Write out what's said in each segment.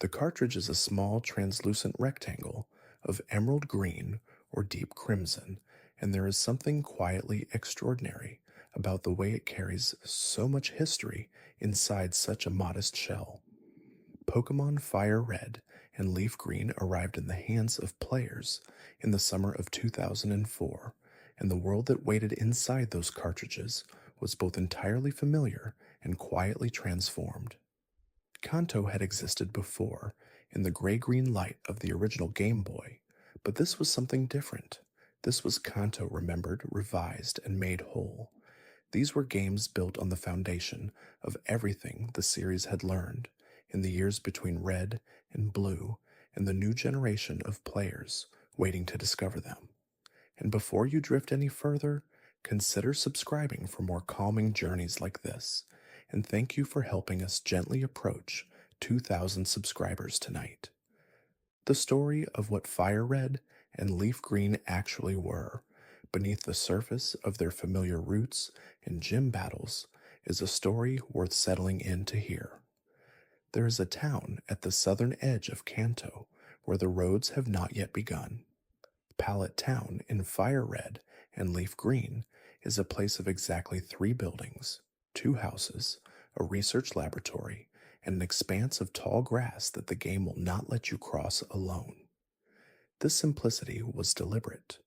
The cartridge is a small, translucent rectangle of emerald green or deep crimson, and there is something quietly extraordinary about the way it carries so much history inside such a modest shell. Pokémon FireRed and LeafGreen arrived in the hands of players in the summer of 2004, and the world that waited inside those cartridges was both entirely familiar and quietly transformed. Kanto had existed before in the gray-green light of the original Game Boy, but this was something different. This was Kanto remembered, revised, and made whole. These were games built on the foundation of everything the series had learned in the years between Red and Blue and the new generation of players waiting to discover them. And before you drift any further, consider subscribing for more calming journeys like this. And thank you for helping us gently approach 2,000 subscribers tonight. The story of what FireRed and LeafGreen actually were, beneath the surface of their familiar roots and gym battles, is a story worth settling in to hear. There is a town at the southern edge of Kanto where the roads have not yet begun. Pallet Town in FireRed and LeafGreen is a place of exactly 3 buildings, 2 houses, a research laboratory, and an expanse of tall grass that the game will not let you cross alone. This simplicity was deliberate.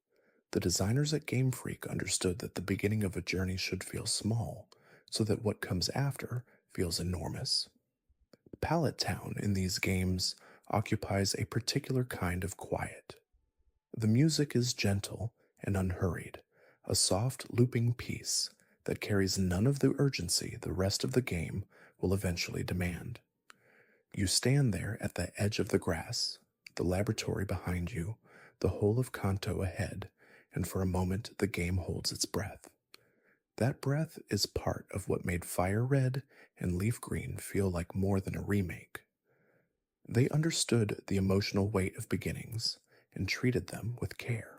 The designers at Game Freak understood that the beginning of a journey should feel small, so that what comes after feels enormous. Pallet Town in these games occupies a particular kind of quiet. The music is gentle and unhurried, a soft looping piece that carries none of the urgency the rest of the game will eventually demand. You stand there at the edge of the grass, the laboratory behind you, the whole of Kanto ahead, and for a moment the game holds its breath. That breath is part of what made FireRed and LeafGreen feel like more than a remake. They understood the emotional weight of beginnings and treated them with care.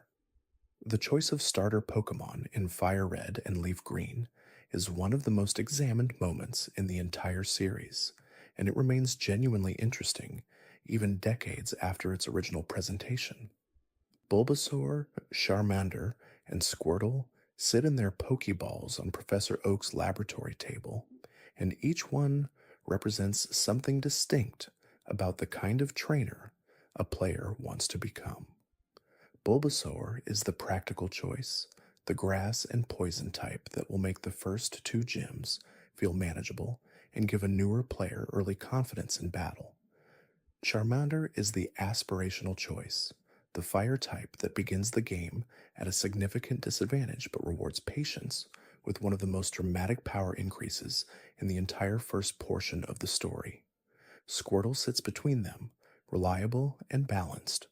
The choice of starter Pokémon in FireRed and LeafGreen is one of the most examined moments in the entire series, and it remains genuinely interesting even decades after its original presentation. Bulbasaur, Charmander, and Squirtle sit in their Pokeballs on Professor Oak's laboratory table, and each one represents something distinct about the kind of trainer a player wants to become. Bulbasaur is the practical choice, the grass and poison type that will make the first 2 gyms feel manageable and give a newer player early confidence in battle. Charmander is the aspirational choice, the fire type that begins the game at a significant disadvantage but rewards patience with one of the most dramatic power increases in the entire first portion of the story. Squirtle sits between them, reliable and balanced,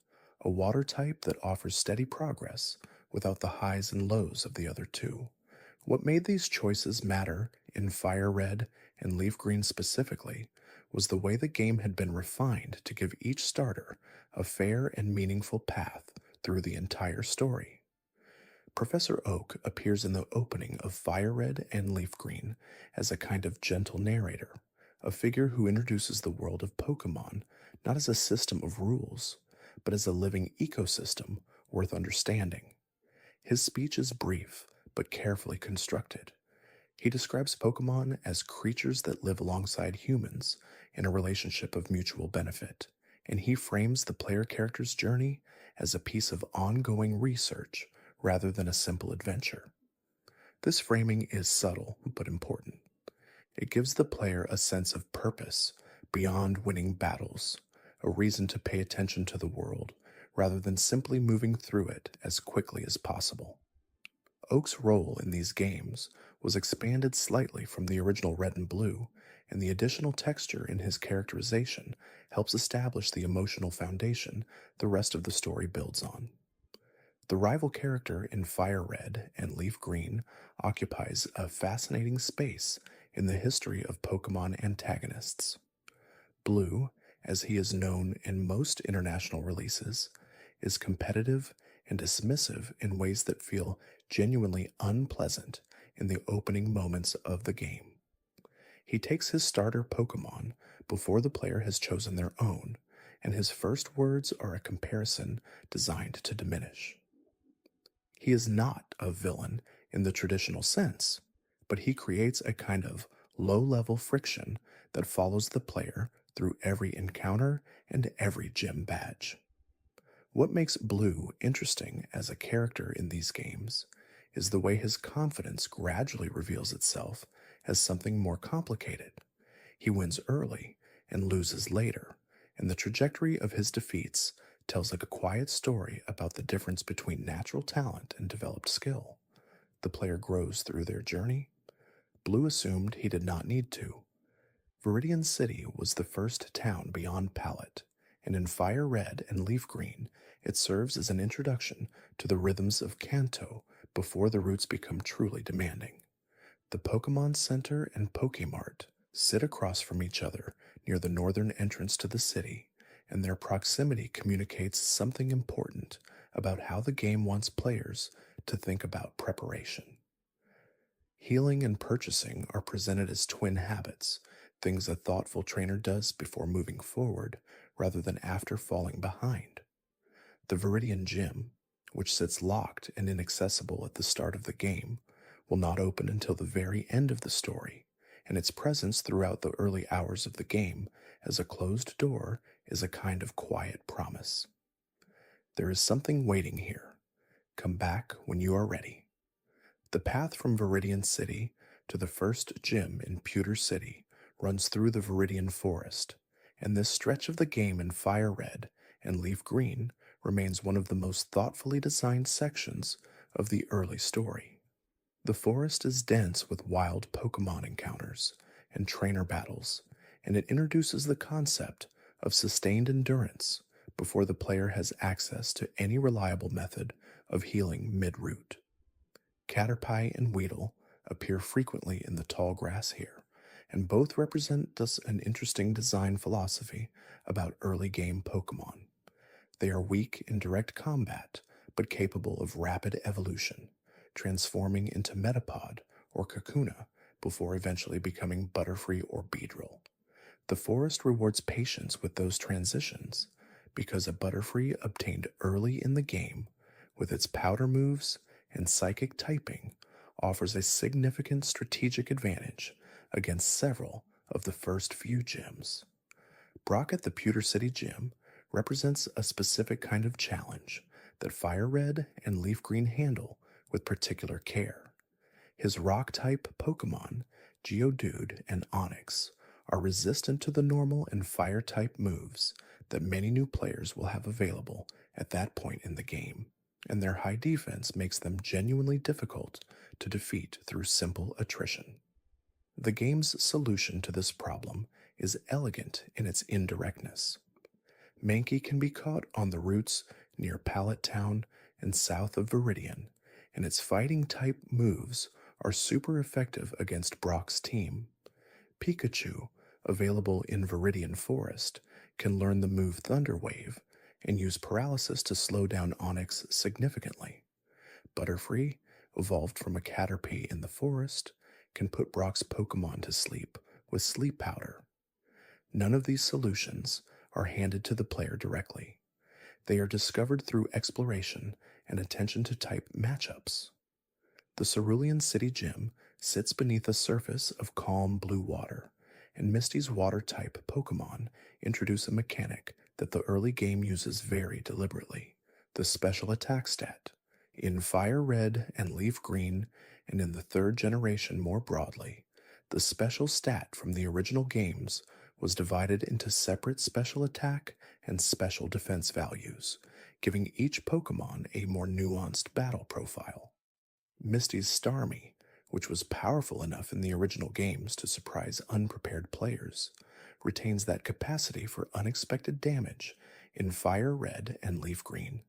a water type that offers steady progress without the highs and lows of the other 2. What made these choices matter in FireRed and LeafGreen specifically was the way the game had been refined to give each starter a fair and meaningful path through the entire story. Professor Oak appears in the opening of FireRed and LeafGreen as a kind of gentle narrator, a figure who introduces the world of Pokémon not as a system of rules, but as a living ecosystem worth understanding. His speech is brief, but carefully constructed. He describes Pokémon as creatures that live alongside humans in a relationship of mutual benefit, and he frames the player character's journey as a piece of ongoing research rather than a simple adventure. This framing is subtle but important. It gives the player a sense of purpose beyond winning battles, a reason to pay attention to the world rather than simply moving through it as quickly as possible. Oak's role in these games was expanded slightly from the original Red and Blue, and the additional texture in his characterization helps establish the emotional foundation the rest of the story builds on. The rival character in FireRed and LeafGreen occupies a fascinating space in the history of Pokémon antagonists. Blue, as he is known in most international releases, is competitive and dismissive in ways that feel genuinely unpleasant in the opening moments of the game. He takes his starter Pokemon before the player has chosen their own, and his first words are a comparison designed to diminish. He is not a villain in the traditional sense, but he creates a kind of low level friction that follows the player through every encounter and every gym badge. What makes Blue interesting as a character in these games is the way his confidence gradually reveals itself as something more complicated. He wins early and loses later, and the trajectory of his defeats tells a quiet story about the difference between natural talent and developed skill. The player grows through their journey. Blue assumed he did not need to. Viridian City was the first town beyond Palette, and in Fire Red and Leaf Green, it serves as an introduction to the rhythms of Kanto before the routes become truly demanding. The Pokemon Center and Pokemart sit across from each other near the northern entrance to the city, and their proximity communicates something important about how the game wants players to think about preparation. Healing and purchasing are presented as twin habits, things a thoughtful trainer does before moving forward rather than after falling behind. The Viridian Gym, which sits locked and inaccessible at the start of the game, will not open until the very end of the story, and its presence throughout the early hours of the game as a closed door is a kind of quiet promise. There is something waiting here. Come back when you are ready. The path from Viridian City to the first gym in Pewter City runs through the Viridian Forest, and this stretch of the game in Fire Red and Leaf Green remains one of the most thoughtfully designed sections of the early story. The forest is dense with wild Pokemon encounters and trainer battles, and it introduces the concept of sustained endurance before the player has access to any reliable method of healing mid-route. Caterpie and Weedle appear frequently in the tall grass here, and both represent us an interesting design philosophy about early game Pokemon. They are weak in direct combat, but capable of rapid evolution, transforming into Metapod or Kakuna before eventually becoming Butterfree or Beedrill. The forest rewards patience with those transitions, because a Butterfree obtained early in the game, with its powder moves and psychic typing, offers a significant strategic advantage against several of the first few gyms. Brock at the Pewter City Gym represents a specific kind of challenge that Fire Red and Leaf Green handle with particular care. His rock-type Pokemon, Geodude and Onix, are resistant to the normal and fire-type moves that many new players will have available at that point in the game, and their high defense makes them genuinely difficult to defeat through simple attrition. The game's solution to this problem is elegant in its indirectness. Mankey can be caught on the routes near Pallet Town and south of Viridian, and its fighting-type moves are super effective against Brock's team. Pikachu, available in Viridian Forest, can learn the move Thunder Wave and use paralysis to slow down Onix significantly. Butterfree, evolved from a Caterpie in the forest, can put Brock's Pokemon to sleep with Sleep Powder. None of these solutions are handed to the player directly. They are discovered through exploration and attention to type matchups. The Cerulean City Gym sits beneath a surface of calm blue water, and Misty's water-type Pokemon introduce a mechanic that the early game uses very deliberately, the special attack stat. In Fire Red and Leaf Green, and in the third generation more broadly, the special stat from the original games was divided into separate special attack and special defense values, giving each Pokemon a more nuanced battle profile. Misty's Starmie, which was powerful enough in the original games to surprise unprepared players, retains that capacity for unexpected damage in Fire Red and Leaf Green,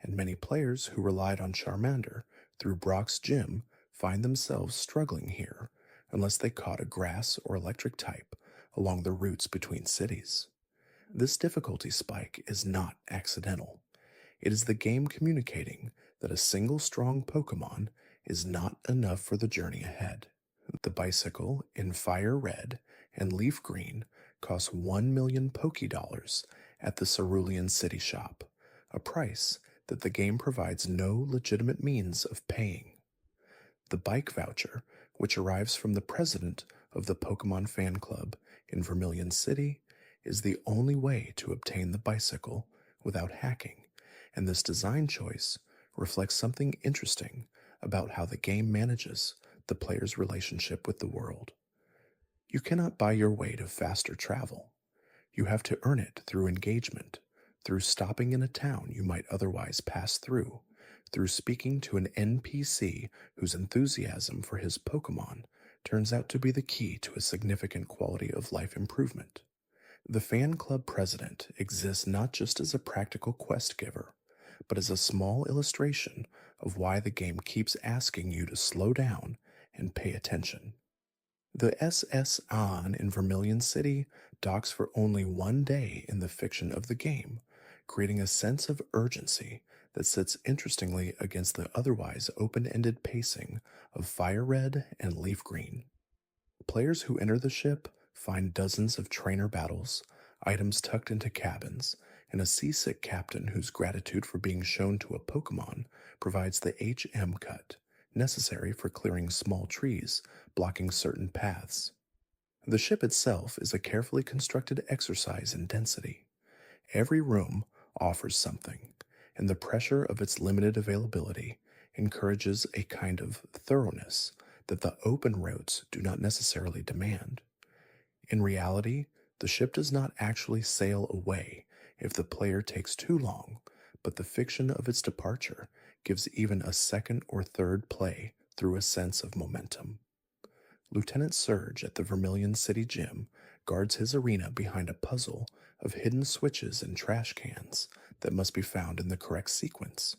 and many players who relied on Charmander through Brock's Gym find themselves struggling here unless they caught a grass or electric type along the routes between cities. This difficulty spike is not accidental. It is the game communicating that a single strong Pokemon is not enough for the journey ahead. The bicycle in Fire Red and Leaf Green costs 1 million Poké Dollars at the Cerulean City Shop, a price that the game provides no legitimate means of paying. The bike voucher, which arrives from the president of the Pokemon Fan Club in Vermilion City, is the only way to obtain the bicycle without hacking, and this design choice reflects something interesting about how the game manages the player's relationship with the world. You cannot buy your way to faster travel. You have to earn it through engagement, through stopping in a town you might otherwise pass through speaking to an NPC whose enthusiasm for his Pokemon turns out to be the key to a significant quality of life improvement. The fan club president exists not just as a practical quest giver, but as a small illustration of why the game keeps asking you to slow down and pay attention. The SS On in Vermilion City docks for only 1 day in the fiction of the game, creating a sense of urgency that sits interestingly against the otherwise open-ended pacing of Fire Red and Leaf Green. Players who enter the ship find dozens of trainer battles, items tucked into cabins, and a seasick captain whose gratitude for being shown to a Pokemon provides the HM cut necessary for clearing small trees blocking certain paths. The ship itself is a carefully constructed exercise in density. Every room offers something, and the pressure of its limited availability encourages a kind of thoroughness that the open roads do not necessarily demand. In reality, the ship does not actually sail away if the player takes too long, but the fiction of its departure gives even a second or third play through a sense of momentum. Lieutenant Surge at the Vermilion City Gym guards his arena behind a puzzle of hidden switches and trash cans that must be found in the correct sequence.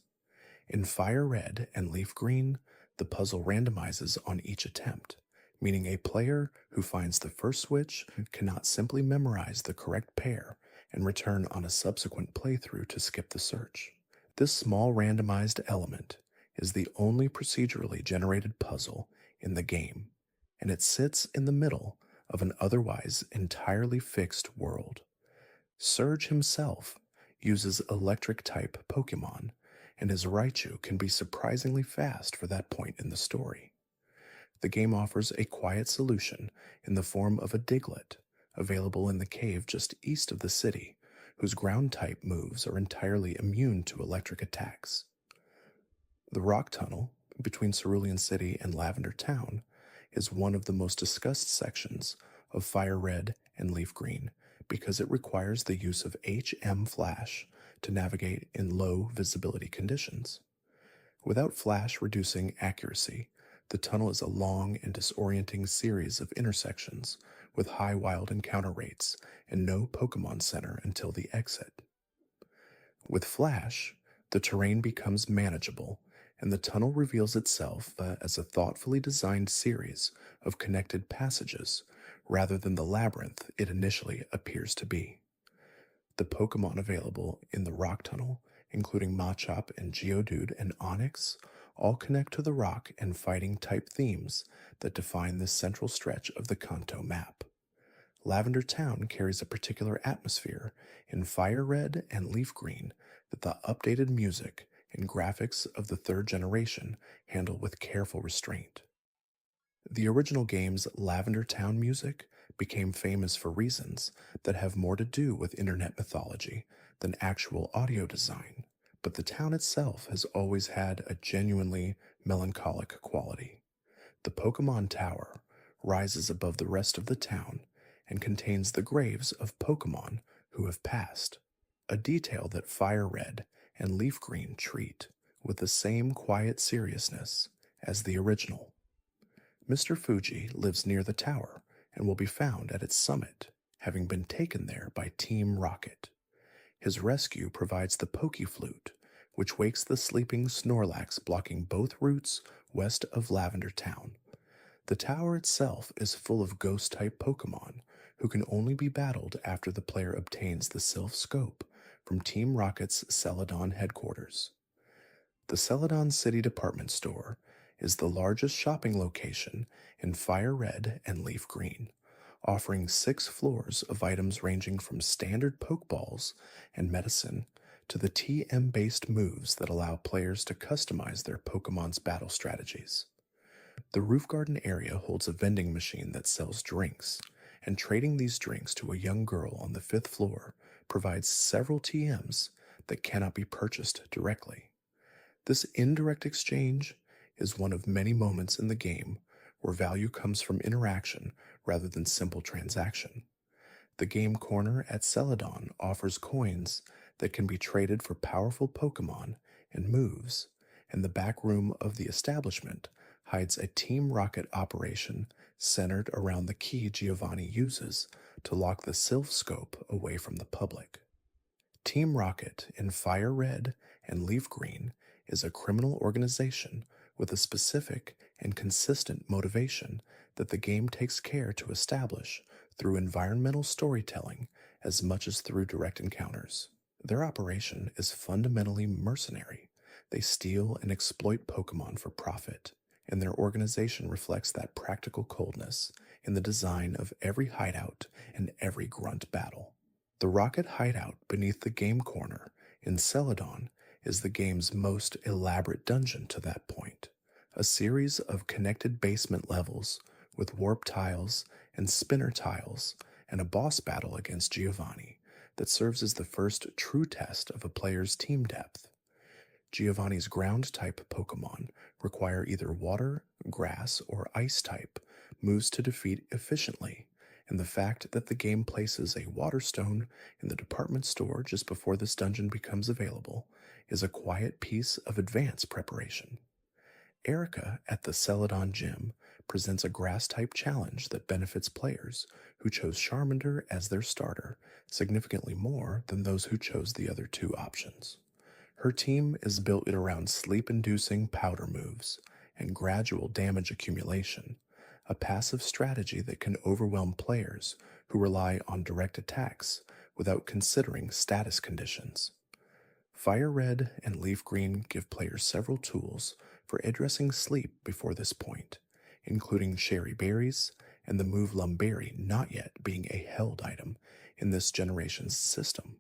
In Fire Red and Leaf Green, the puzzle randomizes on each attempt, meaning a player who finds the first switch cannot simply memorize the correct pair and return on a subsequent playthrough to skip the search. This small randomized element is the only procedurally generated puzzle in the game, and it sits in the middle of an otherwise entirely fixed world. Surge himself uses electric-type Pokemon, and his Raichu can be surprisingly fast for that point in the story. The game offers a quiet solution in the form of a Diglett, available in the cave just east of the city, whose ground-type moves are entirely immune to electric attacks. The rock tunnel between Cerulean City and Lavender Town is one of the most discussed sections of Fire Red and Leaf Green because it requires the use of HM Flash to navigate in low visibility conditions. Without Flash reducing accuracy, the tunnel is a long and disorienting series of intersections with high wild encounter rates and no Pokemon Center until the exit. With Flash, the terrain becomes manageable, and the tunnel reveals itself as a thoughtfully designed series of connected passages rather than the labyrinth it initially appears to be. The Pokemon available in the rock tunnel, including Machop and Geodude and Onix, all connect to the rock and fighting type themes that define this central stretch of the Kanto map. Lavender Town carries a particular atmosphere in Fire Red and Leaf Green that the updated music and graphics of the third generation handle with careful restraint. The original game's Lavender Town music became famous for reasons that have more to do with internet mythology than actual audio design, but the town itself has always had a genuinely melancholic quality. The Pokemon Tower rises above the rest of the town and contains the graves of Pokemon who have passed, a detail that Fire Red and Leaf Green treat with the same quiet seriousness as the original. Mr. Fuji lives near the tower and will be found at its summit, having been taken there by Team Rocket. His rescue provides the Poke-Flute, which wakes the sleeping Snorlax blocking both routes west of Lavender Town. The tower itself is full of ghost-type Pokemon who can only be battled after the player obtains the Sylph Scope from Team Rocket's Celadon headquarters. The Celadon City Department Store is the largest shopping location in FireRed and LeafGreen, offering 6 floors of items ranging from standard Pokeballs and medicine to the TM based moves that allow players to customize their Pokemon's battle strategies. The roof garden area holds a vending machine that sells drinks, and trading these drinks to a young girl on the 5th floor provides several TMs that cannot be purchased directly. This indirect exchange is one of many moments in the game where value comes from interaction rather than simple transaction. The game corner at Celadon offers coins that can be traded for powerful Pokemon and moves, and the back room of the establishment hides a Team Rocket operation centered around the key Giovanni uses to lock the Sylph Scope away from the public. Team Rocket in Fire Red and Leaf Green is a criminal organization with a specific and consistent motivation that the game takes care to establish through environmental storytelling as much as through direct encounters. Their operation is fundamentally mercenary. They steal and exploit Pokemon for profit, and their organization reflects that practical coldness in the design of every hideout and every grunt battle. The Rocket hideout beneath the game corner in Celadon is the game's most elaborate dungeon to that point, a series of connected basement levels with warp tiles and spinner tiles and a boss battle against Giovanni that serves as the first true test of a player's team depth. Giovanni's ground-type Pokemon require either water, grass, or ice-type moves to defeat efficiently, and the fact that the game places a water stone in the department store just before this dungeon becomes available is a quiet piece of advanced preparation. Erica at the Celadon Gym presents a grass-type challenge that benefits players who chose Charmander as their starter significantly more than those who chose the other 2 options. Her team is built around sleep-inducing powder moves and gradual damage accumulation, a passive strategy that can overwhelm players who rely on direct attacks without considering status conditions. Fire Red and Leaf Green give players several tools for addressing sleep before this point, including Sherry Berries and the move Lumberry not yet being a held item in this generation's system.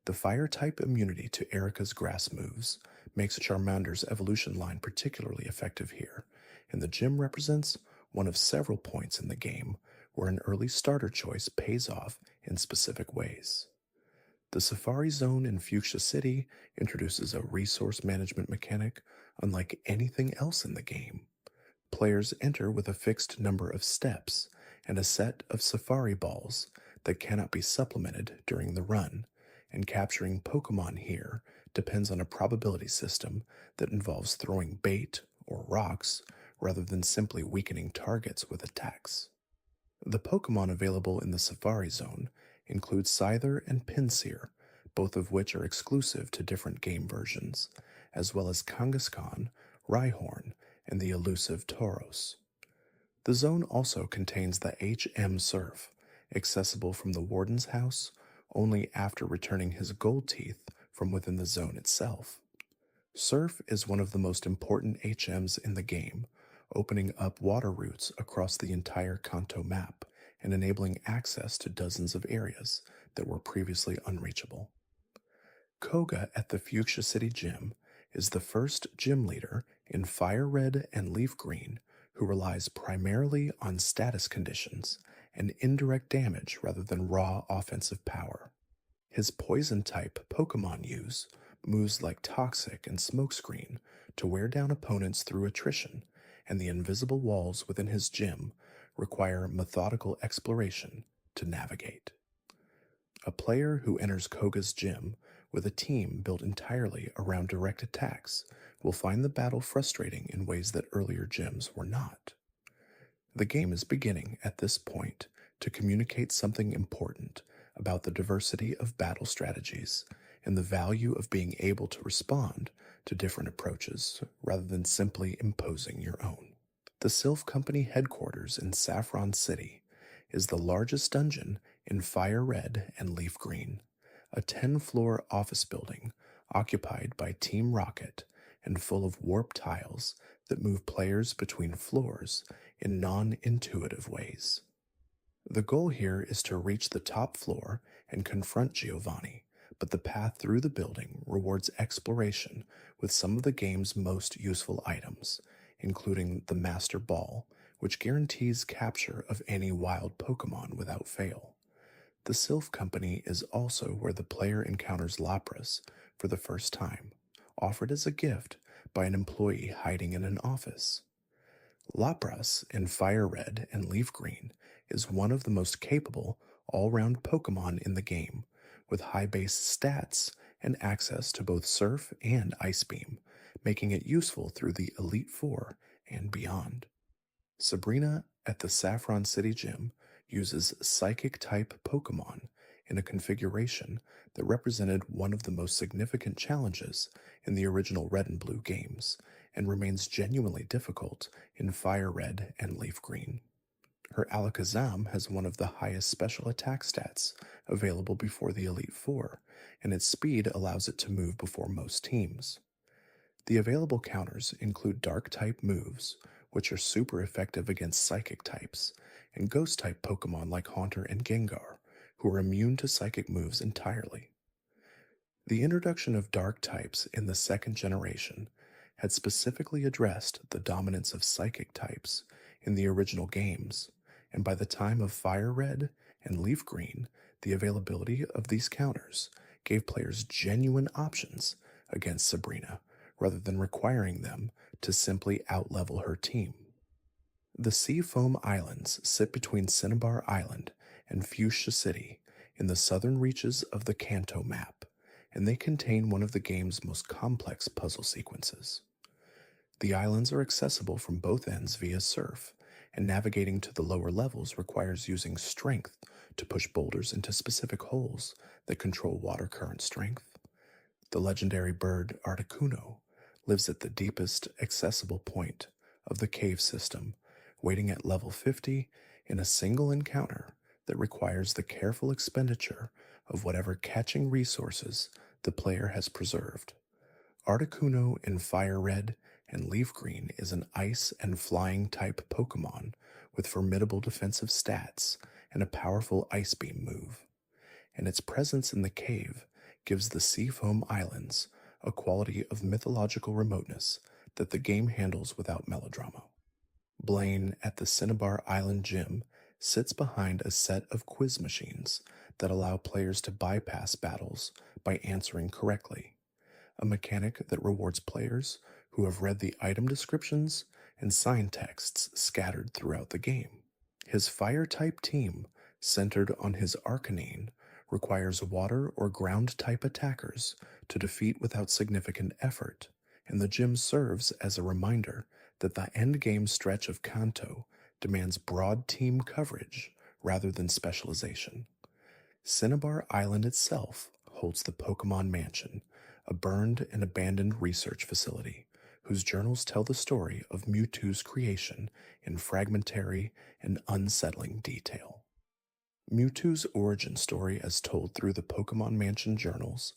The Fire-type immunity to Erica's grass moves makes Charmander's evolution line particularly effective here, and the gym represents one of several points in the game where an early starter choice pays off in specific ways. The Safari Zone in Fuchsia City introduces a resource management mechanic unlike anything else in the game. Players enter with a fixed number of steps and a set of Safari Balls that cannot be supplemented during the run, and capturing Pokemon here depends on a probability system that involves throwing bait or rocks rather than simply weakening targets with attacks. The Pokemon available in the Safari Zone include Scyther and Pinsir, both of which are exclusive to different game versions, as well as Kangaskhan, Rhyhorn, and the elusive Tauros. The zone also contains the HM Surf, accessible from the Warden's house only after returning his gold teeth from within the zone itself. Surf is one of the most important HMs in the game, opening up water routes across the entire Kanto map and enabling access to dozens of areas that were previously unreachable. Koga at the Fuchsia City Gym is the first gym leader in Fire Red and Leaf Green who relies primarily on status conditions and indirect damage rather than raw offensive power. His poison-type Pokemon use moves like Toxic and Smokescreen to wear down opponents through attrition, and the invisible walls within his gym require methodical exploration to navigate. A player who enters Koga's gym with a team built entirely around direct attacks will find the battle frustrating in ways that earlier gyms were not. The game is beginning at this point to communicate something important about the diversity of battle strategies and the value of being able to respond to different approaches rather than simply imposing your own. The Sylph Company headquarters in Saffron City is the largest dungeon in Fire Red and Leaf Green, a 10-floor office building occupied by Team Rocket and full of warp tiles that move players between floors in non intuitive ways. The goal here is to reach the top floor and confront Giovanni, but the path through the building rewards exploration with some of the game's most useful items, including the Master Ball, which guarantees capture of any wild Pokemon without fail. The Sylph Company is also where the player encounters Lapras for the first time, offered as a gift by an employee hiding in an office. Lapras in FireRed and LeafGreen is one of the most capable all-round Pokemon in the game, with high base stats and access to both Surf and Ice Beam, making it useful through the Elite Four and beyond. Sabrina at the Saffron City Gym uses Psychic-type Pokemon in a configuration that represented one of the most significant challenges in the original Red and Blue games, and remains genuinely difficult in Fire Red and Leaf Green. Her Alakazam has one of the highest special attack stats available before the Elite Four, and its speed allows it to move before most teams. The available counters include Dark-type moves, which are super effective against Psychic types, and Ghost-type Pokemon like Haunter and Gengar, who are immune to Psychic moves entirely. The introduction of Dark types in the second generation had specifically addressed the dominance of Psychic types in the original games, and by the time of Fire Red and Leaf Green, the availability of these counters gave players genuine options against Sabrina, rather than requiring them to simply outlevel her team. The Sea Foam Islands sit between Cinnabar Island and Fuchsia City in the southern reaches of the Kanto map, and they contain one of the game's most complex puzzle sequences. The islands are accessible from both ends via surf, and navigating to the lower levels requires using strength to push boulders into specific holes that control water current strength. The legendary bird Articuno lives at the deepest accessible point of the cave system, waiting at level 50 in a single encounter that requires the careful expenditure of whatever catching resources the player has preserved. Articuno in Fire Red and Leaf Green is an ice and flying type Pokemon with formidable defensive stats and a powerful Ice Beam move, and its presence in the cave gives the Seafoam Islands a quality of mythological remoteness that the game handles without melodrama. Blaine at the Cinnabar Island Gym sits behind a set of quiz machines that allow players to bypass battles by answering correctly, a mechanic that rewards players who have read the item descriptions and sign texts scattered throughout the game. His fire-type team, centered on his Arcanine, requires water or ground-type attackers to defeat without significant effort, and the gym serves as a reminder that the endgame stretch of Kanto demands broad team coverage rather than specialization. Cinnabar Island itself holds the Pokémon Mansion, a burned and abandoned research facility whose journals tell the story of Mewtwo's creation in fragmentary and unsettling detail. Mewtwo's origin story as told through the Pokémon Mansion journals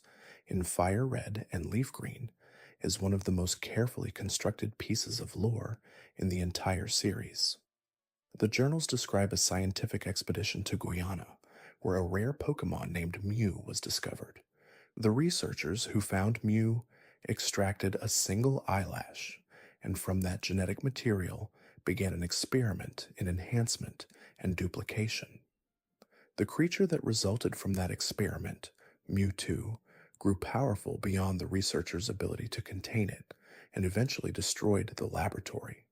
in Fire Red and Leaf Green is one of the most carefully constructed pieces of lore in the entire series. The journals describe a scientific expedition to Guyana, where a rare Pokemon named Mew was discovered. The researchers who found Mew extracted a single eyelash, and from that genetic material began an experiment in enhancement and duplication. The creature that resulted from that experiment, Mewtwo, grew powerful beyond the researchers' ability to contain it, and eventually destroyed the laboratory.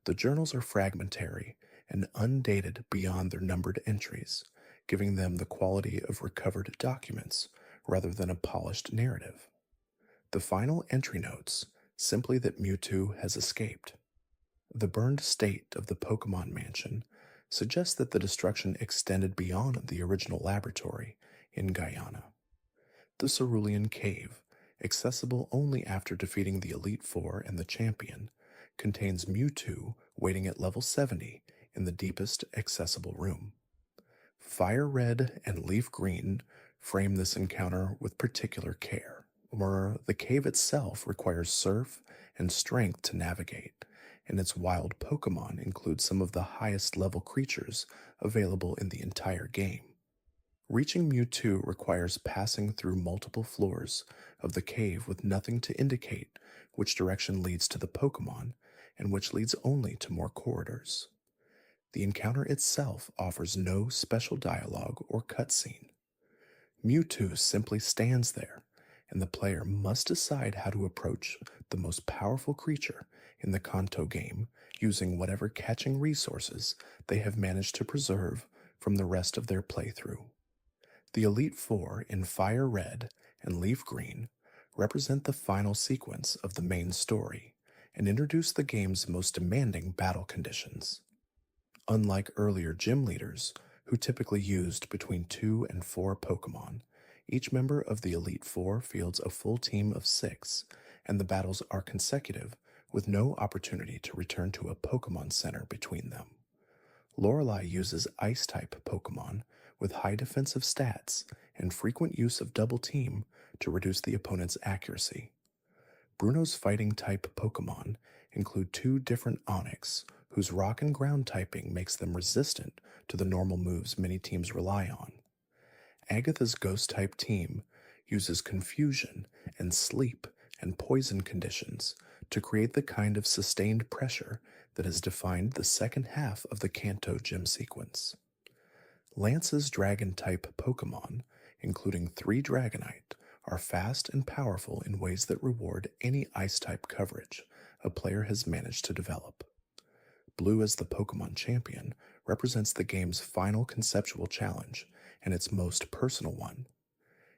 The journals are fragmentary and undated beyond their numbered entries, giving them the quality of recovered documents rather than a polished narrative. The final entry notes simply that Mewtwo has escaped. The burned state of the Pokémon Mansion suggests that the destruction extended beyond the original laboratory in Guyana. The Cerulean Cave, accessible only after defeating the Elite Four and the Champion, contains Mewtwo waiting at level 70 in the deepest accessible room. Fire Red and Leaf Green frame this encounter with particular care, where the cave itself requires surf and strength to navigate, and its wild Pokémon include some of the highest level creatures available in the entire game. Reaching Mewtwo requires passing through multiple floors of the cave with nothing to indicate which direction leads to the Pokémon and which leads only to more corridors. The encounter itself offers no special dialogue or cutscene. Mewtwo simply stands there, and the player must decide how to approach the most powerful creature in the Kanto game using whatever catching resources they have managed to preserve from the rest of their playthrough. The Elite Four in FireRed and LeafGreen represent the final sequence of the main story and introduce the game's most demanding battle conditions. Unlike earlier gym leaders, who typically used between 2 and 4 Pokemon, each member of the Elite Four fields a full team of 6, and the battles are consecutive with no opportunity to return to a Pokemon Center between them. Lorelei uses Ice-type Pokemon with high defensive stats and frequent use of Double Team to reduce the opponent's accuracy. Bruno's Fighting-type Pokemon include 2 different Onix, whose Rock and Ground typing makes them resistant to the normal moves many teams rely on. Agatha's Ghost-type team uses Confusion and Sleep and Poison conditions to create the kind of sustained pressure that has defined the second half of the Kanto gym sequence. Lance's Dragon-type Pokemon, including 3 Dragonite, are fast and powerful in ways that reward any Ice-type coverage a player has managed to develop. Blue as the Pokemon champion represents the game's final conceptual challenge and its most personal one.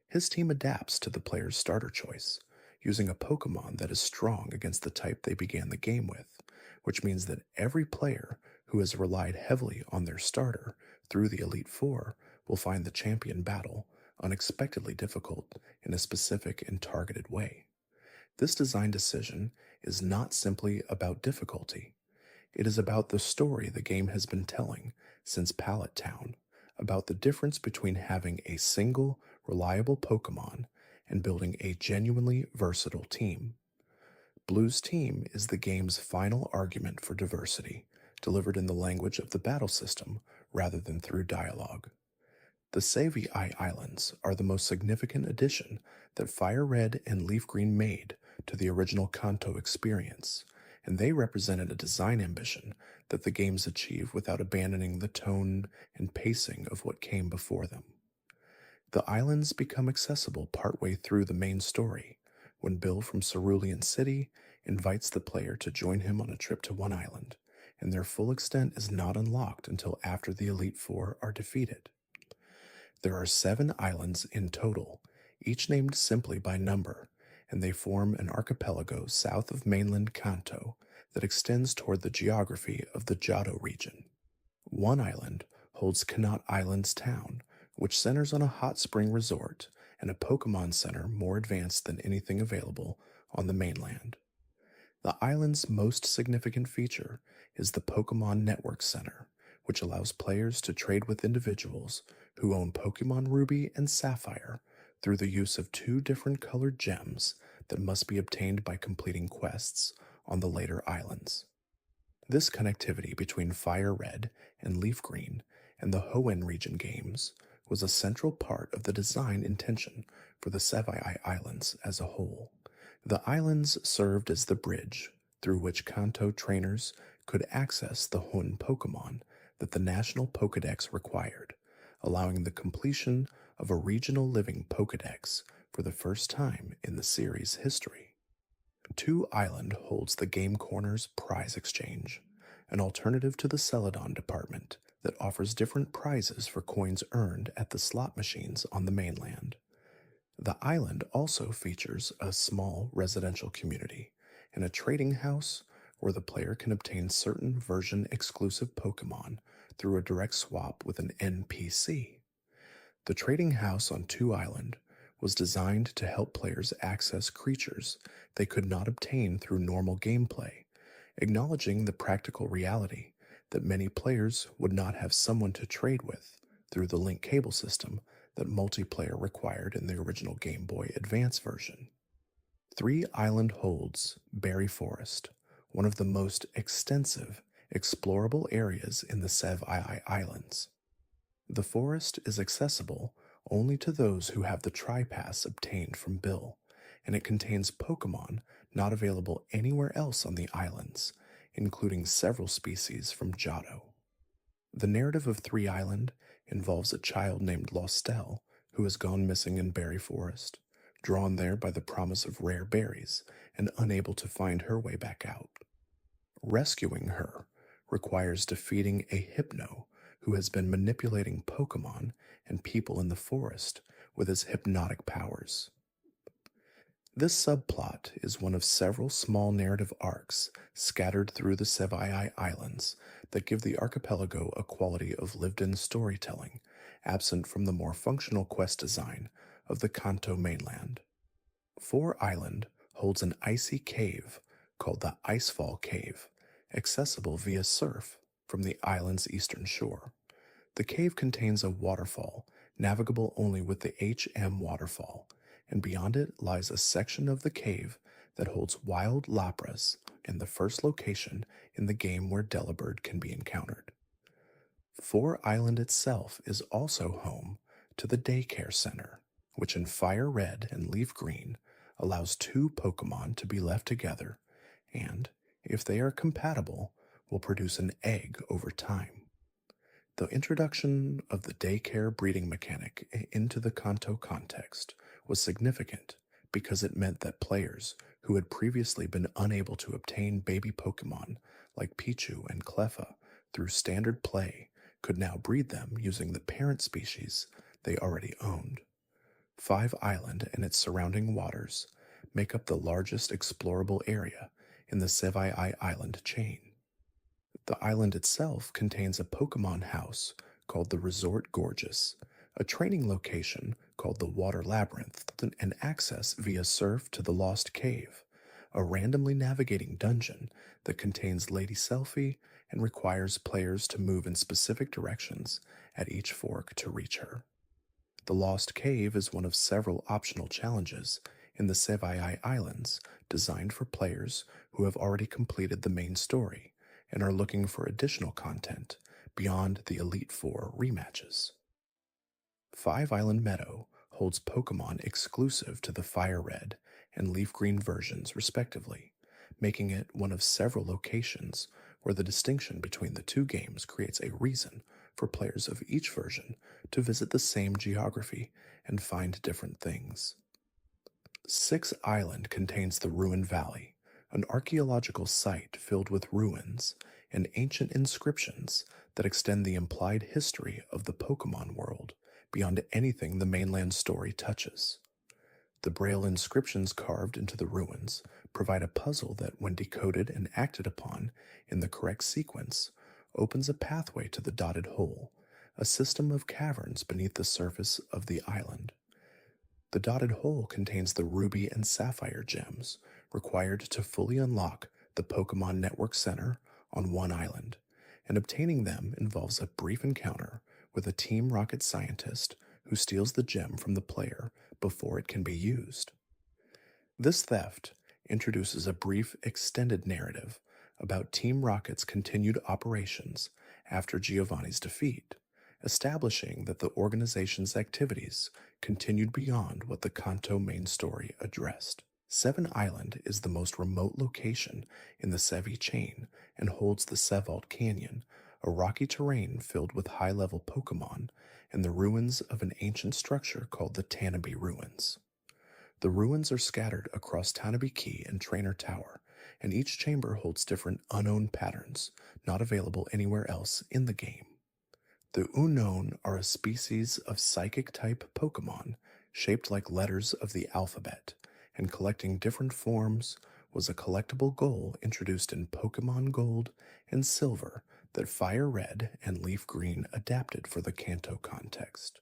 His team adapts to the player's starter choice, using a Pokemon that is strong against the type they began the game with, which means that every player who has relied heavily on their starter through the Elite Four will find the champion battle unexpectedly difficult in a specific and targeted way. This design decision is not simply about difficulty. It is about the story the game has been telling since Pallet Town, about the difference between having a single, reliable Pokemon and building a genuinely versatile team. Blue's team is the game's final argument for diversity, delivered in the language of the battle system rather than through dialogue. The Savii Islands are the most significant addition that FireRed and LeafGreen made to the original Kanto experience, and they represented a design ambition that the games achieve without abandoning the tone and pacing of what came before them. The islands become accessible partway through the main story, when Bill from Cerulean City invites the player to join him on a trip to one island, and their full extent is not unlocked until after the Elite Four are defeated. There are 7 islands in total, each named simply by number, and they form an archipelago south of mainland Kanto that extends toward the geography of the Johto region. One island holds Kanat Island's town, which centers on a hot spring resort and a Pokemon Center more advanced than anything available on the mainland. The island's most significant feature is the Pokemon Network Center, which allows players to trade with individuals who own Pokemon Ruby and Sapphire through the use of 2 different colored gems that must be obtained by completing quests on the later islands. This connectivity between FireRed and LeafGreen and the Hoenn region games was a central part of the design intention for the Savii Islands as a whole. The islands served as the bridge through which Kanto trainers could access the Hoenn Pokemon that the National Pokédex required, allowing the completion of a regional living Pokédex for the first time in the series' history. 2 Island holds the Game Corner's Prize Exchange, an alternative to the Celadon department that offers different prizes for coins earned at the slot machines on the mainland. The island also features a small residential community and a trading house where the player can obtain certain version-exclusive Pokemon through a direct swap with an NPC. The trading house on 2 Island was designed to help players access creatures they could not obtain through normal gameplay, acknowledging the practical reality that many players would not have someone to trade with through the link cable system that multiplayer required in the original Game Boy Advance version. 3 Island holds Berry Forest, one of the most extensive, explorable areas in the Sev-II Islands. The forest is accessible only to those who have the Tri-Pass obtained from Bill, and it contains Pokémon not available anywhere else on the islands, including several species from Johto. The narrative of Three Island involves a child named Lostel who has gone missing in Berry Forest, drawn there by the promise of rare berries and unable to find her way back out. Rescuing her requires defeating a Hypno who has been manipulating Pokemon and people in the forest with his hypnotic powers. This subplot is one of several small narrative arcs scattered through the Sevii Islands that give the archipelago a quality of lived-in storytelling, absent from the more functional quest design of the Kanto mainland. Four Island holds an icy cave called the Icefall Cave, accessible via surf from the island's eastern shore. The cave contains a waterfall, navigable only with the HM waterfall, and beyond it lies a section of the cave that holds wild Lapras and the first location in the game where Delibird can be encountered. Four Island itself is also home to the Daycare Center, which in FireRed and LeafGreen allows two Pokemon to be left together and, if they are compatible, will produce an egg over time. The introduction of the daycare breeding mechanic into the Kanto context was significant because it meant that players who had previously been unable to obtain baby Pokemon like Pichu and Cleffa through standard play could now breed them using the parent species they already owned. Five Island and its surrounding waters make up the largest explorable area in the Sevii Island chain. The island itself contains a Pokemon house called the Resort Gorgeous, a training location called the Water Labyrinth, and access via surf to the Lost Cave, a randomly navigating dungeon that contains Lady Selfie and requires players to move in specific directions at each fork to reach her. The Lost Cave is one of several optional challenges in the Sevii Islands designed for players who have already completed the main story and are looking for additional content beyond the Elite Four rematches. Five Island Meadow holds Pokemon exclusive to the FireRed and LeafGreen versions, respectively, making it one of several locations where the distinction between the two games creates a reason for players of each version to visit the same geography and find different things. Six Island contains the Ruin Valley, an archaeological site filled with ruins and ancient inscriptions that extend the implied history of the Pokemon world beyond anything the mainland story touches. The Braille inscriptions carved into the ruins provide a puzzle that, when decoded and acted upon in the correct sequence, opens a pathway to the Dotted Hole, a system of caverns beneath the surface of the island. The Dotted Hole contains the Ruby and Sapphire gems required to fully unlock the Pokemon Network Center on one island, and obtaining them involves a brief encounter with a Team Rocket scientist who steals the gem from the player before it can be used. This theft introduces a brief extended narrative about Team Rocket's continued operations after Giovanni's defeat, establishing that the organization's activities continued beyond what the Kanto main story addressed. Seven Island is the most remote location in the Sevi chain and holds the Sevald Canyon, a rocky terrain filled with high-level Pokemon and the ruins of an ancient structure called the Tanabe Ruins. The ruins are scattered across Tanabe Key and Trainer Tower, and each chamber holds different unknown patterns not available anywhere else in the game. The Unknown are a species of psychic-type Pokemon shaped like letters of the alphabet, and collecting different forms was a collectible goal introduced in Pokemon Gold and Silver that FireRed and LeafGreen adapted for the Kanto context.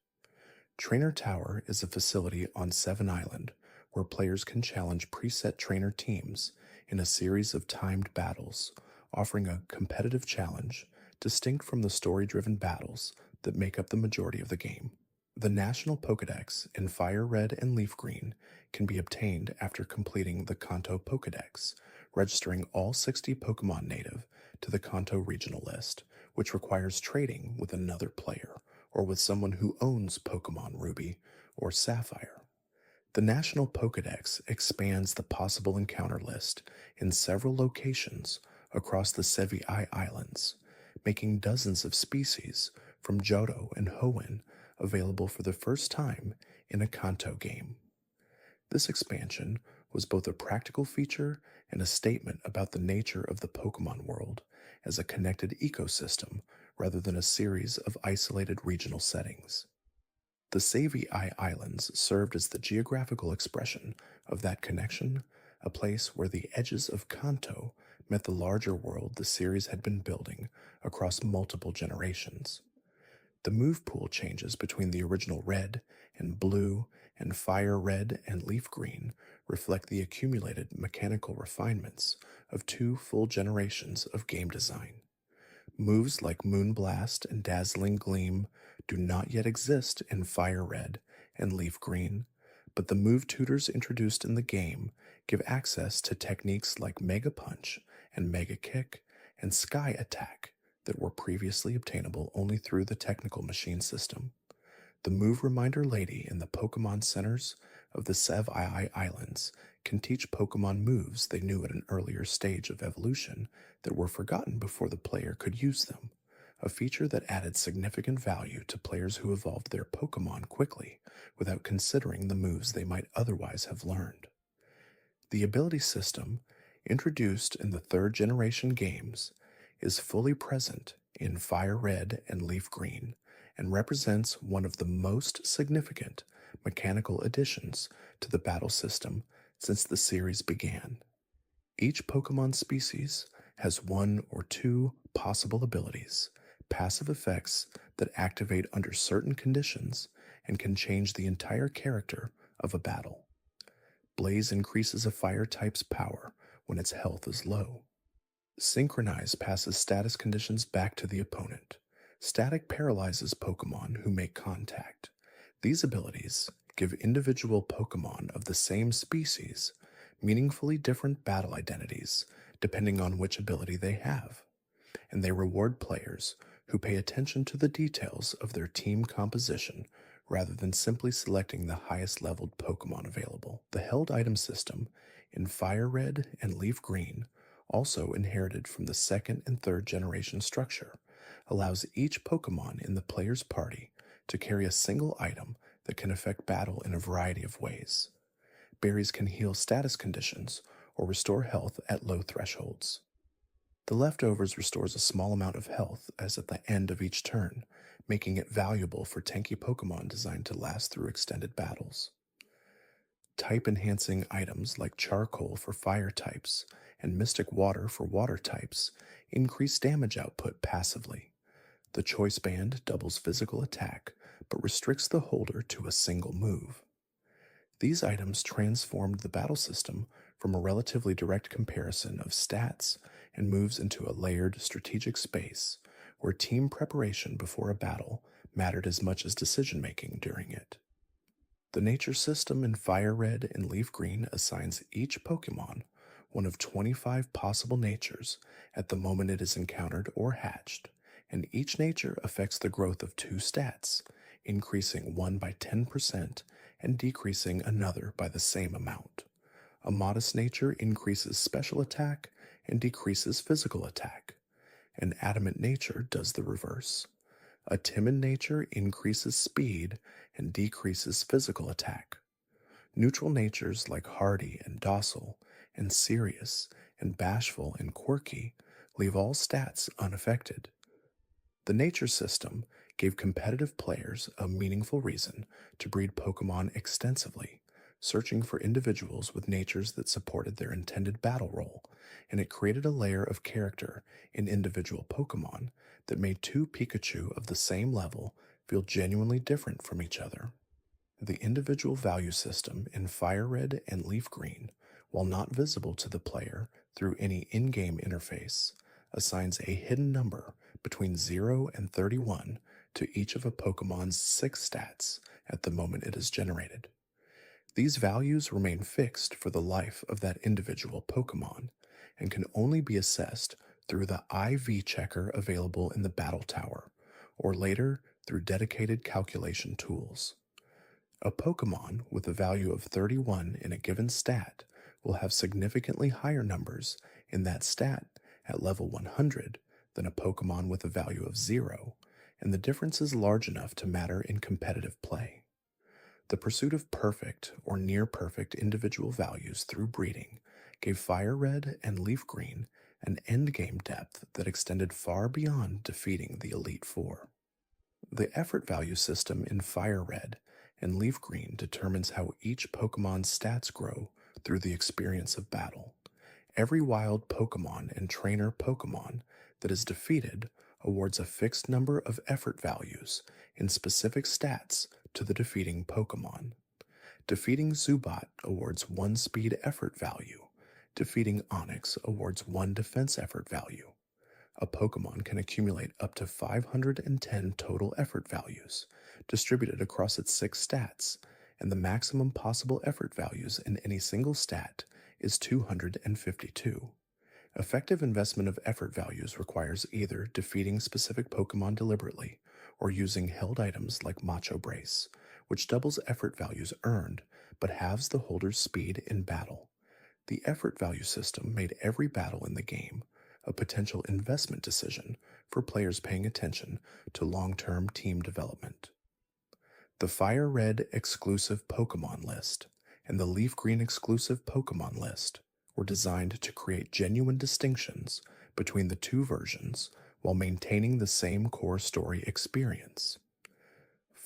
Trainer Tower is a facility on Seven Island where players can challenge preset trainer teams in a series of timed battles, offering a competitive challenge distinct from the story-driven battles that make up the majority of the game. The National Pokédex in FireRed and LeafGreen can be obtained after completing the Kanto Pokédex, registering all 60 Pokémon native to the Kanto regional list, which requires trading with another player or with someone who owns Pokémon Ruby or Sapphire. The National Pokédex expands the possible encounter list in several locations across the Sevi Islands, making dozens of species from Johto and Hoenn available for the first time in a Kanto game. This expansion was both a practical feature and a statement about the nature of the Pokemon world as a connected ecosystem rather than a series of isolated regional settings. The Savii Islands served as the geographical expression of that connection, a place where the edges of Kanto met the larger world the series had been building across multiple generations. The move pool changes between the original red and blue and fire red and leaf green reflect the accumulated mechanical refinements of two full generations of game design. Moves like Moonblast and Dazzling Gleam do not yet exist in Fire Red and Leaf Green, but the move tutors introduced in the game give access to techniques like Mega Punch and Mega Kick and Sky Attack that were previously obtainable only through the technical machine system. The Move Reminder Lady in the Pokemon Centers of the Sevi Islands can teach Pokemon moves they knew at an earlier stage of evolution that were forgotten before the player could use them, a feature that added significant value to players who evolved their Pokemon quickly without considering the moves they might otherwise have learned. The ability system, introduced in the third generation games, is fully present in Fire Red and Leaf Green and represents one of the most significant mechanical additions to the battle system since the series began. Each Pokemon species has one or two possible abilities, passive effects that activate under certain conditions and can change the entire character of a battle. Blaze increases a fire type's power when its health is low. Synchronize passes status conditions back to the opponent. Static paralyzes Pokemon who make contact. These abilities give individual Pokemon of the same species meaningfully different battle identities depending on which ability they have, and they reward players who pay attention to the details of their team composition rather than simply selecting the highest leveled Pokemon available. The held item system in Fire Red and Leaf Green, also inherited from the second and third generation structure, allows each Pokemon in the player's party to carry a single item that can affect battle in a variety of ways. Berries can heal status conditions or restore health at low thresholds. The leftovers restores a small amount of health as at the end of each turn, making it valuable for tanky Pokemon designed to last through extended battles. Type-enhancing items like Charcoal for fire types and Mystic Water for water types increase damage output passively. The Choice Band doubles physical attack, but restricts the holder to a single move. These items transformed the battle system from a relatively direct comparison of stats and moves into a layered strategic space where team preparation before a battle mattered as much as decision-making during it. The nature system in Fire Red and Leaf Green assigns each Pokemon one of 25 possible natures at the moment it is encountered or hatched, and each nature affects the growth of two stats, increasing one by 10% and decreasing another by the same amount. A modest nature increases special attack and decreases physical attack. An adamant nature does the reverse. A timid nature increases speed and decreases physical attack. Neutral natures like hardy and docile and serious and bashful and quirky leave all stats unaffected. The nature system gave competitive players a meaningful reason to breed Pokemon extensively, searching for individuals with natures that supported their intended battle role, and it created a layer of character in individual Pokemon that made two Pikachu of the same level feel genuinely different from each other. The individual value system in Fire Red and Leaf Green, while not visible to the player through any in-game interface, assigns a hidden number between 0 and 31 to each of a Pokemon's 6 stats at the moment it is generated. These values remain fixed for the life of that individual Pokemon and can only be assessed through the IV checker available in the Battle Tower, or later through dedicated calculation tools. A Pokemon with a value of 31 in a given stat will have significantly higher numbers in that stat at level 100 than a Pokemon with a value of 0, and the difference is large enough to matter in competitive play. The pursuit of perfect or near perfect individual values through breeding gave FireRed and LeafGreen an endgame depth that extended far beyond defeating the Elite Four. The effort value system in FireRed and LeafGreen determines how each Pokemon's stats grow through the experience of battle. Every wild Pokemon and trainer Pokemon that is defeated awards a fixed number of effort values in specific stats to the defeating Pokemon. Defeating Zubat awards 1 speed effort value. Defeating Onix awards 1 defense effort value. A Pokemon can accumulate up to 510 total effort values, distributed across its 6 stats, and the maximum possible effort values in any single stat is 252. Effective investment of effort values requires either defeating specific Pokemon deliberately or using held items like Macho Brace, which doubles effort values earned but halves the holder's speed in battle. The effort value system made every battle in the game a potential investment decision for players paying attention to long-term team development. The FireRed exclusive Pokemon list and the LeafGreen exclusive Pokemon list were designed to create genuine distinctions between the two versions while maintaining the same core story experience.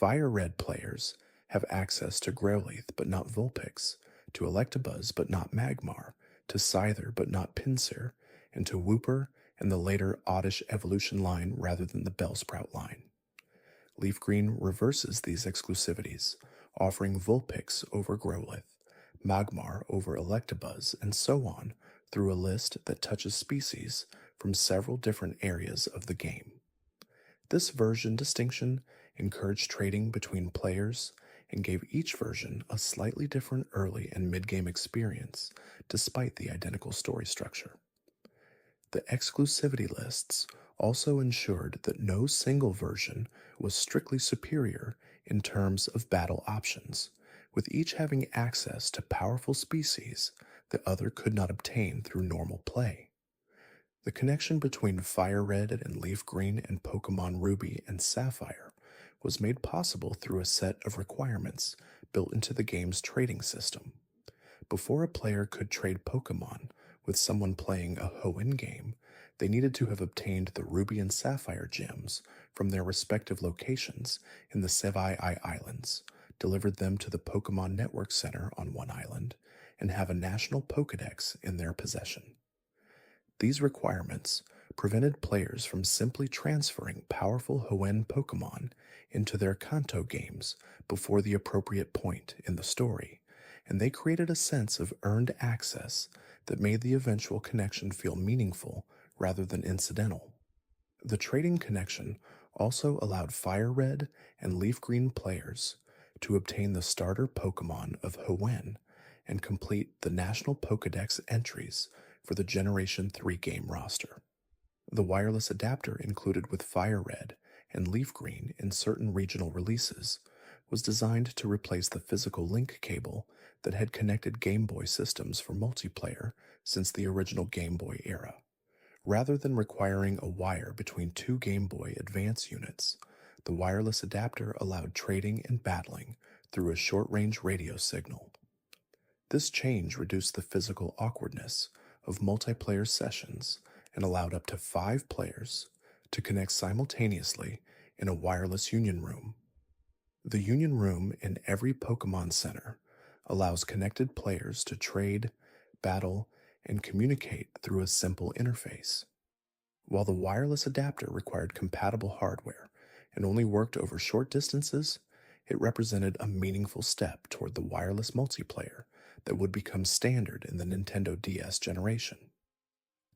FireRed players have access to Growlithe but not Vulpix, to Electabuzz but not Magmar, to Scyther but not Pinsir, and to Wooper and the later Oddish evolution line rather than the Bellsprout line. LeafGreen reverses these exclusivities, offering Vulpix over Growlithe, Magmar over Electabuzz, and so on through a list that touches species from several different areas of the game. This version distinction encouraged trading between players and gave each version a slightly different early and mid-game experience despite the identical story structure. The exclusivity lists also ensured that no single version was strictly superior in terms of battle options, with each having access to powerful species the other could not obtain through normal play. The connection between FireRed and LeafGreen and Pokémon Ruby and Sapphire was made possible through a set of requirements built into the game's trading system. Before a player could trade Pokémon with someone playing a Hoenn game, they needed to have obtained the Ruby and Sapphire gems from their respective locations in the Sevii Islands, delivered them to the Pokémon Network Center on one island, and have a national Pokédex in their possession. These requirements prevented players from simply transferring powerful Hoenn Pokémon into their Kanto games before the appropriate point in the story, and they created a sense of earned access that made the eventual connection feel meaningful rather than incidental. The trading connection also allowed FireRed and LeafGreen players to obtain the starter Pokémon of Hoenn and complete the National Pokédex entries for the Generation 3 game roster. The wireless adapter included with FireRed and LeafGreen in certain regional releases was designed to replace the physical link cable that had connected Game Boy systems for multiplayer since the original Game Boy era. Rather than requiring a wire between two Game Boy Advance units, the wireless adapter allowed trading and battling through a short-range radio signal. This change reduced the physical awkwardness of multiplayer sessions and allowed up to 5 players to connect simultaneously in a wireless union room. The union room in every Pokémon Center allows connected players to trade, battle, and communicate through a simple interface. While the wireless adapter required compatible hardware and only worked over short distances, it represented a meaningful step toward the wireless multiplayer that would become standard in the Nintendo DS generation.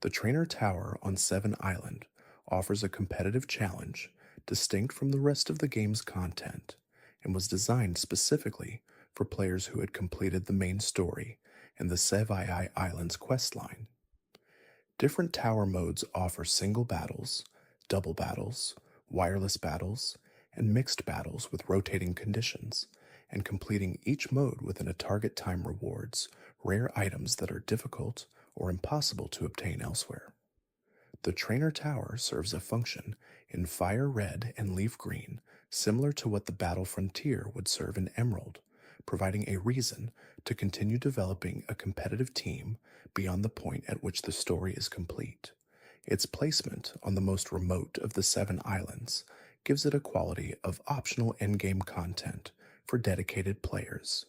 The Trainer Tower on Seven Island offers a competitive challenge distinct from the rest of the game's content, and was designed specifically for players who had completed the main story and the Sevii Islands questline. Different tower modes offer single battles, double battles, wireless battles, and mixed battles with rotating conditions, and completing each mode within a target time rewards rare items that are difficult or impossible to obtain elsewhere. The Trainer Tower serves a function in Fire Red and Leaf Green similar to what the Battle Frontier would serve in Emerald, providing a reason to continue developing a competitive team beyond the point at which the story is complete. Its placement on the most remote of the 7 islands gives it a quality of optional endgame content for dedicated players.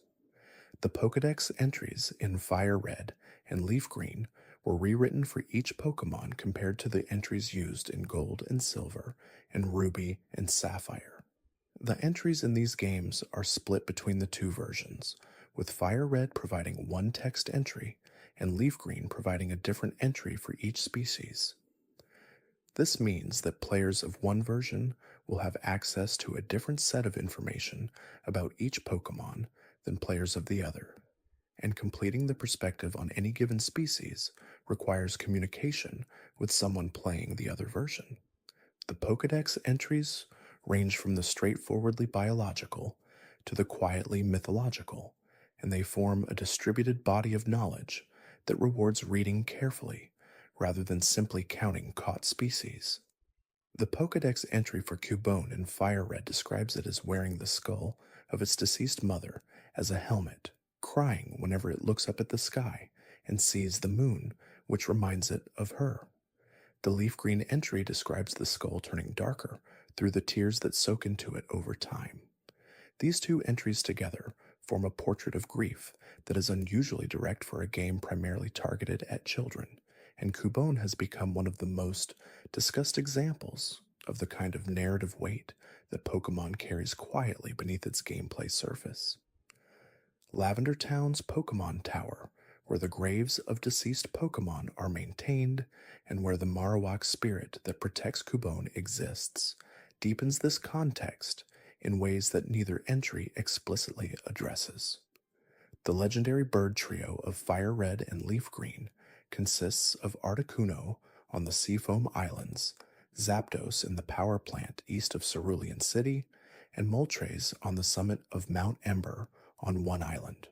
The Pokédex entries in Fire Red and Leaf Green were rewritten for each Pokémon compared to the entries used in Gold and Silver and Ruby and Sapphire. The entries in these games are split between the two versions, with Fire Red providing one text entry and Leaf Green providing a different entry for each species. This means that players of one version will have access to a different set of information about each Pokémon than players of the other, and completing the perspective on any given species requires communication with someone playing the other version. The Pokédex entries range from the straightforwardly biological to the quietly mythological, and they form a distributed body of knowledge that rewards reading carefully rather than simply counting caught species. The Pokédex entry for Cubone in Fire Red describes it as wearing the skull of its deceased mother as a helmet, crying whenever it looks up at the sky and sees the moon, which reminds it of her. The Leaf Green entry describes the skull turning darker through the tears that soak into it over time. These two entries together form a portrait of grief that is unusually direct for a game primarily targeted at children, and Cubone has become one of the most discussed examples of the kind of narrative weight that Pokemon carries quietly beneath its gameplay surface. Lavender Town's Pokémon Tower, where the graves of deceased Pokémon are maintained and where the Marowak spirit that protects Cubone exists, deepens this context in ways that neither entry explicitly addresses. The legendary bird trio of Fire Red and Leaf Green consists of Articuno on the Seafoam Islands, Zapdos in the power plant east of Cerulean City, and Moltres on the summit of Mount Ember on one island.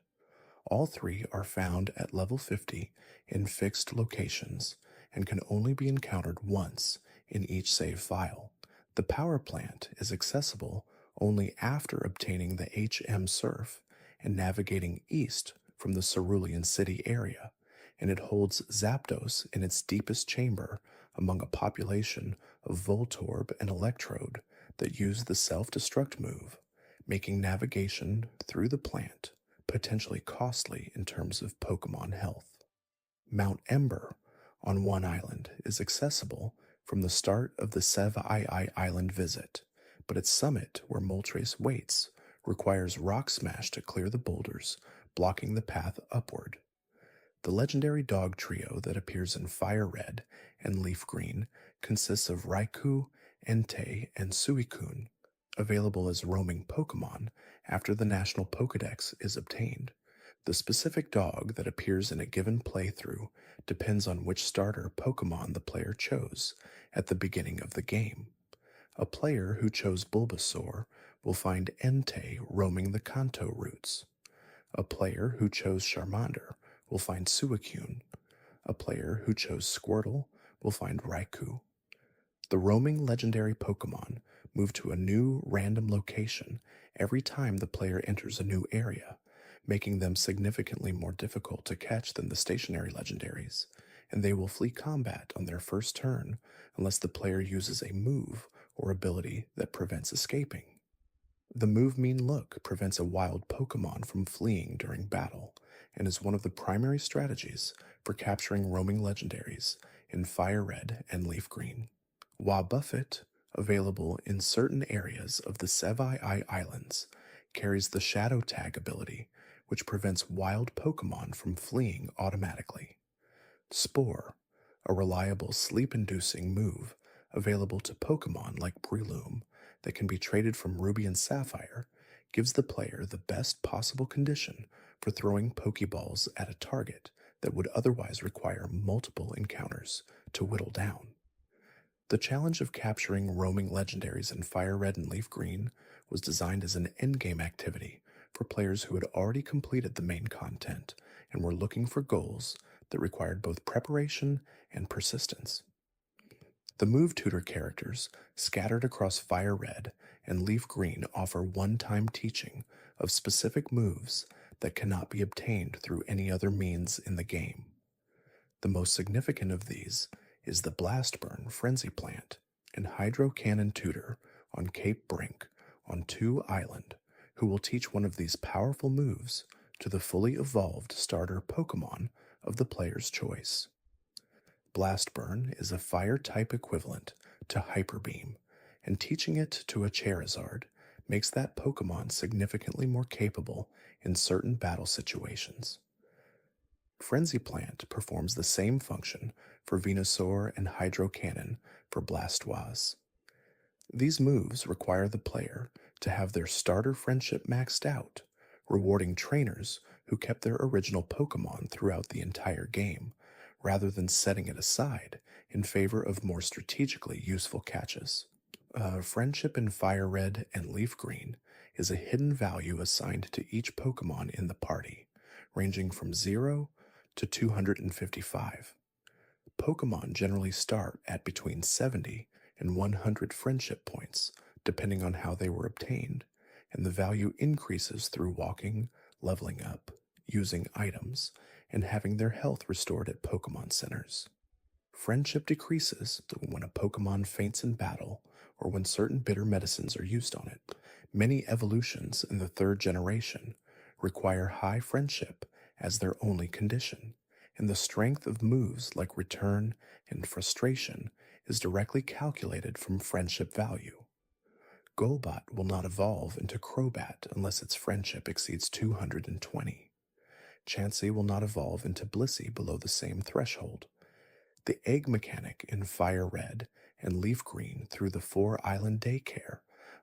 All three are found at level 50 in fixed locations and can only be encountered once in each save file. The power plant is accessible only after obtaining the HM Surf and navigating east from the Cerulean City area, and it holds Zapdos in its deepest chamber among a population of Voltorb and Electrode that use the self-destruct move, making navigation through the plant potentially costly in terms of Pokemon health. Mount Ember on one island is accessible from the start of the Sevii Island visit, but its summit, where Moltres waits, requires Rock Smash to clear the boulders, blocking the path upward. The legendary dog trio that appears in Fire Red and Leaf Green consists of Raikou, Entei, and Suicune, available as roaming Pokemon after the National Pokédex is obtained. The specific dog that appears in a given playthrough depends on which starter Pokemon the player chose at the beginning of the game. A player who chose Bulbasaur will find Entei roaming the Kanto routes. A player who chose Charmander will find Suicune. A player who chose Squirtle will find Raikou. The roaming legendary Pokemon move to a new random location every time the player enters a new area, making them significantly more difficult to catch than the stationary legendaries, and they will flee combat on their first turn unless the player uses a move or ability that prevents escaping. The Move Mean Look prevents a wild Pokemon from fleeing during battle, and is one of the primary strategies for capturing roaming legendaries in Fire Red and Leaf Green. Wabuffet, available in certain areas of the Sevii Islands, carries the Shadow Tag ability, which prevents wild Pokemon from fleeing automatically. Spore, a reliable sleep-inducing move available to Pokemon like Breloom, that can be traded from Ruby and Sapphire gives the player the best possible condition for throwing Pokeballs at a target that would otherwise require multiple encounters to whittle down. The challenge of capturing roaming legendaries in Fire Red and Leaf Green was designed as an endgame activity for players who had already completed the main content and were looking for goals that required both preparation and persistence. The move tutor characters scattered across Fire Red and Leaf Green offer one time teaching of specific moves that cannot be obtained through any other means in the game. The most significant of these is the Blast Burn Frenzy Plant and Hydro Cannon Tutor on Cape Brink on 2 Island, who will teach one of these powerful moves to the fully evolved starter Pokemon of the player's choice. Blast Burn is a fire type equivalent to Hyper Beam, and teaching it to a Charizard makes that Pokemon significantly more capable in certain battle situations. Frenzy Plant performs the same function for Venusaur and Hydro Cannon for Blastoise. These moves require the player to have their starter friendship maxed out, rewarding trainers who kept their original Pokemon throughout the entire game, rather than setting it aside in favor of more strategically useful catches. Friendship in Fire Red and Leaf Green is a hidden value assigned to each Pokemon in the party, ranging from 0 to 255. Pokemon generally start at between 70 and 100 friendship points, depending on how they were obtained, and the value increases through walking, leveling up, using items, and having their health restored at Pokemon centers. Friendship decreases when a Pokemon faints in battle or when certain bitter medicines are used on it. Many evolutions in the 3rd generation require high friendship as their only condition, and the strength of moves like Return and Frustration is directly calculated from friendship value. Golbat will not evolve into Crobat unless its friendship exceeds 220. Chansey will not evolve into Blissey below the same threshold. The egg mechanic in Fire Red and Leaf Green through the 4 Island Daycare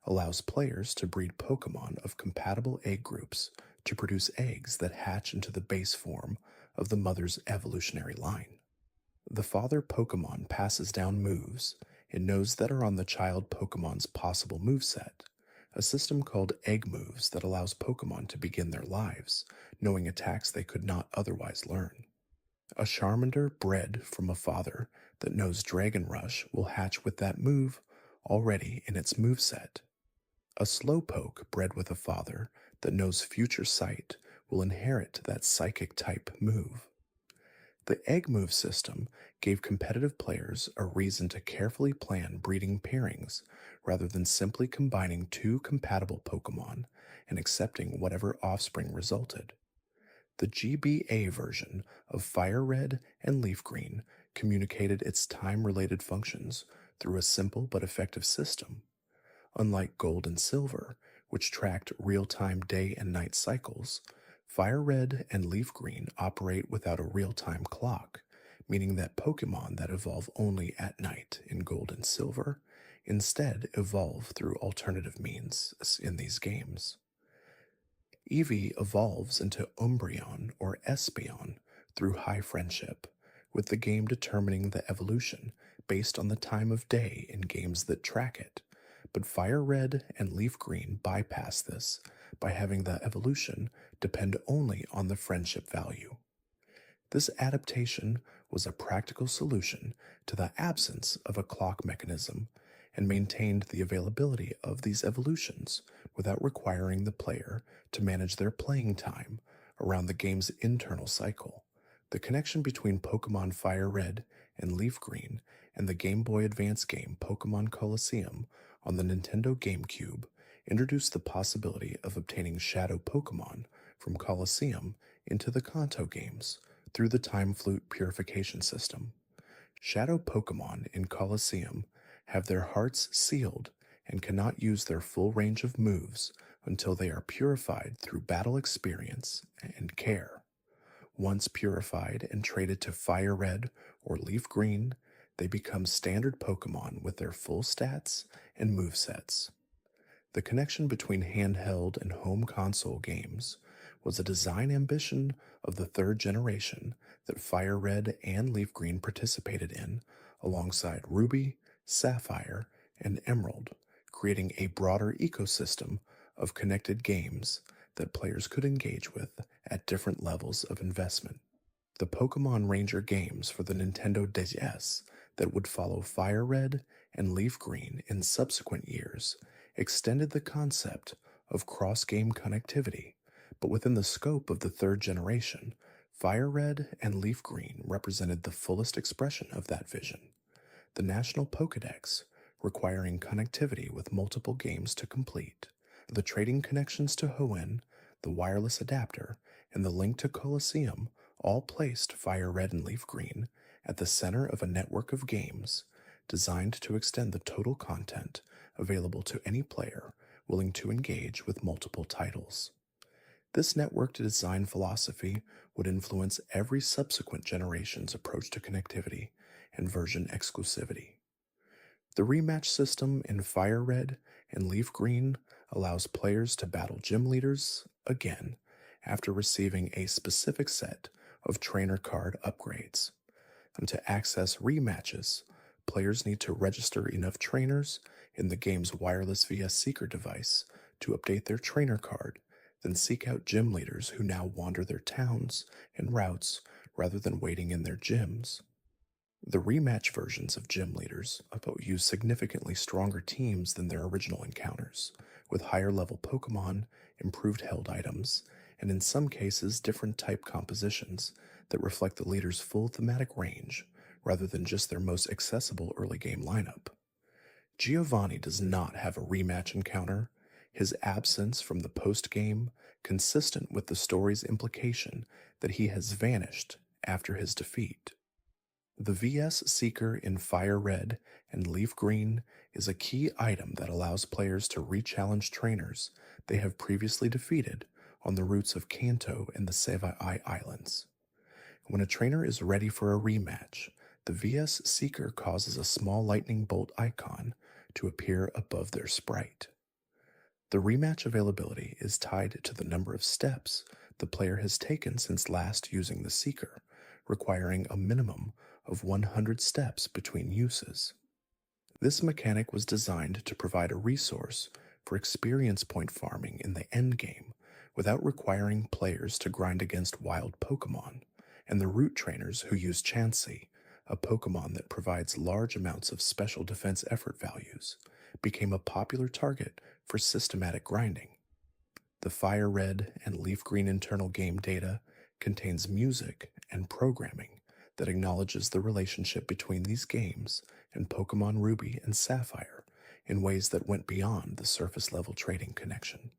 allows players to breed Pokemon of compatible egg groups to produce eggs that hatch into the base form of the mother's evolutionary line. The father Pokemon passes down moves it knows that are on the child Pokemon's possible moveset, a system called egg moves that allows Pokemon to begin their lives, knowing attacks they could not otherwise learn. A Charmander bred from a father that knows Dragon Rush will hatch with that move already in its moveset. A Slowpoke bred with a father that knows Future Sight will inherit that psychic type move. The egg move system gave competitive players a reason to carefully plan breeding pairings rather than simply combining 2 compatible Pokemon and accepting whatever offspring resulted. The GBA version of Fire Red and Leaf Green communicated its time-related functions through a simple but effective system. Unlike Gold and Silver, which tracked real-time day and night cycles, Fire Red and Leaf Green operate without a real-time clock, meaning that Pokemon that evolve only at night in Gold and Silver instead evolve through alternative means in these games. Eevee evolves into Umbreon or Espeon through high friendship, with the game determining the evolution based on the time of day in games that track it, but Fire Red and Leaf Green bypass this by having the evolution depend only on the friendship value. This adaptation was a practical solution to the absence of a clock mechanism and maintained the availability of these evolutions without requiring the player to manage their playing time around the game's internal cycle. The connection between Pokemon Fire Red and Leaf Green and the Game Boy Advance game Pokemon Colosseum on the Nintendo GameCube introduced the possibility of obtaining Shadow Pokemon from Colosseum into the Kanto games through the Time Flute purification system. Shadow Pokemon in Colosseum have their hearts sealed and cannot use their full range of moves until they are purified through battle experience and care. Once purified and traded to Fire Red or Leaf Green, they become standard Pokemon with their full stats and movesets. The connection between handheld and home console games was a design ambition of the third generation that FireRed and LeafGreen participated in, alongside Ruby, Sapphire, and Emerald, creating a broader ecosystem of connected games that players could engage with at different levels of investment. The Pokemon Ranger games for the Nintendo DS that would follow FireRed and LeafGreen in subsequent years extended the concept of cross-game connectivity, but within the scope of the third generation, FireRed and LeafGreen represented the fullest expression of that vision. The National Pokédex, requiring connectivity with multiple games to complete, the trading connections to Hoenn, the wireless adapter, and the link to Colosseum all placed FireRed and LeafGreen at the center of a network of games designed to extend the total content available to any player willing to engage with multiple titles. This networked design philosophy would influence every subsequent generation's approach to connectivity and version exclusivity. The rematch system in FireRed and LeafGreen allows players to battle gym leaders again after receiving a specific set of trainer card upgrades. And to access rematches, players need to register enough trainers in the game's wireless VS Seeker device to update their trainer card, then seek out gym leaders who now wander their towns and routes rather than waiting in their gyms. The rematch versions of gym leaders use significantly stronger teams than their original encounters, with higher level Pokemon, improved held items, and in some cases different type compositions that reflect the leader's full thematic range rather than just their most accessible early game lineup. Giovanni does not have a rematch encounter, his absence from the post-game consistent with the story's implication that he has vanished after his defeat. The VS Seeker in FireRed and LeafGreen is a key item that allows players to re-challenge trainers they have previously defeated on the routes of Kanto and the Sevii Islands. When a trainer is ready for a rematch, the VS Seeker causes a small lightning bolt icon to appear above their sprite. The rematch availability is tied to the number of steps the player has taken since last using the Seeker, requiring a minimum of 100 steps between uses. This mechanic was designed to provide a resource for experience point farming in the endgame without requiring players to grind against wild Pokemon, and the root trainers who use Chansey, a Pokemon that provides large amounts of special defense effort values, became a popular target for systematic grinding. The FireRed and LeafGreen internal game data contains music and programming that acknowledges the relationship between these games and Pokemon Ruby and Sapphire in ways that went beyond the surface level trading connection.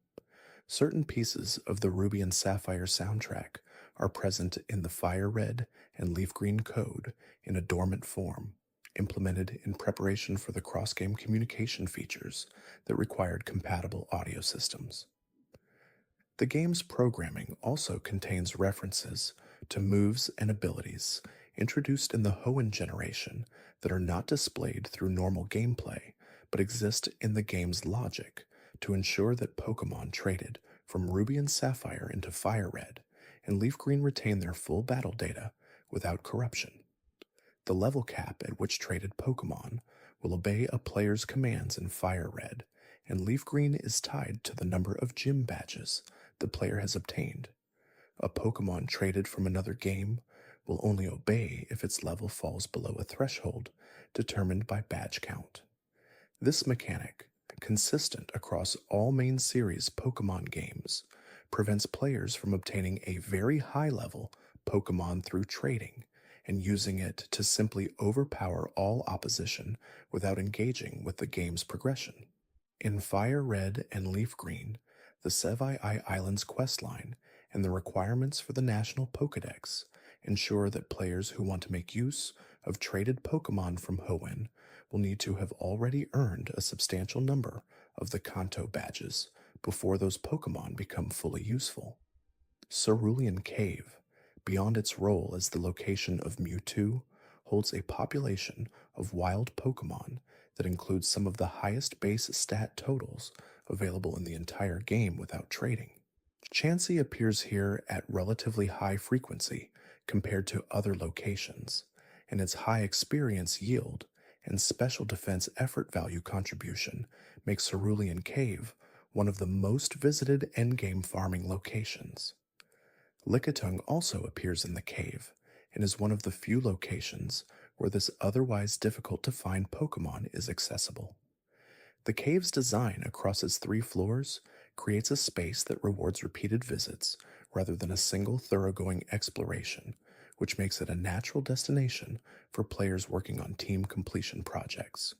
Certain pieces of the Ruby and Sapphire soundtrack are present in the FireRed and LeafGreen code in a dormant form, implemented in preparation for the cross-game communication features that required compatible audio systems. The game's programming also contains references to moves and abilities introduced in the Hoenn generation that are not displayed through normal gameplay, but exist in the game's logic to ensure that Pokemon traded from Ruby and Sapphire into FireRed and LeafGreen retain their full battle data without corruption. The level cap at which traded Pokemon will obey a player's commands in FireRed, and LeafGreen is tied to the number of gym badges the player has obtained. A Pokemon traded from another game will only obey if its level falls below a threshold determined by badge count. This mechanic, consistent across all main series Pokemon games, prevents players from obtaining a very high-level Pokemon through trading and using it to simply overpower all opposition without engaging with the game's progression. In FireRed and LeafGreen, the Sevii Islands questline and the requirements for the National Pokédex ensure that players who want to make use of traded Pokemon from Hoenn will need to have already earned a substantial number of the Kanto badges before those Pokemon become fully useful. Cerulean Cave, beyond its role as the location of Mewtwo, holds a population of wild Pokemon that includes some of the highest base stat totals available in the entire game without trading. Chansey appears here at relatively high frequency compared to other locations, and its high experience yield and special defense effort value contribution makes Cerulean Cave one of the most visited endgame farming locations. Lickitung also appears in the cave and is one of the few locations where this otherwise difficult to find Pokemon is accessible. The cave's design across its 3 floors creates a space that rewards repeated visits rather than a single thoroughgoing exploration, which makes it a natural destination for players working on team completion projects.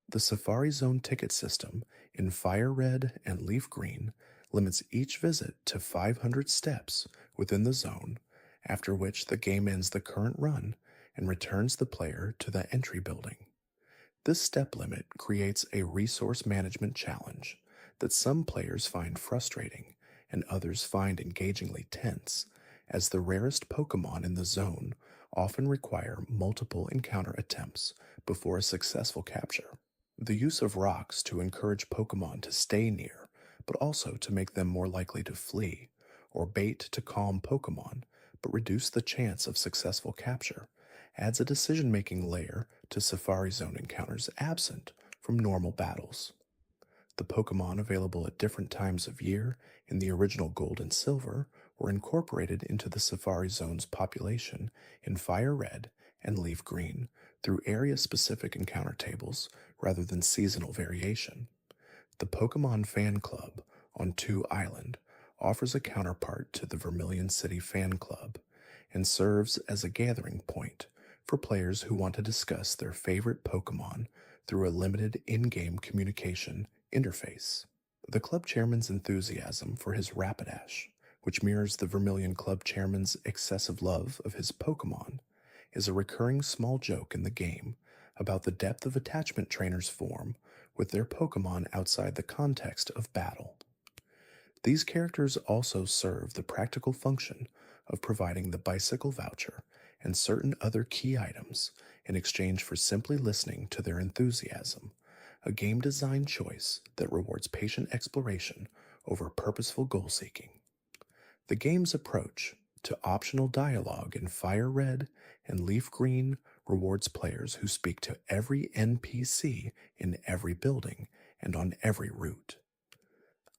The Safari Zone ticket system in FireRed and LeafGreen limits each visit to 500 steps within the zone, after which the game ends the current run and returns the player to the entry building. This step limit creates a resource management challenge that some players find frustrating and others find engagingly tense, as the rarest Pokemon in the zone often require multiple encounter attempts before a successful capture. The use of rocks to encourage Pokemon to stay near, but also to make them more likely to flee, or bait to calm Pokemon but reduce the chance of successful capture, adds a decision-making layer to Safari Zone encounters absent from normal battles. The Pokemon available at different times of year in the original Gold and Silver were incorporated into the Safari Zone's population in Fire Red and Leaf Green through area-specific encounter tables rather than seasonal variation. The Pokemon Fan Club on 2 Island offers a counterpart to the Vermilion City Fan Club and serves as a gathering point for players who want to discuss their favorite Pokemon through a limited in-game communication interface. The club chairman's enthusiasm for his Rapidash, which mirrors the Vermilion Club chairman's excessive love of his Pokemon, is a recurring small joke in the game about the depth of attachment trainers form with their Pokemon outside the context of battle. These characters also serve the practical function of providing the bicycle voucher and certain other key items in exchange for simply listening to their enthusiasm, a game design choice that rewards patient exploration over purposeful goal seeking. The game's approach to optional dialogue in Fire Red and Leaf Green rewards players who speak to every NPC in every building and on every route.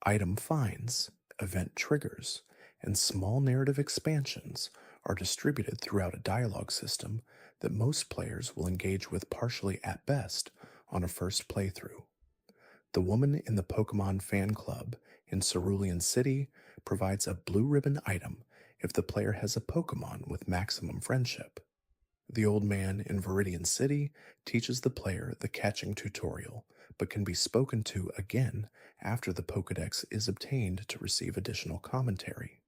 Item finds, event triggers, and small narrative expansions are distributed throughout a dialogue system that most players will engage with partially at best on a first playthrough. The woman in the Pokemon Fan Club in Cerulean City provides a blue ribbon item if the player has a Pokemon with maximum friendship. The old man in Viridian City teaches the player the catching tutorial, but can be spoken to again after the Pokedex is obtained to receive additional commentary.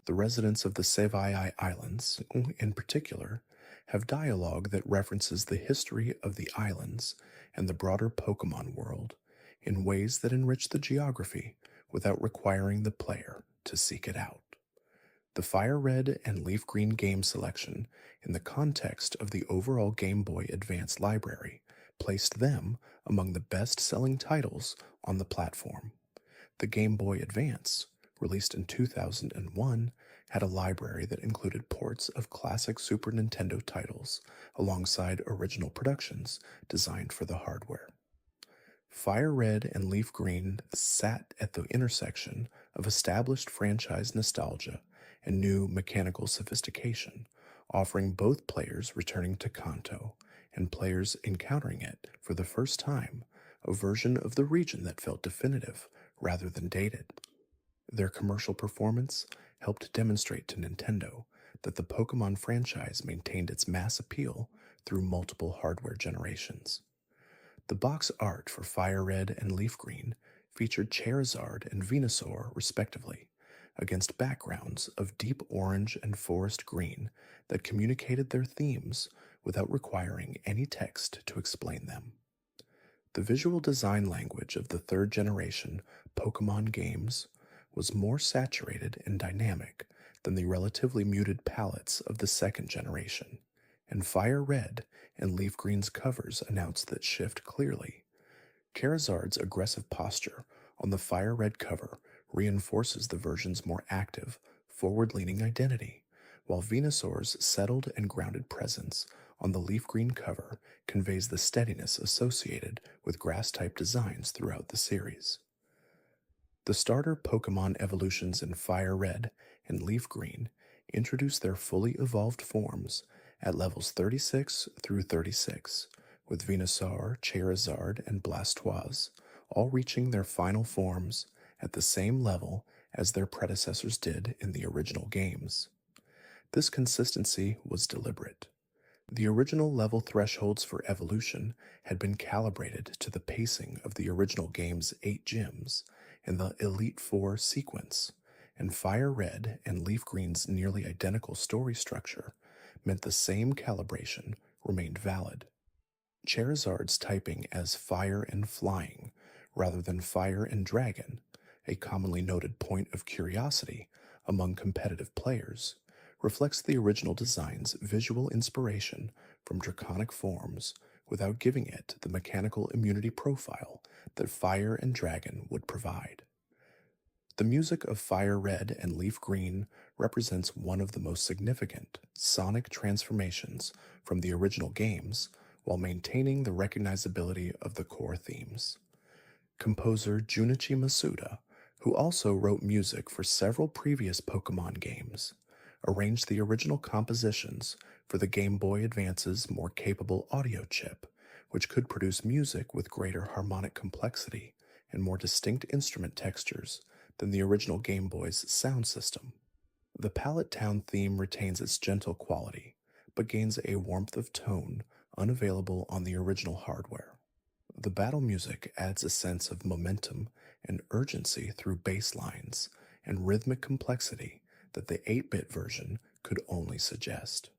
The residents of the Sevii Islands, in particular, have dialogue that references the history of the islands and the broader Pokemon world in ways that enrich the geography without requiring the player to seek it out. The Fire Red and Leaf Green game selection in the context of the overall Game Boy Advance library placed them among the best-selling titles on the platform. The Game Boy Advance, released in 2001, had a library that included ports of classic Super Nintendo titles alongside original productions designed for the hardware. Fire Red and Leaf Green sat at the intersection of established franchise nostalgia and new mechanical sophistication, offering both players returning to Kanto and players encountering it for the first time a version of the region that felt definitive rather than dated. Their commercial performance helped demonstrate to Nintendo that the Pokemon franchise maintained its mass appeal through multiple hardware generations. The box art for Fire Red and Leaf Green featured Charizard and Venusaur, respectively, against backgrounds of deep orange and forest green that communicated their themes without requiring any text to explain them. The visual design language of the third generation Pokemon games was more saturated and dynamic than the relatively muted palettes of the second generation, and Fire Red and Leaf Green's covers announced that shift clearly. Charizard's aggressive posture on the FireRed cover reinforces the version's more active, forward leaning identity, while Venusaur's settled and grounded presence on the leaf green cover conveys the steadiness associated with grass type designs throughout the series. The starter Pokemon evolutions in Fire Red and Leaf Green introduce their fully evolved forms at levels 36 through 36, with Venusaur, Charizard, and Blastoise all reaching their final forms at the same level as their predecessors did in the original games. This consistency was deliberate. The original level thresholds for evolution had been calibrated to the pacing of the original game's 8 gyms in the Elite Four sequence, and Fire Red and Leaf Green's nearly identical story structure meant the same calibration remained valid. Charizard's typing as Fire and Flying rather than Fire and Dragon, a commonly noted point of curiosity among competitive players, reflects the original design's visual inspiration from draconic forms without giving it the mechanical immunity profile that Fire and Dragon would provide. The music of Fire Red and Leaf Green represents one of the most significant sonic transformations from the original games while maintaining the recognizability of the core themes. Composer Junichi Masuda, who also wrote music for several previous Pokemon games, arranged the original compositions for the Game Boy Advance's more capable audio chip, which could produce music with greater harmonic complexity and more distinct instrument textures than the original Game Boy's sound system. The Pallet Town theme retains its gentle quality, but gains a warmth of tone unavailable on the original hardware. The battle music adds a sense of momentum and urgency through bass lines and rhythmic complexity that the 8-bit version could only suggest.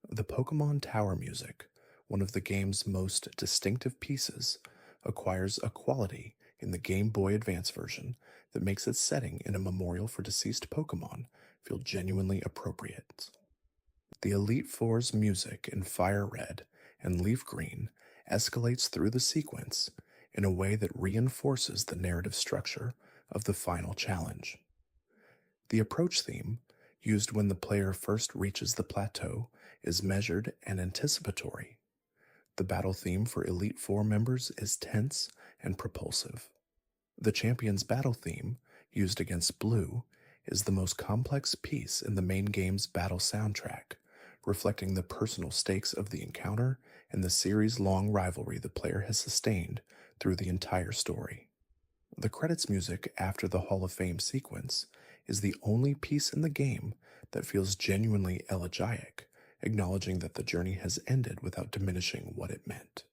The Pokemon Tower music, one of the game's most distinctive pieces, acquires a quality in the Game Boy Advance version that makes its setting in a memorial for deceased Pokemon feel genuinely appropriate. The Elite Four's music in Fire Red and Leaf Green escalates through the sequence in a way that reinforces the narrative structure of the final challenge. The approach theme, used when the player first reaches the plateau, is measured and anticipatory. The battle theme for Elite Four members is tense and propulsive. The champion's battle theme, used against Blue, is the most complex piece in the main game's battle soundtrack, reflecting the personal stakes of the encounter and the series-long rivalry the player has sustained through the entire story. The credits music after the Hall of Fame sequence is the only piece in the game that feels genuinely elegiac, acknowledging that the journey has ended without diminishing what it meant.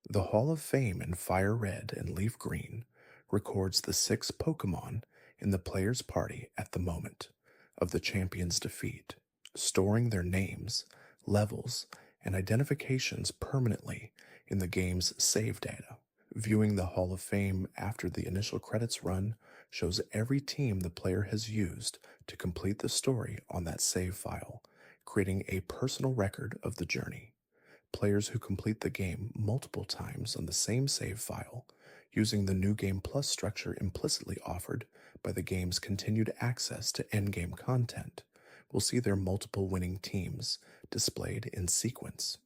The Hall of Fame in Fire Red and Leaf Green records the 6 Pokemon in the player's party at the moment of the champion's defeat, storing their names, levels, and identifications permanently in the game's save data. Viewing the Hall of Fame after the initial credits run shows every team the player has used to complete the story on that save file, creating a personal record of the journey. Players who complete the game multiple times on the same save file, using the New Game Plus structure implicitly offered by the game's continued access to endgame content, will see their multiple winning teams displayed in sequence.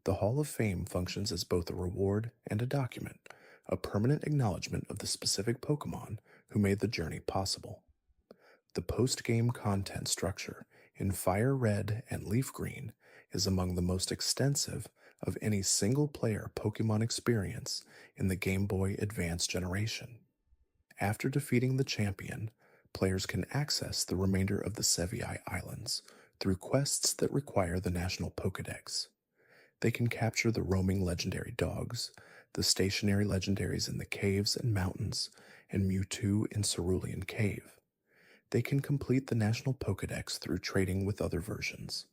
The Hall of Fame functions as both a reward and a document, a permanent acknowledgement of the specific Pokemon who made the journey possible. The post-game content structure in Fire Red and Leaf Green is among the most extensive of any single-player Pokemon experience in the Game Boy Advance generation. After defeating the champion, players can access the remainder of the Sevii Islands through quests that require the National Pokédex. They can capture the roaming legendary dogs, the stationary legendaries in the caves and mountains, and Mewtwo in Cerulean Cave. They can complete the National Pokédex through trading with other versions.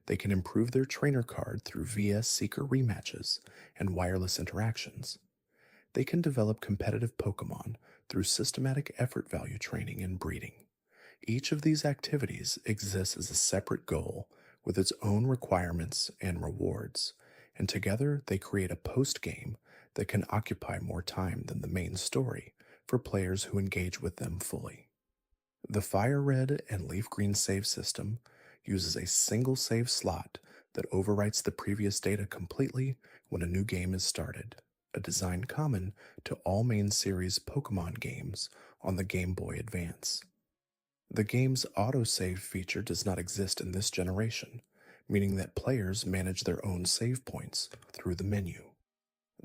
They can improve their trainer card through VS Seeker rematches and wireless interactions. They can develop competitive Pokemon through systematic effort value training and breeding. Each of these activities exists as a separate goal with its own requirements and rewards, and together they create a post-game that can occupy more time than the main story for players who engage with them fully. The FireRed and LeafGreen save system uses a single save slot that overwrites the previous data completely when a new game is started, a design common to all main series Pokémon games on the Game Boy Advance. The game's autosave feature does not exist in this generation, meaning that players manage their own save points through the menu.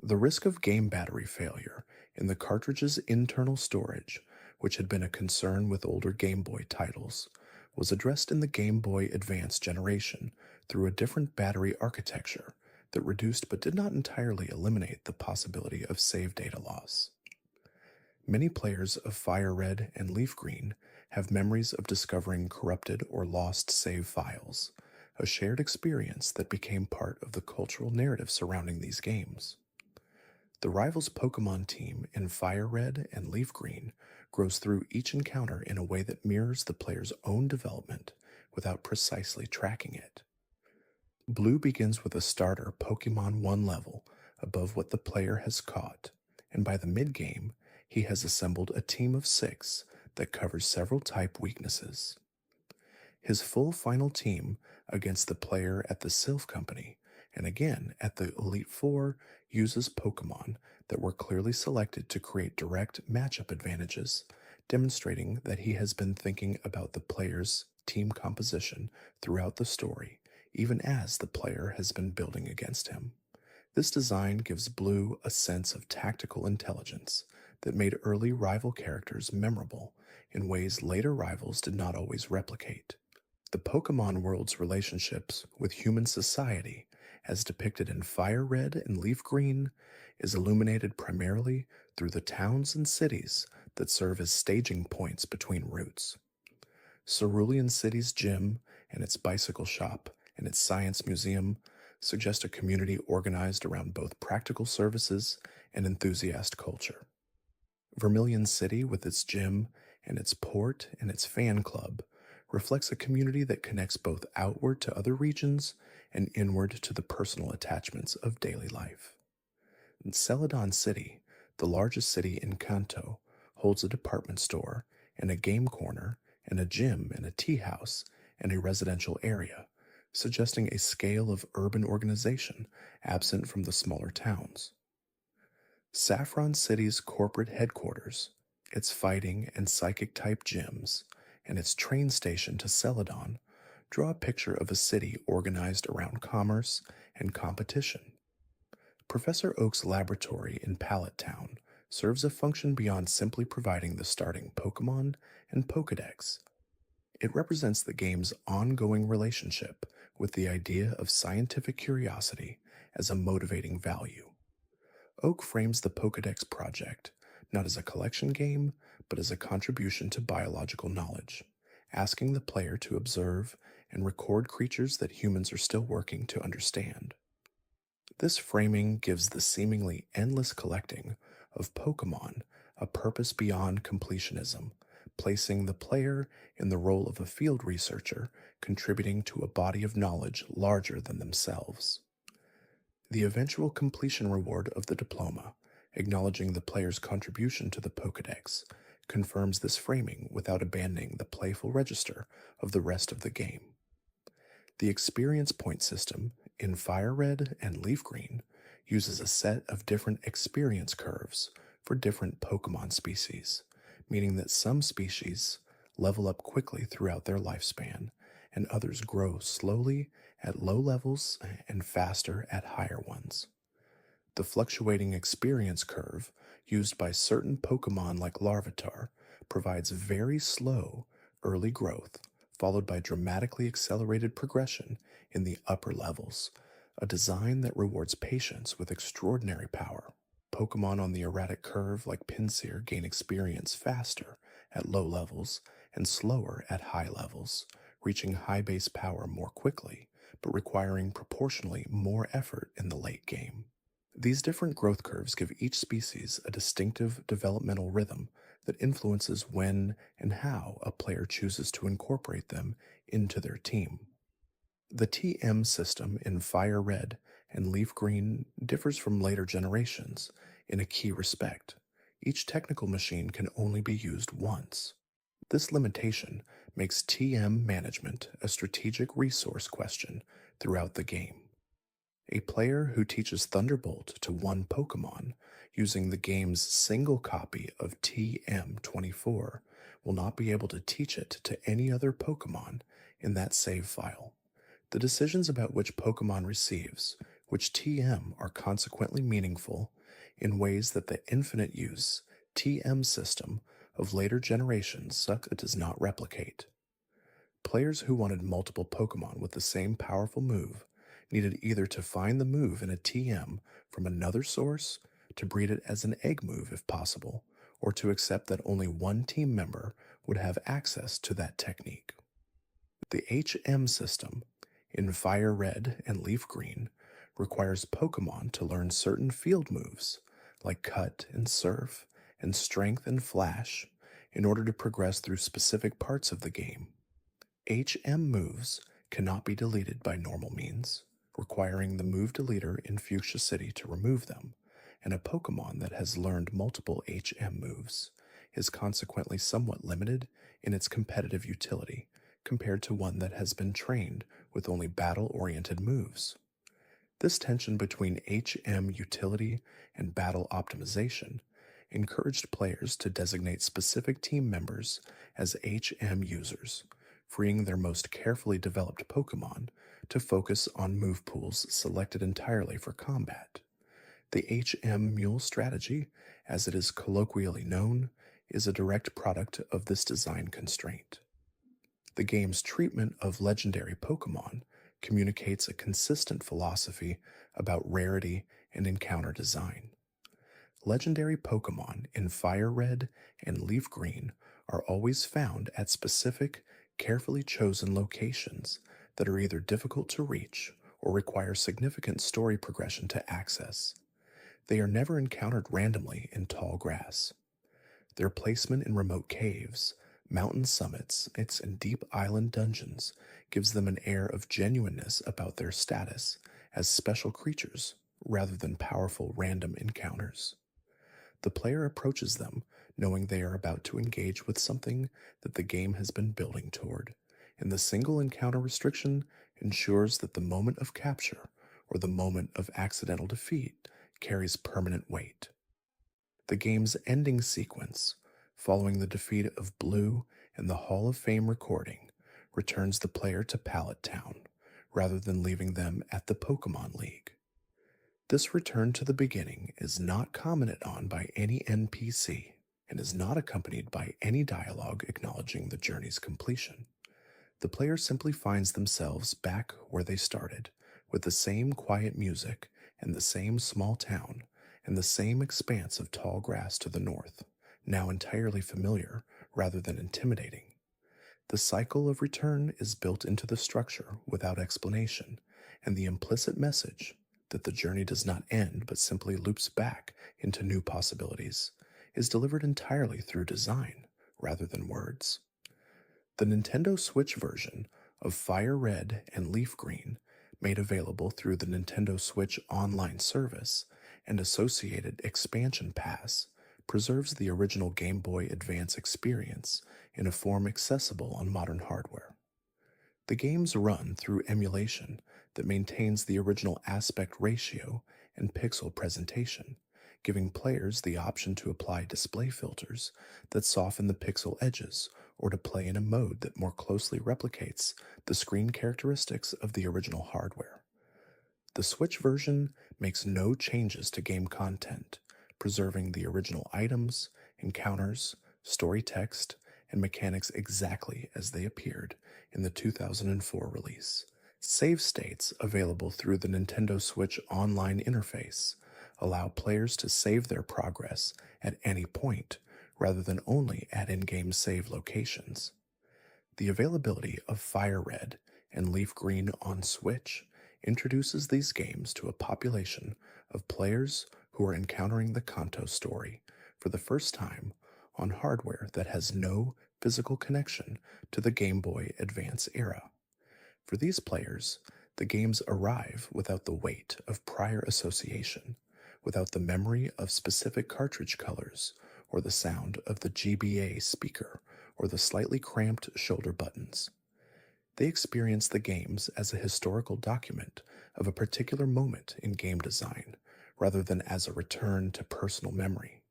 The risk of game battery failure in the cartridge's internal storage, which had been a concern with older Game Boy titles, was addressed in the Game Boy Advance generation through a different battery architecture that reduced but did not entirely eliminate the possibility of save data loss. Many players of FireRed and LeafGreen have memories of discovering corrupted or lost save files, a shared experience that became part of the cultural narrative surrounding these games. The Rivals Pokémon team in FireRed and LeafGreen grows through each encounter in a way that mirrors the player's own development without precisely tracking it. Blue begins with a starter Pokémon 1 level above what the player has caught, and by the mid-game, he has assembled a team of 6 that covers several type weaknesses. His full final team against the player at the Sylph Company and again at the Elite Four uses Pokemon that were clearly selected to create direct matchup advantages, demonstrating that he has been thinking about the player's team composition throughout the story, even as the player has been building against him. This design gives Blue a sense of tactical intelligence that made early rival characters memorable in ways later rivals did not always replicate. The Pokemon world's relationships with human society, as depicted in FireRed and LeafGreen, is illuminated primarily through the towns and cities that serve as staging points between routes. Cerulean City's gym and its bicycle shop and its science museum suggest a community organized around both practical services and enthusiast culture. Vermilion City, with its gym and its port and its fan club, reflects a community that connects both outward to other regions and inward to the personal attachments of daily life. In Celadon City, the largest city in Kanto, holds a department store and a game corner and a gym and a tea house and a residential area, suggesting a scale of urban organization absent from the smaller towns. Saffron City's corporate headquarters, its fighting and psychic type gyms, and its train station to Celadon draw a picture of a city organized around commerce and competition. Professor Oak's laboratory in Pallet Town serves a function beyond simply providing the starting Pokemon and Pokedex. It represents the game's ongoing relationship with the idea of scientific curiosity as a motivating value. Oak frames the Pokedex project not as a collection game, but as a contribution to biological knowledge, asking the player to observe and record creatures that humans are still working to understand. This framing gives the seemingly endless collecting of Pokemon a purpose beyond completionism, placing the player in the role of a field researcher contributing to a body of knowledge larger than themselves. The eventual completion reward of the diploma, acknowledging the player's contribution to the Pokedex, confirms this framing without abandoning the playful register of the rest of the game. The experience point system in FireRed and LeafGreen uses a set of different experience curves for different Pokemon species, meaning that some species level up quickly throughout their lifespan, and others grow slowly at low levels and faster at higher ones. The fluctuating experience curve used by certain Pokemon like Larvitar provides very slow early growth, followed by dramatically accelerated progression in the upper levels, a design that rewards patience with extraordinary power. Pokemon on the erratic curve like Pinsir gain experience faster at low levels and slower at high levels, reaching high base power more quickly, but requiring proportionally more effort in the late game. These different growth curves give each species a distinctive developmental rhythm that influences when and how a player chooses to incorporate them into their team. The TM system in FireRed and LeafGreen differs from later generations in a key respect. Each technical machine can only be used once. This limitation makes TM management a strategic resource question throughout the game. A player who teaches Thunderbolt to one Pokemon using the game's single copy of TM24 will not be able to teach it to any other Pokemon in that save file. The decisions about which Pokemon receives which TM are consequently meaningful in ways that the infinite use TM system of later generations does not replicate. Players who wanted multiple Pokemon with the same powerful move needed either to find the move in a TM from another source, to breed it as an egg move if possible, or to accept that only one team member would have access to that technique. The HM system in FireRed and LeafGreen requires Pokemon to learn certain field moves like Cut and Surf and Strength and Flash in order to progress through specific parts of the game. HM moves cannot be deleted by normal means, requiring the move deleter in Fuchsia City to remove them, and a Pokemon that has learned multiple HM moves is consequently somewhat limited in its competitive utility compared to one that has been trained with only battle-oriented moves. This tension between HM utility and battle optimization encouraged players to designate specific team members as HM users, freeing their most carefully developed Pokemon to focus on move pools selected entirely for combat. The HM Mule strategy, as it is colloquially known, is a direct product of this design constraint. The game's treatment of legendary Pokemon communicates a consistent philosophy about rarity and encounter design. Legendary Pokemon in FireRed and LeafGreen are always found at specific, carefully chosen locations that are either difficult to reach or require significant story progression to access. They are never encountered randomly in tall grass. Their placement in remote caves, mountain summits, and deep island dungeons gives them an air of genuineness about their status as special creatures rather than powerful random encounters. The player approaches them knowing they are about to engage with something that the game has been building toward, and the single encounter restriction ensures that the moment of capture or the moment of accidental defeat carries permanent weight. The game's ending sequence, following the defeat of Blue and the Hall of Fame recording, returns the player to Pallet Town, rather than leaving them at the Pokemon League. This return to the beginning is not commented on by any NPC and is not accompanied by any dialogue acknowledging the journey's completion. The player simply finds themselves back where they started, with the same quiet music and the same small town and the same expanse of tall grass to the north, now entirely familiar rather than intimidating. The cycle of return is built into the structure without explanation, and the implicit message that the journey does not end but simply loops back into new possibilities is delivered entirely through design rather than words. The Nintendo Switch version of FireRed and LeafGreen, made available through the Nintendo Switch Online service and associated expansion pass, preserves the original Game Boy Advance experience in a form accessible on modern hardware. The games run through emulation that maintains the original aspect ratio and pixel presentation, giving players the option to apply display filters that soften the pixel edges or to play in a mode that more closely replicates the screen characteristics of the original hardware. The Switch version makes no changes to game content, preserving the original items, encounters, story text, and mechanics exactly as they appeared in the 2004 release. Save states available through the Nintendo Switch Online interface allow players to save their progress at any point rather than only at in-game save locations. The availability of FireRed and LeafGreen on Switch introduces these games to a population of players who are encountering the Kanto story for the first time on hardware that has no physical connection to the Game Boy Advance era. For these players, the games arrive without the weight of prior association, without the memory of specific cartridge colors, or the sound of the GBA speaker, or the slightly cramped shoulder buttons. They experience the games as a historical document of a particular moment in game design, rather than as a return to personal memory.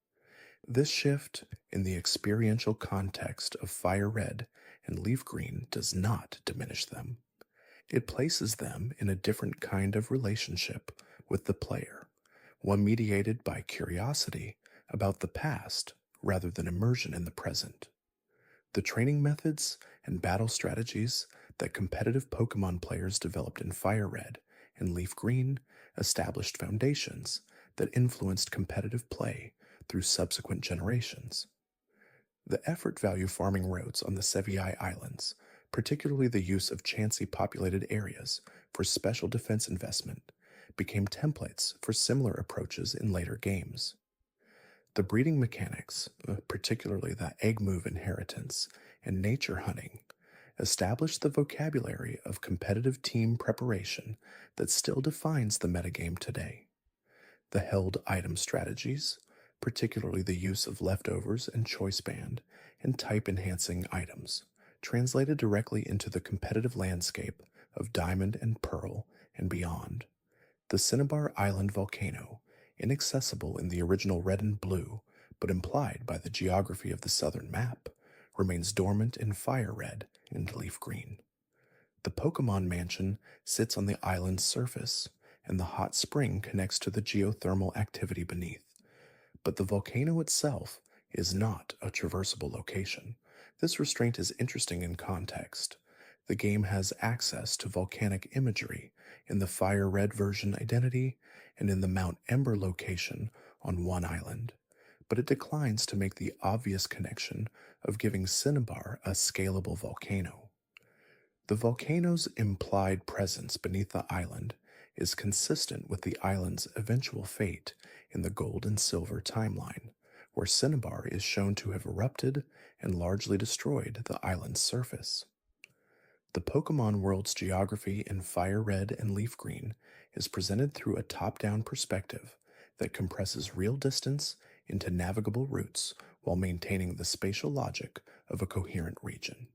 This shift in the experiential context of FireRed and LeafGreen does not diminish them. It places them in a different kind of relationship with the player, one mediated by curiosity about the past rather than immersion in the present. The training methods and battle strategies that competitive Pokemon players developed in FireRed and LeafGreen established foundations that influenced competitive play through subsequent generations. The effort value farming routes on the Sevii Islands, particularly the use of chancy populated areas for special defense investment, became templates for similar approaches in later games. The breeding mechanics, particularly the egg move inheritance and nature hunting, established the vocabulary of competitive team preparation that still defines the metagame today. The held item strategies, particularly the use of leftovers and choice band and type enhancing items, translated directly into the competitive landscape of Diamond and Pearl and beyond. The Cinnabar Island volcano, inaccessible in the original Red and Blue, but implied by the geography of the southern map, remains dormant in FireRed and LeafGreen. The Pokemon Mansion sits on the island's surface, and the hot spring connects to the geothermal activity beneath. But the volcano itself is not a traversable location. This restraint is interesting in context. The game has access to volcanic imagery in the FireRed version identity and in the Mount Ember location on one island, but it declines to make the obvious connection of giving Cinnabar a scalable volcano. The volcano's implied presence beneath the island is consistent with the island's eventual fate in the Gold and Silver timeline, where Cinnabar is shown to have erupted and largely destroyed the island's surface. The Pokemon world's geography in FireRed and LeafGreen is presented through a top-down perspective that compresses real distance into navigable routes while maintaining the spatial logic of a coherent region.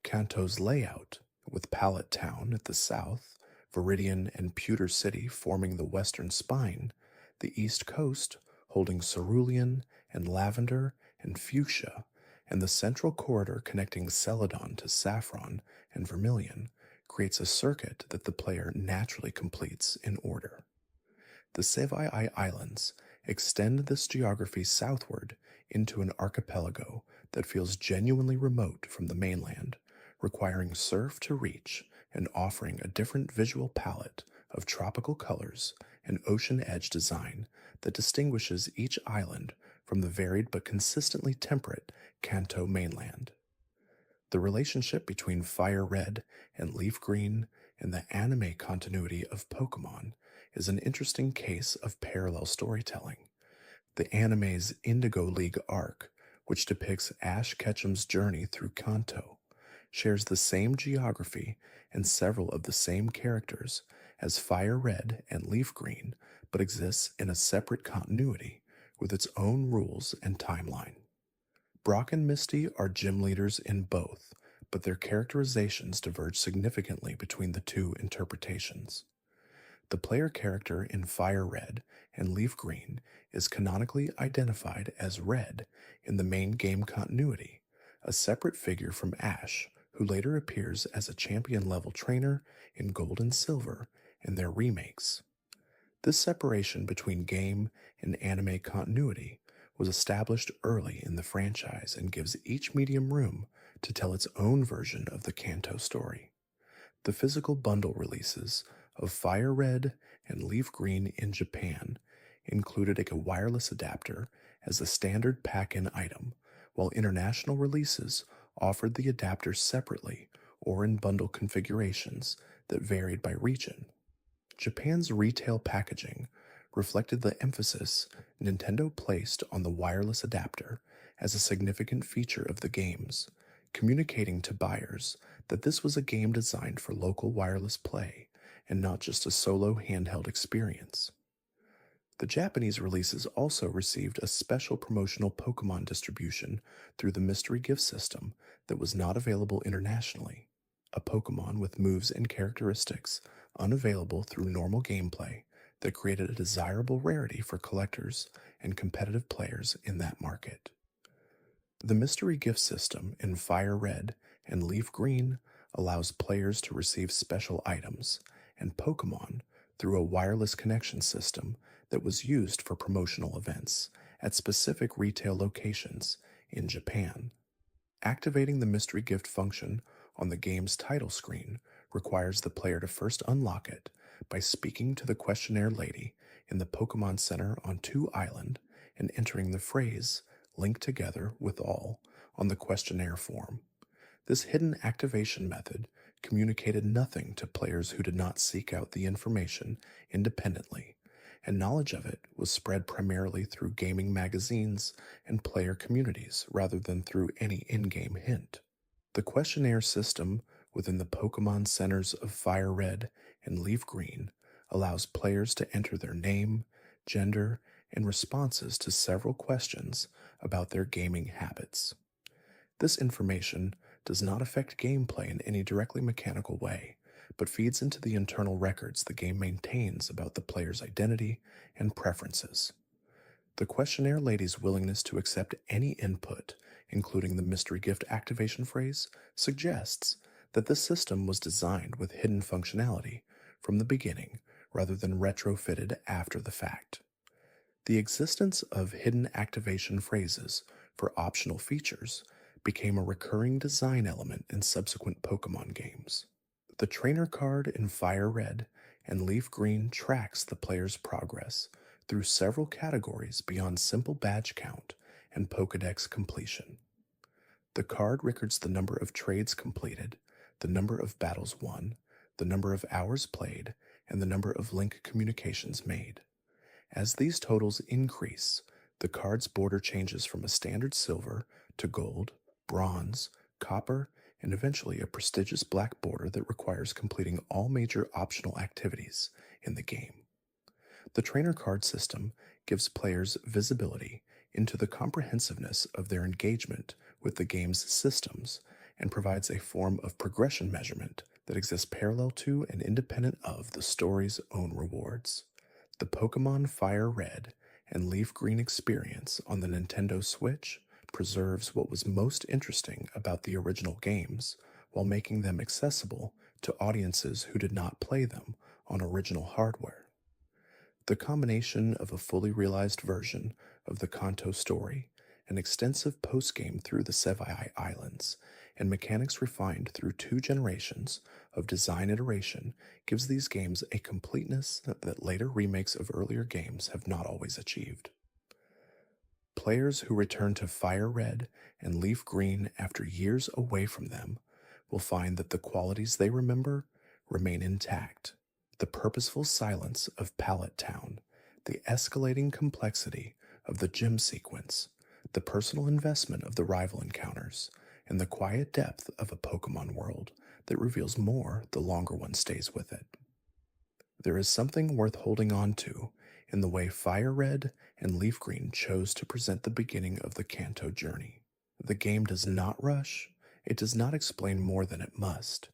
Kanto's layout, with Pallet Town at the south, Viridian and Pewter City forming the western spine, the east coast holding Cerulean and Lavender and Fuchsia, and the central corridor connecting Celadon to Saffron and Vermilion, creates a circuit that the player naturally completes in order. The Sevii Islands extend this geography southward into an archipelago that feels genuinely remote from the mainland, requiring surf to reach and offering a different visual palette of tropical colors and ocean edge design that distinguishes each island from the varied but consistently temperate Kanto mainland. The relationship between FireRed and LeafGreen and the anime continuity of Pokemon is an interesting case of parallel storytelling. The anime's Indigo League arc, which depicts Ash Ketchum's journey through Kanto, shares the same geography and several of the same characters as FireRed and LeafGreen, but exists in a separate continuity with its own rules and timeline. Brock and Misty are gym leaders in both, but their characterizations diverge significantly between the two interpretations. The player character in FireRed and LeafGreen is canonically identified as Red in the main game continuity, a separate figure from Ash, who later appears as a champion-level trainer in Gold and Silver in their remakes. This separation between game and anime continuity was established early in the franchise and gives each medium room to tell its own version of the Kanto story. The physical bundle releases of FireRed and LeafGreen in Japan included a wireless adapter as a standard pack-in item, while international releases offered the adapter separately or in bundle configurations that varied by region. Japan's retail packaging reflected the emphasis Nintendo placed on the wireless adapter as a significant feature of the games, communicating to buyers that this was a game designed for local wireless play and not just a solo handheld experience. The Japanese releases also received a special promotional Pokemon distribution through the mystery gift system that was not available internationally. A Pokemon with moves and characteristics unavailable through normal gameplay that created a desirable rarity for collectors and competitive players in that market. The mystery gift system in Fire Red and Leaf Green allows players to receive special items and Pokemon through a wireless connection system that was used for promotional events at specific retail locations in Japan. Activating the mystery gift function on the game's title screen requires the player to first unlock it by speaking to the questionnaire lady in the Pokemon Center on 2 Island and entering the phrase "link together with all" on the questionnaire form. This hidden activation method communicated nothing to players who did not seek out the information independently, and knowledge of it was spread primarily through gaming magazines and player communities rather than through any in-game hint. The questionnaire system within the Pokemon Centers of Fire Red and Leaf Green allows players to enter their name, gender, and responses to several questions about their gaming habits. This information does not affect gameplay in any directly mechanical way, but feeds into the internal records the game maintains about the player's identity and preferences. The questionnaire lady's willingness to accept any input, including the mystery gift activation phrase, suggests that this system was designed with hidden functionality from the beginning rather than retrofitted after the fact. The existence of hidden activation phrases for optional features became a recurring design element in subsequent Pokemon games. The trainer card in Fire Red and Leaf Green tracks the player's progress through several categories beyond simple badge count and Pokedex completion. The card records the number of trades completed, the number of battles won, the number of hours played, and the number of link communications made. As these totals increase, the card's border changes from a standard silver to gold, bronze, copper, and eventually a prestigious black border that requires completing all major optional activities in the game. The trainer card system gives players visibility into the comprehensiveness of their engagement with the game's systems and provides a form of progression measurement that exists parallel to and independent of the story's own rewards. The Pokemon Fire Red and Leaf Green experience on the Nintendo Switch preserves what was most interesting about the original games while making them accessible to audiences who did not play them on original hardware. The combination of a fully realized version of the Kanto story, an extensive postgame through the Sevii Islands, and mechanics refined through 2 generations of design iteration gives these games a completeness that later remakes of earlier games have not always achieved. Players who return to Fire Red and Leaf Green after years away from them will find that the qualities they remember remain intact. The purposeful silence of Pallet Town, the escalating complexity of the gym sequence, the personal investment of the rival encounters, and the quiet depth of a Pokemon world that reveals more the longer one stays with it. There is something worth holding on to in the way Fire Red and Leaf Green chose to present the beginning of the Kanto journey. The game does not rush, it does not explain more than it must.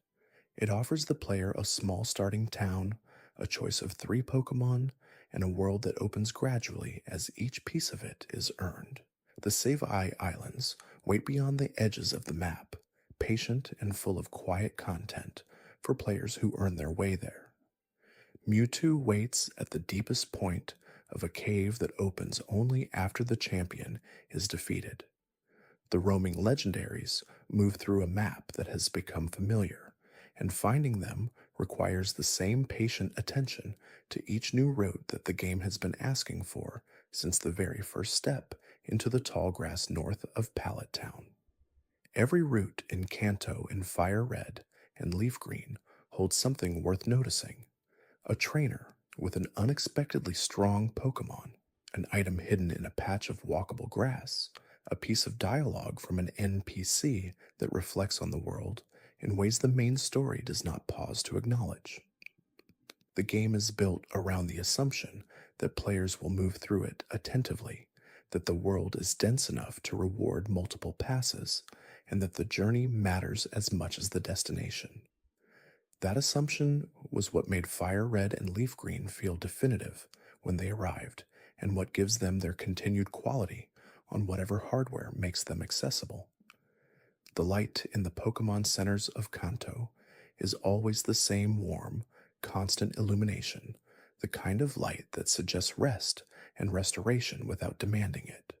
It offers the player a small starting town, a choice of 3 Pokemon, and a world that opens gradually as each piece of it is earned. The Sevii Islands wait beyond the edges of the map, patient and full of quiet content for players who earn their way there. Mewtwo waits at the deepest point of a cave that opens only after the champion is defeated. The roaming legendaries move through a map that has become familiar, and finding them requires the same patient attention to each new route that the game has been asking for since the very first step into the tall grass north of Pallet Town. Every route in Kanto in Fire Red and Leaf Green holds something worth noticing. A trainer with an unexpectedly strong Pokemon, an item hidden in a patch of walkable grass, a piece of dialogue from an NPC that reflects on the world in ways the main story does not pause to acknowledge. The game is built around the assumption that players will move through it attentively, that the world is dense enough to reward multiple passes, and that the journey matters as much as the destination. That assumption was what made Fire Red and Leaf Green feel definitive when they arrived, and what gives them their continued quality on whatever hardware makes them accessible. The light in the Pokemon centers of Kanto is always the same warm, constant illumination, the kind of light that suggests rest and restoration without demanding it.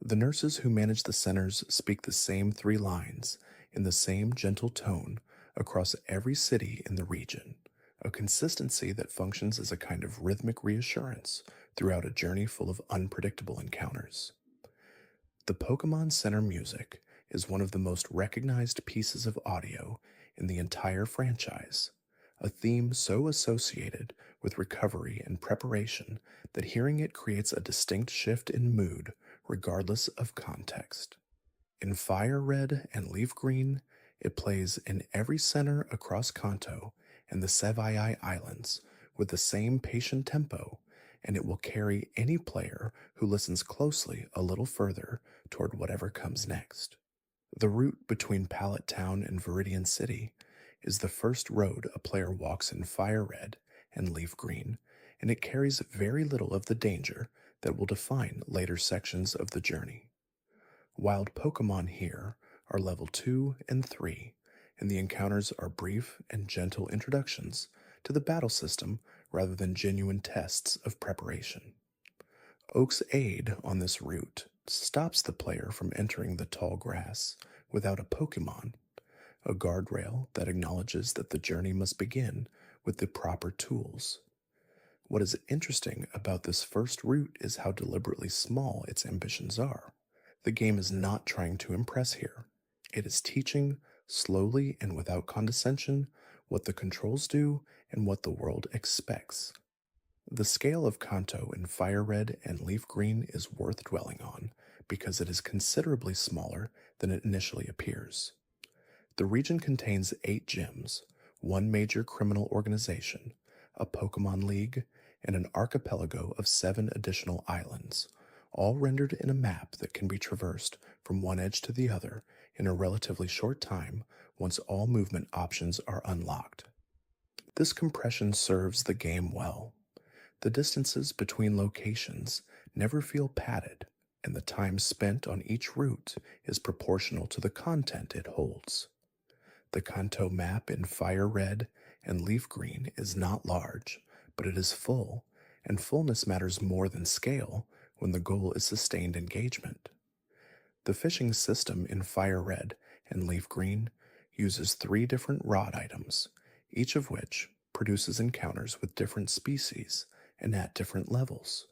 The nurses who manage the centers speak the same three lines in the same gentle tone across every city in the region, a consistency that functions as a kind of rhythmic reassurance throughout a journey full of unpredictable encounters. The Pokemon Center music is one of the most recognized pieces of audio in the entire franchise, a theme so associated with recovery and preparation that hearing it creates a distinct shift in mood regardless of context. In Fire Red and Leaf Green, it plays in every center across Kanto and the Sevii Islands with the same patient tempo, and it will carry any player who listens closely a little further toward whatever comes next. The route between Pallet Town and Viridian City is the first road a player walks in Fire Red and Leaf Green, and it carries very little of the danger that will define later sections of the journey. Wild Pokemon here are level 2 and 3, and the encounters are brief and gentle introductions to the battle system rather than genuine tests of preparation. Oak's aid on this route stops the player from entering the tall grass without a Pokemon, a guardrail that acknowledges that the journey must begin with the proper tools. What is interesting about this first route is how deliberately small its ambitions are. The game is not trying to impress here. It is teaching, slowly and without condescension, what the controls do and what the world expects. The scale of Kanto in Fire Red and Leaf Green is worth dwelling on because it is considerably smaller than it initially appears. The region contains 8 gyms, 1 major criminal organization, a Pokemon League, and an archipelago of 7 additional islands, all rendered in a map that can be traversed from one edge to the other in a relatively short time once all movement options are unlocked. This compression serves the game well. The distances between locations never feel padded, and the time spent on each route is proportional to the content it holds. The Kanto map in Fire Red and Leaf Green is not large, but it is full, and fullness matters more than scale when the goal is sustained engagement. The fishing system in Fire Red and Leaf Green uses 3 different rod items, each of which produces encounters with different species and at different levels.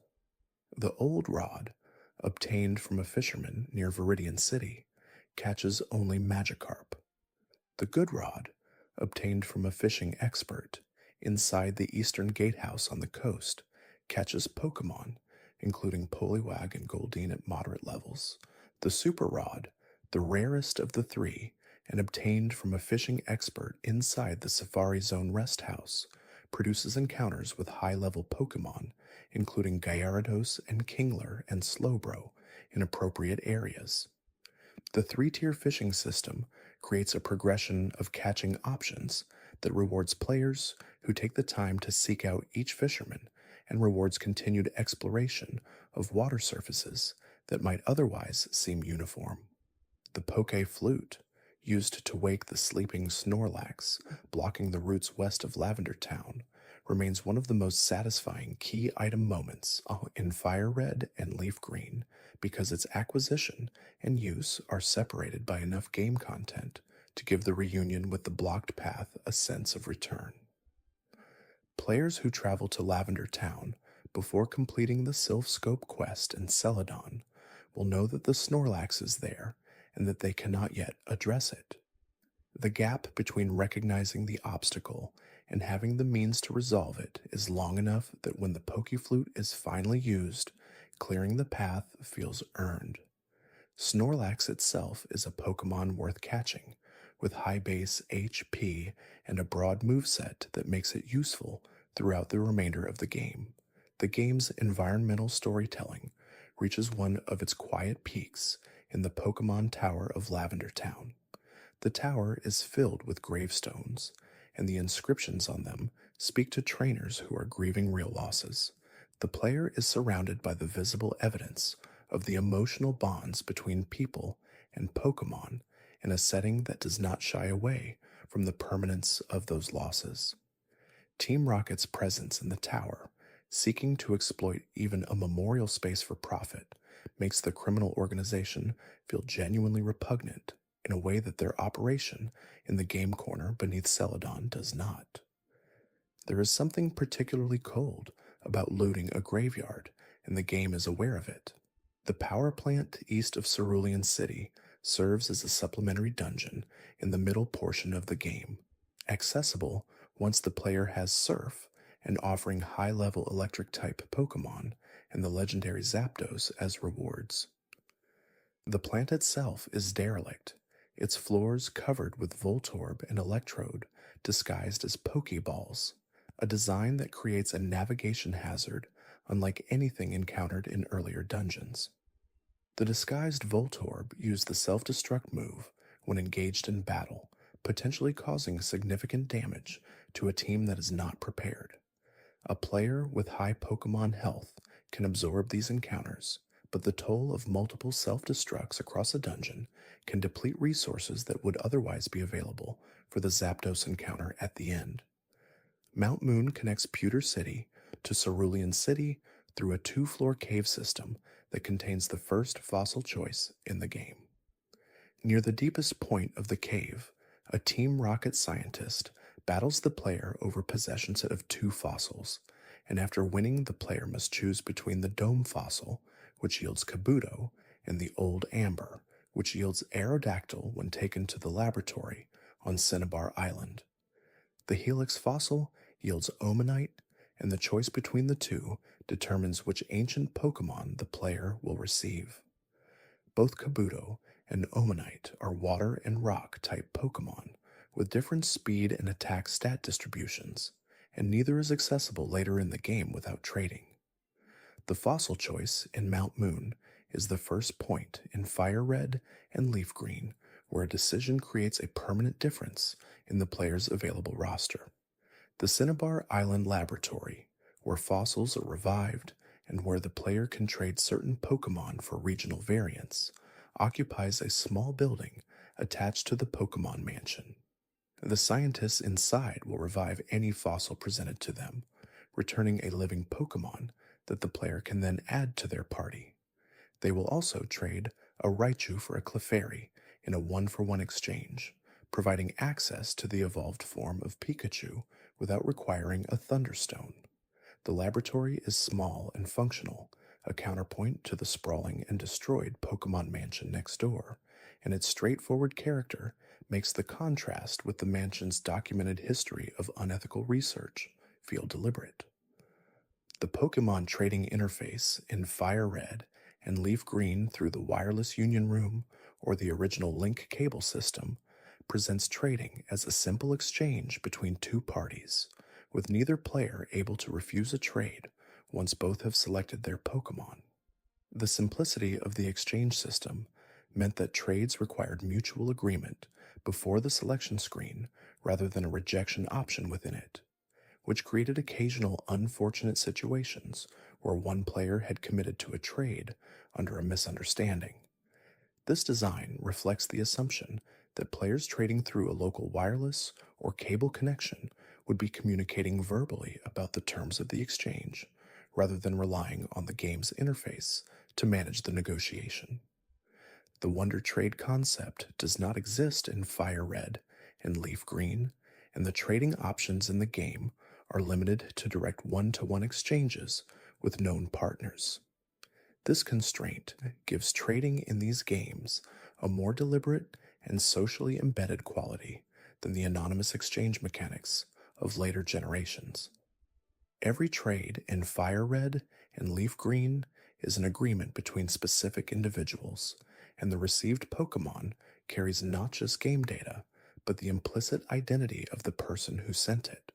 The old rod, obtained from a fisherman near Viridian City, catches only Magikarp. The good rod, obtained from a fishing expert inside the eastern gatehouse on the coast, catches Pokemon, including Poliwag and Goldeen at moderate levels. The super rod, the rarest of the 3, and obtained from a fishing expert inside the Safari Zone rest house, produces encounters with high-level Pokemon, including Gyarados and Kingler and Slowbro, in appropriate areas. The 3-tier fishing system creates a progression of catching options that rewards players who take the time to seek out each fisherman and rewards continued exploration of water surfaces that might otherwise seem uniform. The Poke Flute, used to wake the sleeping Snorlax, blocking the routes west of Lavender Town, remains one of the most satisfying key item moments in Fire Red and Leaf Green because its acquisition and use are separated by enough game content to give the reunion with the blocked path a sense of return. Players who travel to Lavender Town before completing the Sylph Scope quest in Celadon will know that the Snorlax is there and that they cannot yet address it. The gap between recognizing the obstacle and having the means to resolve it is long enough that when the Pokeflute is finally used, clearing the path feels earned. Snorlax itself is a Pokemon worth catching, with high base HP and a broad moveset that makes it useful throughout the remainder of the game. The game's environmental storytelling reaches one of its quiet peaks in the Pokémon Tower of Lavender Town. The tower is filled with gravestones, and the inscriptions on them speak to trainers who are grieving real losses. The player is surrounded by the visible evidence of the emotional bonds between people and Pokemon in a setting that does not shy away from the permanence of those losses. Team Rocket's presence in the tower, seeking to exploit even a memorial space for profit, makes the criminal organization feel genuinely repugnant in a way that their operation in the game corner beneath Celadon does not. There is something particularly cold about looting a graveyard, and the game is aware of it. The power plant east of Cerulean City serves as a supplementary dungeon in the middle portion of the game, accessible once the player has Surf and offering high-level electric-type Pokemon and the legendary Zapdos as rewards. The plant itself is derelict, its floors covered with Voltorb and Electrode disguised as Pokeballs, a design that creates a navigation hazard unlike anything encountered in earlier dungeons. The disguised Voltorb used the self-destruct move when engaged in battle, potentially causing significant damage to a team that is not prepared. A player with high Pokemon health can absorb these encounters, but the toll of multiple self-destructs across a dungeon can deplete resources that would otherwise be available for the Zapdos encounter at the end. Mount Moon connects Pewter City to Cerulean City through a two-floor cave system that contains the first fossil choice in the game. Near the deepest point of the cave, a Team Rocket scientist battles the player over possession of two fossils, and after winning, the player must choose between the Dome fossil, which yields Kabuto, and the Old Amber, which yields Aerodactyl when taken to the laboratory on Cinnabar Island. The Helix fossil yields Omanite, and the choice between the two determines which ancient Pokemon the player will receive. Both Kabuto and Omanite are water and rock type Pokemon with different speed and attack stat distributions, and neither is accessible later in the game without trading. The fossil choice in Mount Moon is the first point in FireRed and LeafGreen where a decision creates a permanent difference in the player's available roster. The Cinnabar Island Laboratory, where fossils are revived and where the player can trade certain Pokemon for regional variants, occupies a small building attached to the Pokemon Mansion. The scientists inside will revive any fossil presented to them, returning a living Pokemon that the player can then add to their party. They will also trade a Raichu for a Clefairy in a one-for-one exchange, providing access to the evolved form of Pikachu without requiring a Thunderstone. The laboratory is small and functional, a counterpoint to the sprawling and destroyed Pokemon Mansion next door, and its straightforward character makes the contrast with the mansion's documented history of unethical research feel deliberate. The Pokemon trading interface in FireRed and LeafGreen through the Wireless Union Room or the original Link cable system presents trading as a simple exchange between two parties, with neither player able to refuse a trade once both have selected their Pokemon. The simplicity of the exchange system meant that trades required mutual agreement before the selection screen rather than a rejection option within it, which created occasional unfortunate situations where one player had committed to a trade under a misunderstanding. This design reflects the assumption that players trading through a local wireless or cable connection would be communicating verbally about the terms of the exchange, rather than relying on the game's interface to manage the negotiation. The Wonder Trade concept does not exist in FireRed and LeafGreen, and the trading options in the game are limited to direct one-to-one exchanges with known partners. This constraint gives trading in these games a more deliberate and socially embedded quality than the anonymous exchange mechanics of later generations. Every trade in FireRed and LeafGreen is an agreement between specific individuals, and the received Pokemon carries not just game data, but the implicit identity of the person who sent it.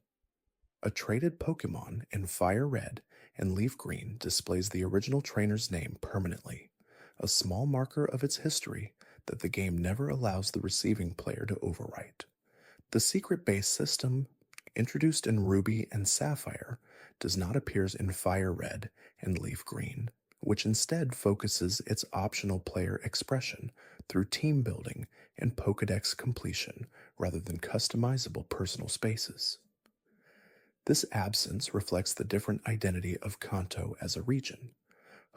A traded Pokemon in Fire Red and Leaf Green displays the original trainer's name permanently, a small marker of its history that the game never allows the receiving player to overwrite. The secret base system, introduced in Ruby and Sapphire, does not appear in Fire Red and Leaf Green, which instead focuses its optional player expression through team building and Pokedex completion rather than customizable personal spaces. This absence reflects the different identity of Kanto as a region.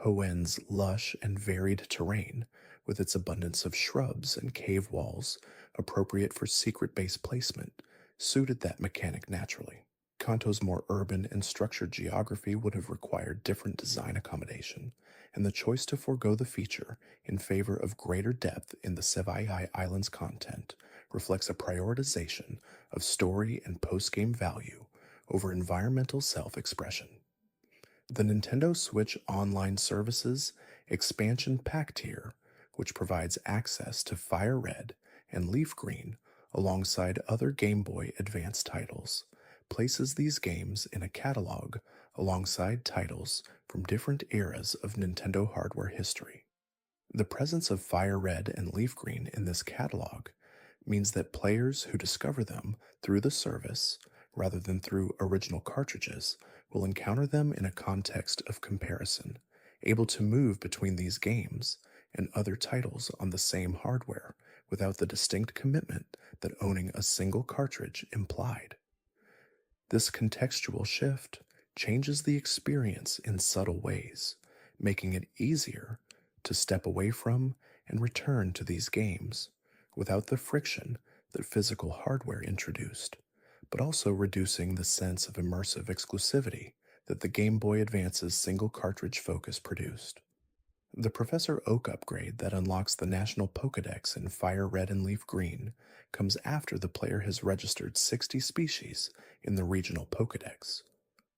Hoenn's lush and varied terrain, with its abundance of shrubs and cave walls appropriate for secret base placement, suited that mechanic naturally. Kanto's more urban and structured geography would have required different design accommodation, and the choice to forego the feature in favor of greater depth in the Sevii Islands content reflects a prioritization of story and post-game value over environmental self-expression. The Nintendo Switch Online Services Expansion Pack tier, which provides access to Fire Red and Leaf Green alongside other Game Boy Advance titles, places these games in a catalog alongside titles from different eras of Nintendo hardware history. The presence of Fire Red and Leaf Green in this catalog means that players who discover them through the service, rather than through original cartridges, will encounter them in a context of comparison, able to move between these games and other titles on the same hardware without the distinct commitment that owning a single cartridge implied. This contextual shift changes the experience in subtle ways, making it easier to step away from and return to these games without the friction that physical hardware introduced, but also reducing the sense of immersive exclusivity that the Game Boy Advance's single cartridge focus produced. The Professor Oak upgrade that unlocks the National Pokedex in Fire Red and Leaf Green comes after the player has registered 60 species in the regional Pokedex.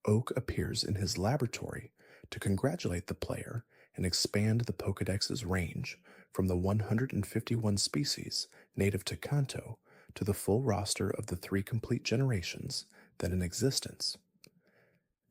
Oak appears in his laboratory to congratulate the player and expand the Pokedex's range from the 151 species native to Kanto to the full roster of the 3 complete generations then in existence.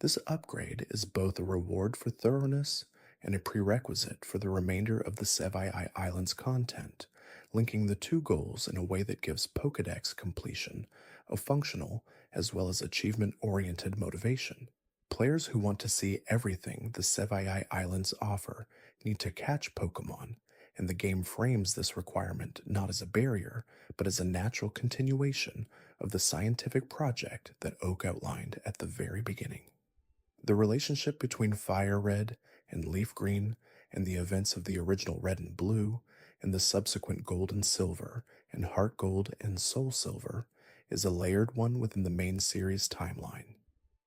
This upgrade is both a reward for thoroughness and a prerequisite for the remainder of the Sevii Islands content, linking the two goals in a way that gives Pokedex completion a functional as well as achievement-oriented motivation. Players who want to see everything the Sevii Islands offer need to catch Pokemon, and the game frames this requirement not as a barrier, but as a natural continuation of the scientific project that Oak outlined at the very beginning. The relationship between Fire Red and Leaf Green and the events of the original Red and Blue and the subsequent Gold and Silver and Heart Gold and Soul Silver is a layered one within the main series timeline.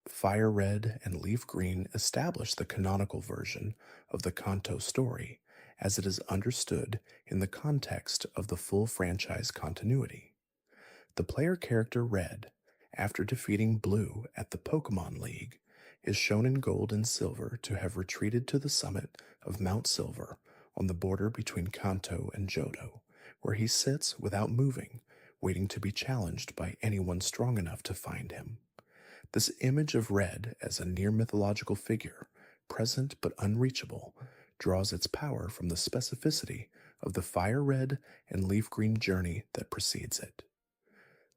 Fire Red and Leaf Green establish the canonical version of the Kanto story as it is understood in the context of the full franchise continuity. The player character Red, after defeating Blue at the Pokemon League, is shown in Gold and Silver to have retreated to the summit of Mount Silver on the border between Kanto and Johto, where he sits without moving, waiting to be challenged by anyone strong enough to find him. This image of Red as a near-mythological figure, present but unreachable, draws its power from the specificity of the Fire Red and Leaf Green journey that precedes it.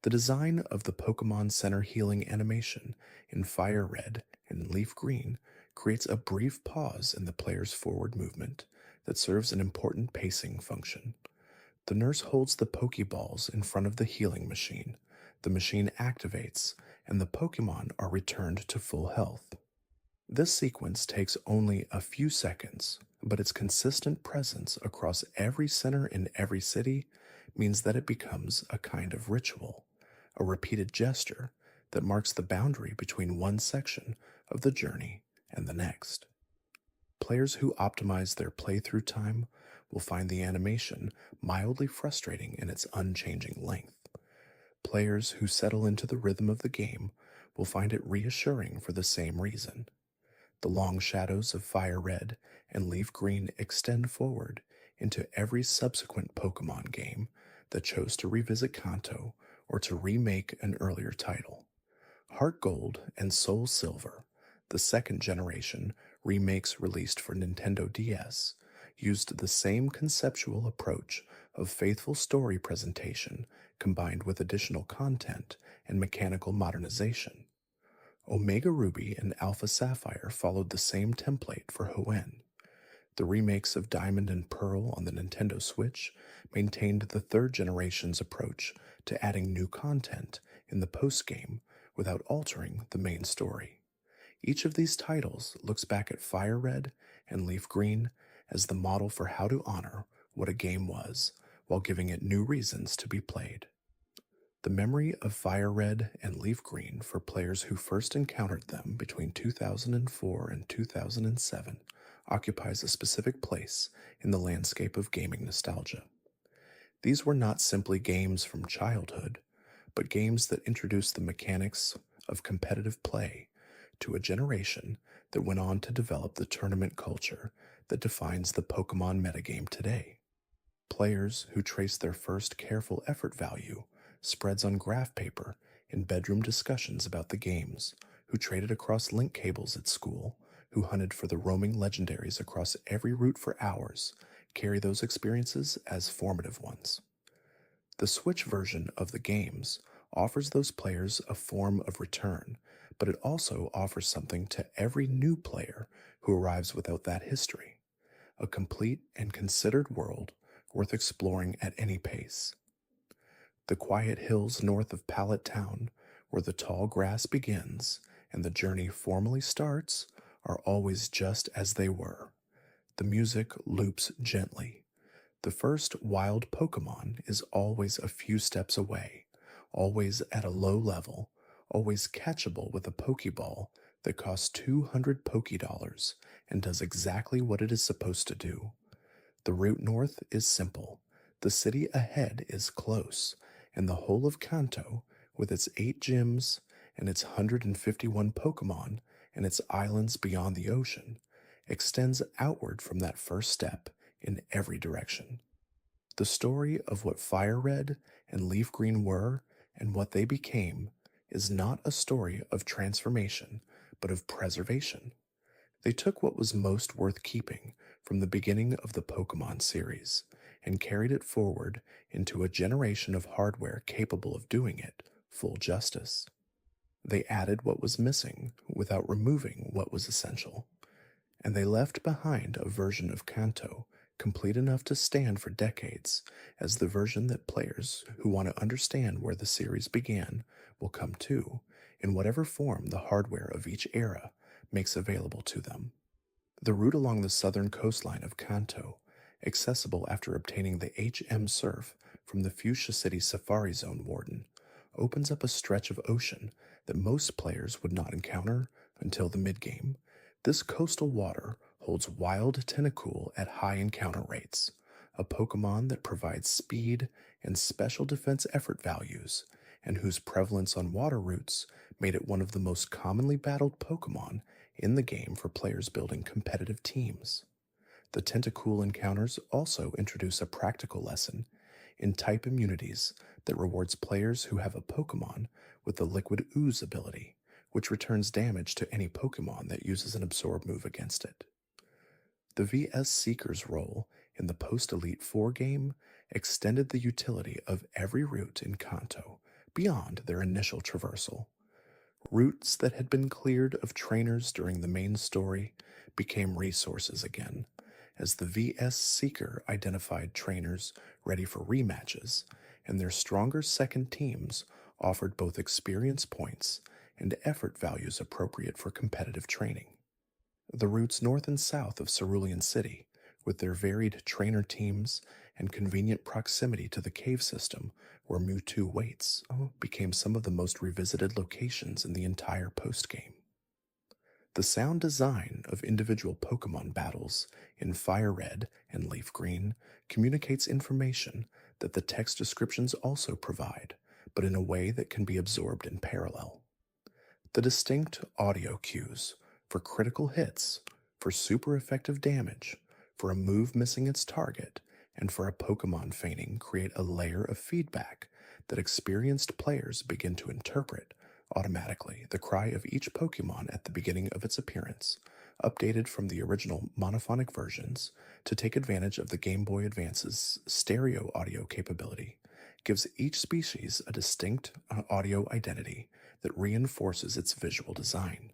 The design of the Pokemon Center healing animation in Fire Red and Leaf Green creates a brief pause in the player's forward movement that serves an important pacing function. The nurse holds the Pokeballs in front of the healing machine. The machine activates, and the Pokemon are returned to full health. This sequence takes only a few seconds, but its consistent presence across every center in every city means that it becomes a kind of ritual, a repeated gesture that marks the boundary between one section of the journey and the next. Players who optimize their playthrough time will find the animation mildly frustrating in its unchanging length. Players who settle into the rhythm of the game will find it reassuring for the same reason. The long shadows of Fire Red and Leaf Green extend forward into every subsequent Pokemon game that chose to revisit Kanto or to remake an earlier title. Heart Gold and Soul Silver, the second generation remakes released for Nintendo DS, used the same conceptual approach of faithful story presentation combined with additional content and mechanical modernization. Omega Ruby and Alpha Sapphire followed the same template for Hoenn. The remakes of Diamond and Pearl on the Nintendo Switch maintained the third generation's approach to adding new content in the post-game without altering the main story. Each of these titles looks back at FireRed and LeafGreen as the model for how to honor what a game was while giving it new reasons to be played. The memory of FireRed and LeafGreen for players who first encountered them between 2004 and 2007 occupies a specific place in the landscape of gaming nostalgia. These were not simply games from childhood, but games that introduced the mechanics of competitive play to a generation that went on to develop the tournament culture that defines the Pokémon metagame today. Players who trace their first careful effort value spreads on graph paper in bedroom discussions about the games, who traded across link cables at school, who hunted for the roaming legendaries across every route for hours, carry those experiences as formative ones. The Switch version of the games offers those players a form of return, but it also offers something to every new player who arrives without that history, a complete and considered world worth exploring at any pace. The quiet hills north of Pallet Town, where the tall grass begins and the journey formally starts, are always just as they were. The music loops gently. The first wild Pokémon is always a few steps away, always at a low level, always catchable with a Pokeball that costs 200 Pokédollars and does exactly what it is supposed to do. The route north is simple. The city ahead is close, and the whole of Kanto, with its 8 gyms and its 151 Pokémon and its islands beyond the ocean, extends outward from that first step in every direction. The story of what FireRed and LeafGreen were and what they became is not a story of transformation, but of preservation. They took what was most worth keeping from the beginning of the Pokémon series and carried it forward into a generation of hardware capable of doing it full justice. They added what was missing without removing what was essential, and they left behind a version of Kanto complete enough to stand for decades as the version that players who want to understand where the series began will come to, in whatever form the hardware of each era makes available to them. The route along the southern coastline of Kanto, accessible after obtaining the HM Surf from the Fuchsia City Safari Zone Warden, opens up a stretch of ocean that most players would not encounter until the midgame. This coastal water holds Wild Tentacool at high encounter rates, a Pokémon that provides speed and special defense effort values, and whose prevalence on water routes made it one of the most commonly battled Pokémon in the game for players building competitive teams. The Tentacool encounters also introduce a practical lesson in type immunities that rewards players who have a Pokémon with the Liquid Ooze ability, which returns damage to any Pokémon that uses an Absorb move against it. The VS Seeker's role in the post-Elite Four game extended the utility of every route in Kanto beyond their initial traversal. Routes that had been cleared of trainers during the main story became resources again, as the VS Seeker identified trainers ready for rematches, and their stronger second teams offered both experience points and effort values appropriate for competitive training. The routes north and south of Cerulean City, with their varied trainer teams and convenient proximity to the cave system where Mewtwo waits, became some of the most revisited locations in the entire postgame. The sound design of individual Pokémon battles in FireRed and LeafGreen communicates information that the text descriptions also provide, but in a way that can be absorbed in parallel. The distinct audio cues for critical hits, for super effective damage, for a move missing its target, and for a Pokémon feigning create a layer of feedback that experienced players begin to interpret automatically the cry of each Pokemon at the beginning of its appearance, updated from the original monophonic versions to take advantage of the Game Boy Advance's stereo audio capability, gives each species a distinct audio identity that reinforces its visual design.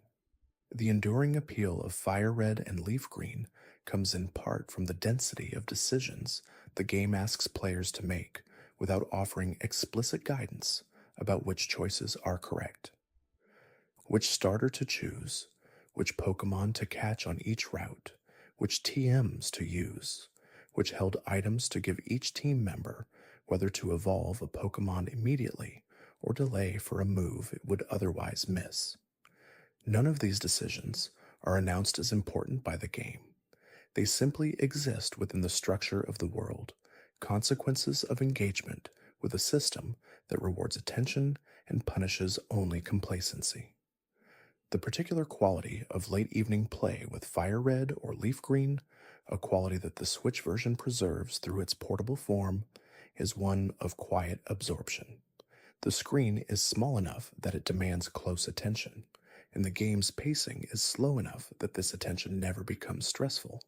The enduring appeal of FireRed and LeafGreen comes in part from the density of decisions the game asks players to make without offering explicit guidance about which choices are correct. Which starter to choose, which Pokemon to catch on each route, which TMs to use, which held items to give each team member, whether to evolve a Pokemon immediately or delay for a move it would otherwise miss. None of these decisions are announced as important by the game. They simply exist within the structure of the world, consequences of engagement with a system that rewards attention and punishes only complacency. The particular quality of late evening play with Fire Red or Leaf Green, a quality that the Switch version preserves through its portable form, is one of quiet absorption. The screen is small enough that it demands close attention, and the game's pacing is slow enough that this attention never becomes stressful.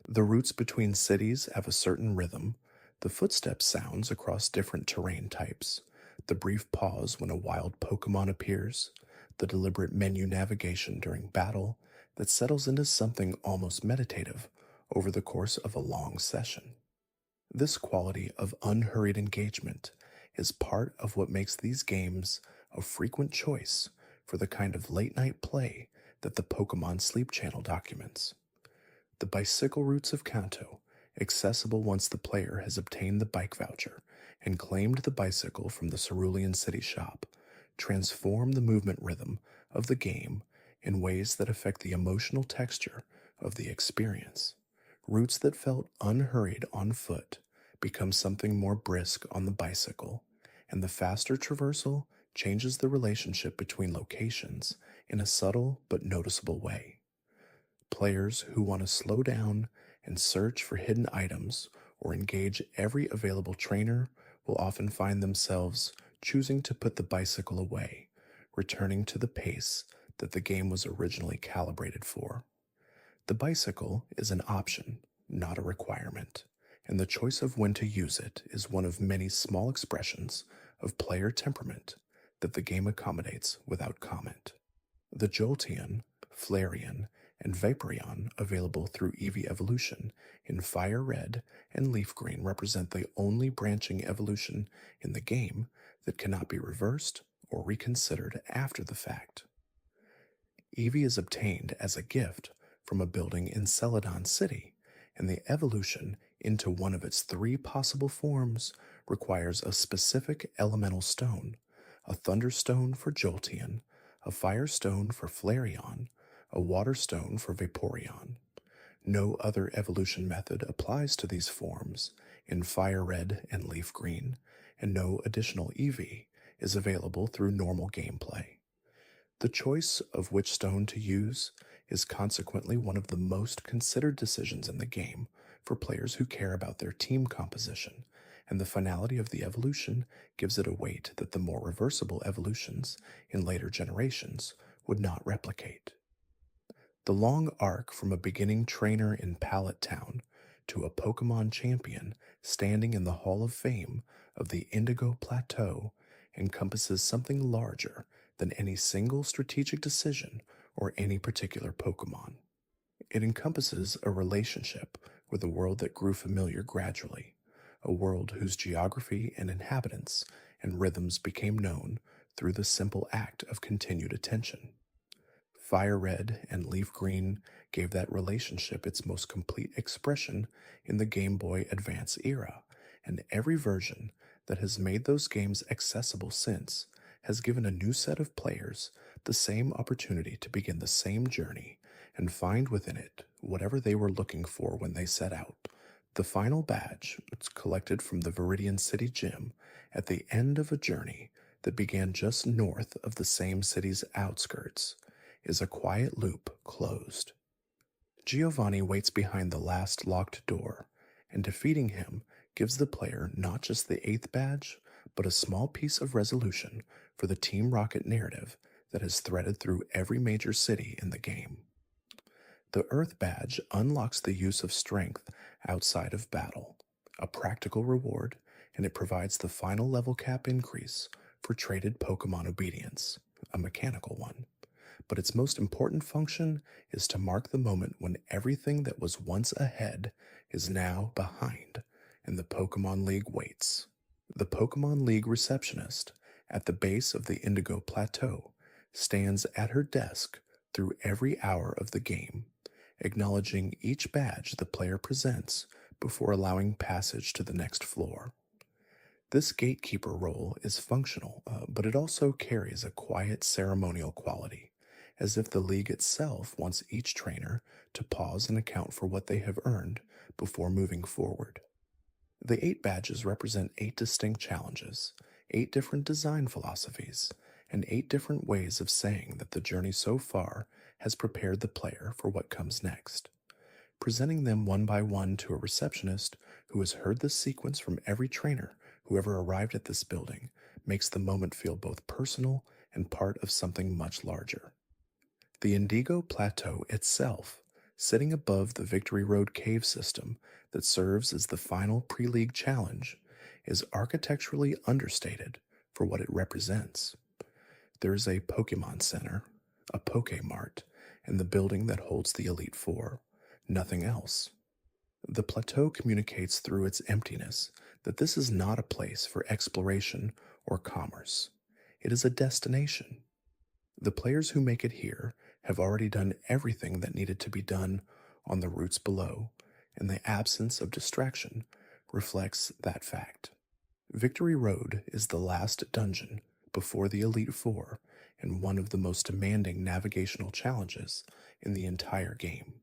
The routes between cities have a certain rhythm, the footstep sounds across different terrain types, the brief pause when a wild Pokemon appears, the deliberate menu navigation during battle that settles into something almost meditative over the course of a long session. This quality of unhurried engagement is part of what makes these games a frequent choice for the kind of late night play that the Pokemon Sleep Channel documents. The bicycle routes of Kanto, accessible once the player has obtained the bike voucher and claimed the bicycle from the Cerulean City shop, transform the movement rhythm of the game in ways that affect the emotional texture of the experience. Routes that felt unhurried on foot become something more brisk on the bicycle, and the faster traversal changes the relationship between locations in a subtle but noticeable way. Players who want to slow down and search for hidden items or engage every available trainer will often find themselves choosing to put the bicycle away, returning to the pace that the game was originally calibrated for. The bicycle is an option, not a requirement, and the choice of when to use it is one of many small expressions of player temperament that the game accommodates without comment. The Jolteon, Flareon, and Vaporeon available through Eevee evolution in Fire Red and Leaf Green represent the only branching evolution in the game that cannot be reversed or reconsidered after the fact. Eevee is obtained as a gift from a building in Celadon City, and the evolution into one of its three possible forms requires a specific elemental stone: a Thunderstone for Jolteon, a Firestone for Flareon, a Water Stone for Vaporeon. No other evolution method applies to these forms in Fire Red and Leaf Green, and no additional Eevee is available through normal gameplay. The choice of which stone to use is consequently one of the most considered decisions in the game for players who care about their team composition, and the finality of the evolution gives it a weight that the more reversible evolutions in later generations would not replicate. The long arc from a beginning trainer in Pallet Town to a Pokemon champion standing in the Hall of Fame of the Indigo Plateau encompasses something larger than any single strategic decision or any particular Pokemon. It encompasses a relationship with a world that grew familiar gradually, a world whose geography and inhabitants and rhythms became known through the simple act of continued attention. Fire Red and Leaf Green gave that relationship its most complete expression in the Game Boy Advance era, and every version that has made those games accessible since has given a new set of players the same opportunity to begin the same journey and find within it whatever they were looking for when they set out. The final badge, collected from the Viridian City Gym at the end of a journey that began just north of the same city's outskirts, is a quiet loop closed. Giovanni waits behind the last locked door, and defeating him gives the player not just the 8th badge, but a small piece of resolution for the Team Rocket narrative that has threaded through every major city in the game. The Earth Badge unlocks the use of strength outside of battle, a practical reward, and it provides the final level cap increase for traded Pokemon obedience, a mechanical one. But its most important function is to mark the moment when everything that was once ahead is now behind, and the Pokemon League waits. The Pokemon League receptionist at the base of the Indigo Plateau stands at her desk through every hour of the game, acknowledging each badge the player presents before allowing passage to the next floor. This gatekeeper role is functional, but it also carries a quiet ceremonial quality, as if the league itself wants each trainer to pause and account for what they have earned before moving forward. The 8 badges represent 8 distinct challenges, 8 different design philosophies, and 8 different ways of saying that the journey so far has prepared the player for what comes next. Presenting them one by one to a receptionist who has heard this sequence from every trainer who ever arrived at this building makes the moment feel both personal and part of something much larger. The Indigo Plateau itself, sitting above the Victory Road cave system that serves as the final pre-league challenge, is architecturally understated for what it represents. There is a Pokemon Center, a Pokémart, and the building that holds the Elite Four. Nothing else. The plateau communicates through its emptiness that this is not a place for exploration or commerce. It is a destination. The players who make it here have already done everything that needed to be done on the routes below, and the absence of distraction reflects that fact. Victory Road is the last dungeon before the Elite Four and one of the most demanding navigational challenges in the entire game.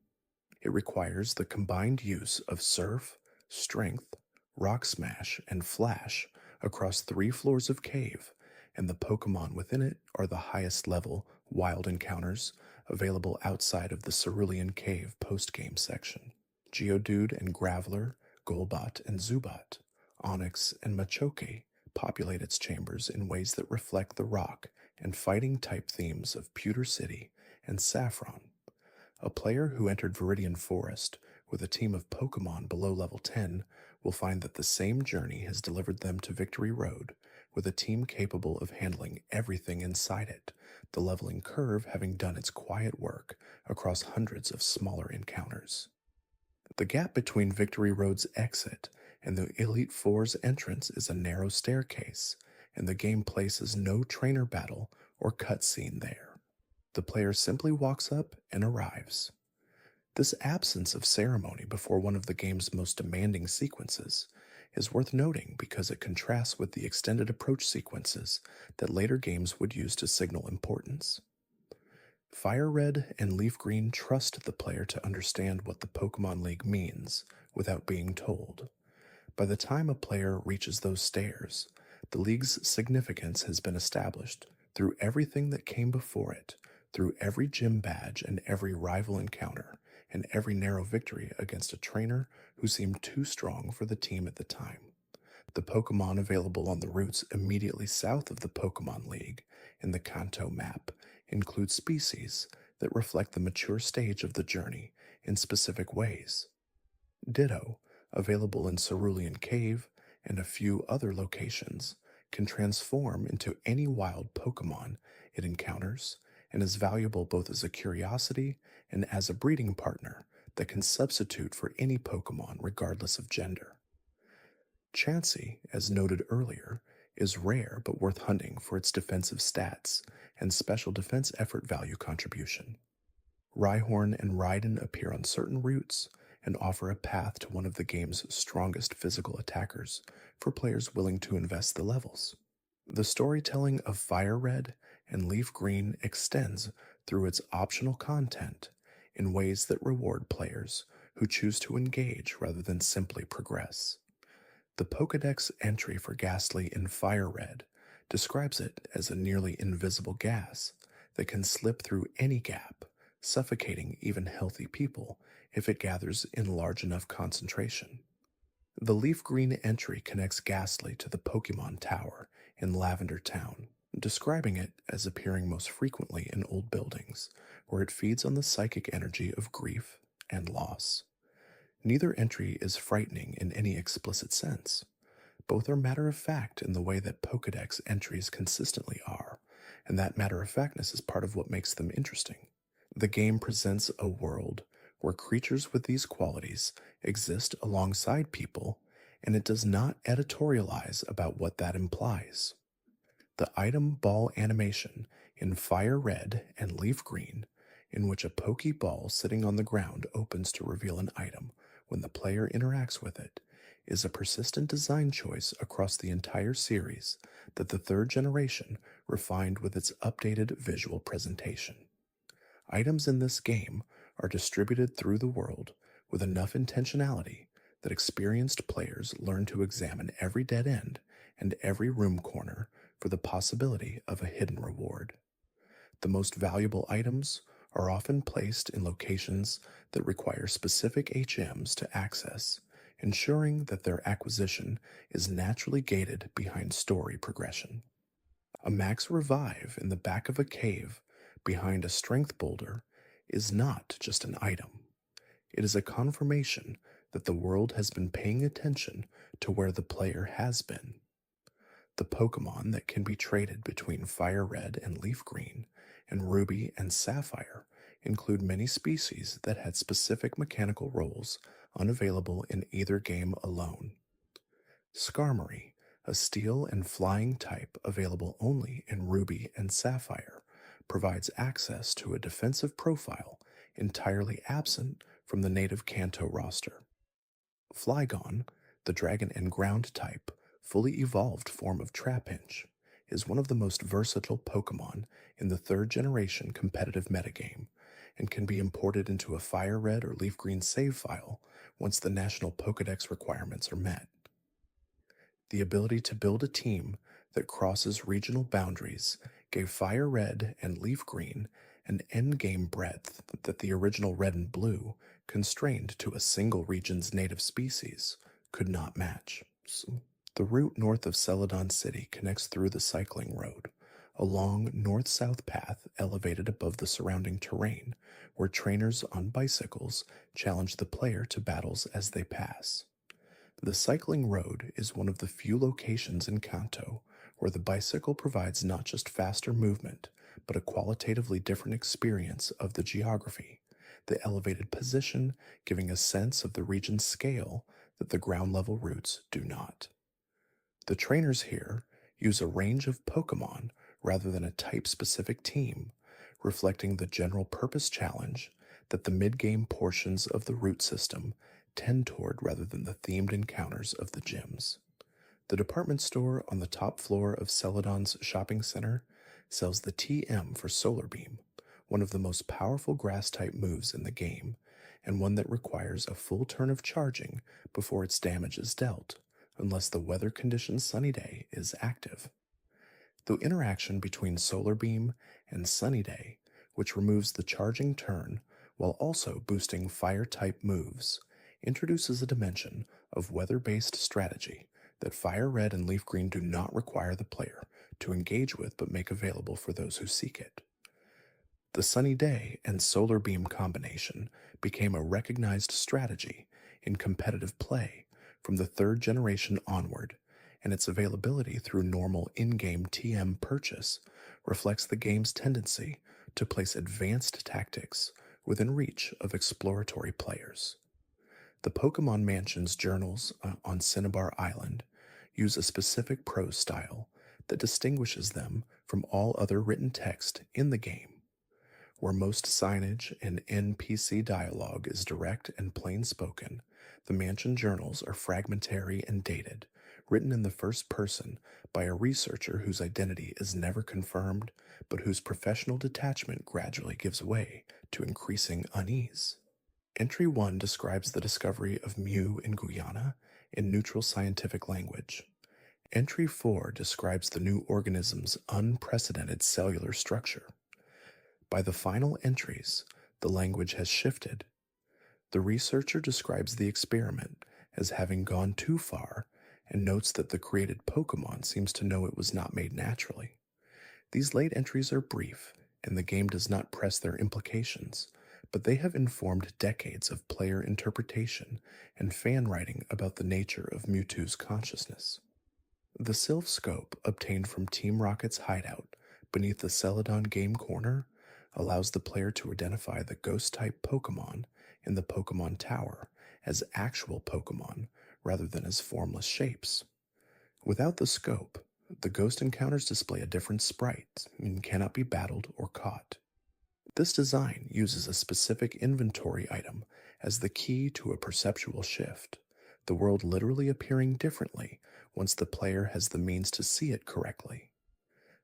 It requires the combined use of Surf, Strength, Rock Smash, and Flash across 3 floors of cave, and the Pokemon within it are the highest level wild encounters available outside of the Cerulean Cave post-game section. Geodude and Graveler, Golbat and Zubat, Onix and Machoke populate its chambers in ways that reflect the rock and fighting type themes of Pewter City and Saffron. A player who entered Viridian Forest with a team of Pokemon below level 10 will find that the same journey has delivered them to Victory Road with a team capable of handling everything inside it, the leveling curve having done its quiet work across hundreds of smaller encounters. The gap between Victory Road's exit and the Elite Four's entrance is a narrow staircase, and the game places no trainer battle or cutscene there. The player simply walks up and arrives. This absence of ceremony before one of the game's most demanding sequences is worth noting because it contrasts with the extended approach sequences that later games would use to signal importance. FireRed and LeafGreen trust the player to understand what the Pokemon League means without being told. By the time a player reaches those stairs, the League's significance has been established through everything that came before it, through every gym badge and every rival encounter, and every narrow victory against a trainer who seemed too strong for the team at the time. The Pokemon available on the routes immediately south of the Pokemon League in the Kanto map include species that reflect the mature stage of the journey in specific ways. Ditto, available in Cerulean Cave and a few other locations, can transform into any wild Pokemon it encounters and is valuable both as a curiosity and as a breeding partner that can substitute for any Pokemon regardless of gender. Chansey, as noted earlier, is rare but worth hunting for its defensive stats and special defense effort value contribution. Rhyhorn and Raiden appear on certain routes and offer a path to one of the game's strongest physical attackers for players willing to invest the levels. The storytelling of FireRed and LeafGreen extends through its optional content in ways that reward players who choose to engage rather than simply progress. The Pokédex entry for Ghastly in FireRed describes it as a nearly invisible gas that can slip through any gap, suffocating even healthy people if it gathers in large enough concentration. The LeafGreen entry connects Ghastly to the Pokemon Tower in Lavender Town, describing it as appearing most frequently in old buildings, where it feeds on the psychic energy of grief and loss. Neither entry is frightening in any explicit sense. Both are matter of fact in the way that Pokedex entries consistently are, and that matter of factness is part of what makes them interesting. The game presents a world where creatures with these qualities exist alongside people, and it does not editorialize about what that implies. The item ball animation in Fire Red and Leaf Green, in which a Pokeball sitting on the ground opens to reveal an item when the player interacts with it, is a persistent design choice across the entire series that the third generation refined with its updated visual presentation. Items in this game are distributed through the world with enough intentionality that experienced players learn to examine every dead end and every room corner for the possibility of a hidden reward. The most valuable items are often placed in locations that require specific HMs to access, ensuring that their acquisition is naturally gated behind story progression. A max revive in the back of a cave behind a strength boulder is not just an item. It is a confirmation that the world has been paying attention to where the player has been. The Pokemon that can be traded between Fire Red and Leaf Green and Ruby and Sapphire include many species that had specific mechanical roles unavailable in either game alone. Skarmory, a steel and flying type available only in Ruby and Sapphire, provides access to a defensive profile entirely absent from the native Kanto roster. Flygon, the dragon and ground type, fully evolved form of Trapinch, is one of the most versatile Pokemon in the third generation competitive metagame and can be imported into a Fire Red or Leaf Green save file once the national Pokedex requirements are met. The ability to build a team that crosses regional boundaries gave Fire Red and Leaf Green an endgame breadth that the original Red and Blue, constrained to a single region's native species, could not match. The route north of Celadon City connects through the cycling road, a long north-south path elevated above the surrounding terrain, where trainers on bicycles challenge the player to battles as they pass. The cycling road is one of the few locations in Kanto where the bicycle provides not just faster movement, but a qualitatively different experience of the geography, the elevated position giving a sense of the region's scale that the ground-level routes do not. The trainers here use a range of Pokemon rather than a type-specific team, reflecting the general purpose challenge that the mid-game portions of the route system tend toward rather than the themed encounters of the gyms. The department store on the top floor of Celadon's shopping center sells the TM for Solar Beam, one of the most powerful grass-type moves in the game, and one that requires a full turn of charging before its damage is dealt, unless the weather-conditioned Sunny Day is active. The interaction between Solar Beam and Sunny Day, which removes the charging turn while also boosting fire-type moves, introduces a dimension of weather-based strategy that Fire Red and Leaf Green do not require the player to engage with but make available for those who seek it. The Sunny Day and Solar Beam combination became a recognized strategy in competitive play from the third generation onward, and its availability through normal in-game TM purchase reflects the game's tendency to place advanced tactics within reach of exploratory players. The Pokemon Mansion's journals on Cinnabar Island use a specific prose style that distinguishes them from all other written text in the game. Where most signage and NPC dialogue is direct and plain spoken, the Mansion journals are fragmentary and dated, written in the first person by a researcher whose identity is never confirmed, but whose professional detachment gradually gives way to increasing unease. Entry 1 describes the discovery of Mew in Guyana in neutral scientific language. Entry 4 describes the new organism's unprecedented cellular structure. By the final entries, the language has shifted. The researcher describes the experiment as having gone too far and notes that the created Pokemon seems to know it was not made naturally. These late entries are brief, and the game does not press their implications, but they have informed decades of player interpretation and fan writing about the nature of Mewtwo's consciousness. The Sylph Scope, obtained from Team Rocket's hideout beneath the Celadon Game Corner, allows the player to identify the Ghost-type Pokémon in the Pokémon Tower as actual Pokémon rather than as formless shapes. Without the scope, the Ghost encounters display a different sprite and cannot be battled or caught. This design uses a specific inventory item as the key to a perceptual shift, the world literally appearing differently once the player has the means to see it correctly.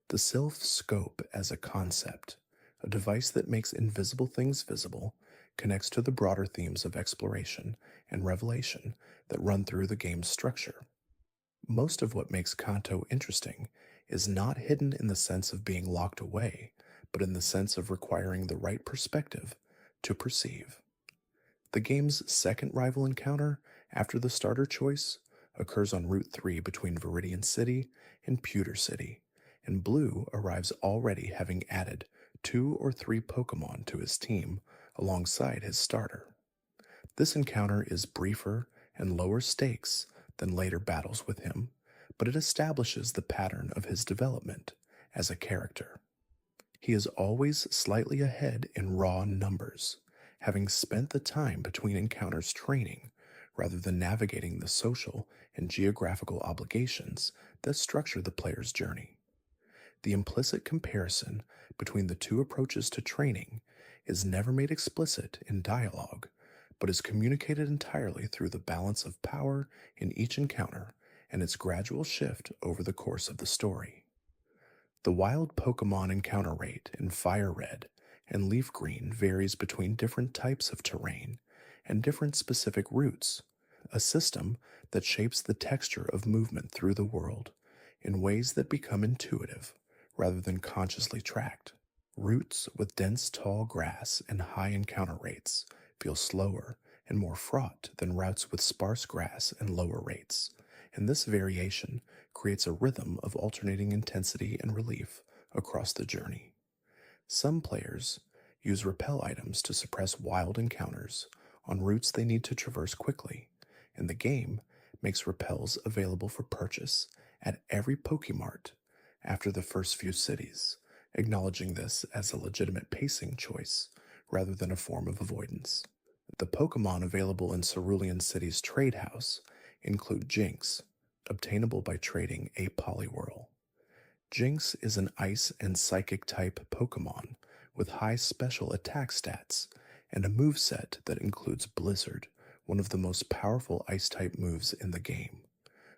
The Sylph Scope as a concept, a device that makes invisible things visible, connects to the broader themes of exploration and revelation that run through the game's structure. Most of what makes Kanto interesting is not hidden in the sense of being locked away, but in the sense of requiring the right perspective to perceive. The game's second rival encounter, after the starter choice, occurs on Route 3 between Viridian City and Pewter City, and Blue arrives already having added 2 or 3 Pokemon to his team alongside his starter. This encounter is briefer and lower stakes than later battles with him, but it establishes the pattern of his development as a character. He is always slightly ahead in raw numbers, having spent the time between encounters training rather than navigating the social and geographical obligations that structure the player's journey. The implicit comparison between the two approaches to training is never made explicit in dialogue, but is communicated entirely through the balance of power in each encounter and its gradual shift over the course of the story. The wild Pokemon encounter rate in FireRed and LeafGreen varies between different types of terrain and different specific routes, a system that shapes the texture of movement through the world in ways that become intuitive rather than consciously tracked. Routes with dense tall grass and high encounter rates feel slower and more fraught than routes with sparse grass and lower rates, and this variation creates a rhythm of alternating intensity and relief across the journey. Some players use repel items to suppress wild encounters on routes they need to traverse quickly, and the game makes repels available for purchase at every Pokemart after the first few cities, acknowledging this as a legitimate pacing choice rather than a form of avoidance. The Pokemon available in Cerulean City's trade house include Jinx, obtainable by trading a Poliwhirl. Jinx is an Ice and Psychic type Pokemon with high special attack stats and a moveset that includes Blizzard, one of the most powerful Ice-type moves in the game.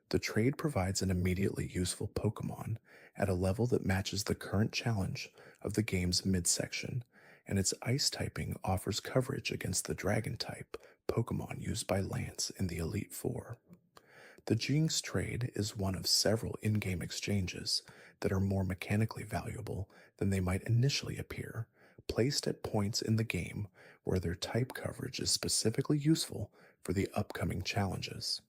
The trade provides an immediately useful Pokemon at a level that matches the current challenge of the game's midsection, and its Ice typing offers coverage against the Dragon-type Pokemon used by Lance in the Elite Four. The Jinx trade is one of several in-game exchanges that are more mechanically valuable than they might initially appear, placed at points in the game where their type coverage is specifically useful for the upcoming challenges.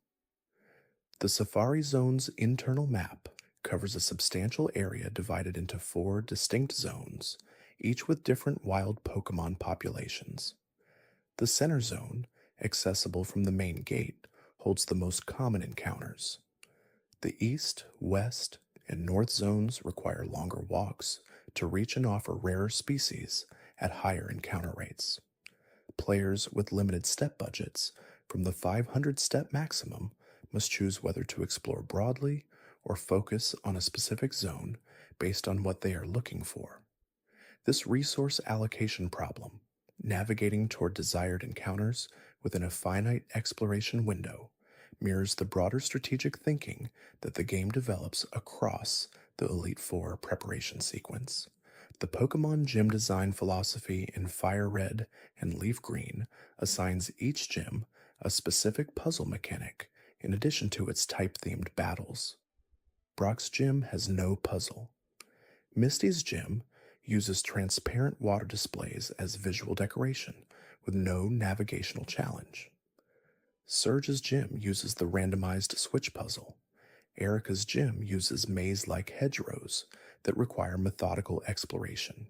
The Safari Zone's internal map covers a substantial area divided into 4 distinct zones, each with different wild Pokemon populations. The center zone, accessible from the main gate, holds the most common encounters. The east, west, and north zones require longer walks to reach and offer rarer species at higher encounter rates. Players with limited step budgets from the 500 step maximum must choose whether to explore broadly or focus on a specific zone based on what they are looking for. This resource allocation problem, navigating toward desired encounters within a finite exploration window, mirrors the broader strategic thinking that the game develops across the Elite Four preparation sequence. The Pokemon gym design philosophy in FireRed and LeafGreen assigns each gym a specific puzzle mechanic in addition to its type-themed battles. Brock's gym has no puzzle. Misty's gym uses transparent water displays as visual decoration with no navigational challenge. Surge's gym uses the randomized switch puzzle. Erica's gym uses maze-like hedgerows that require methodical exploration.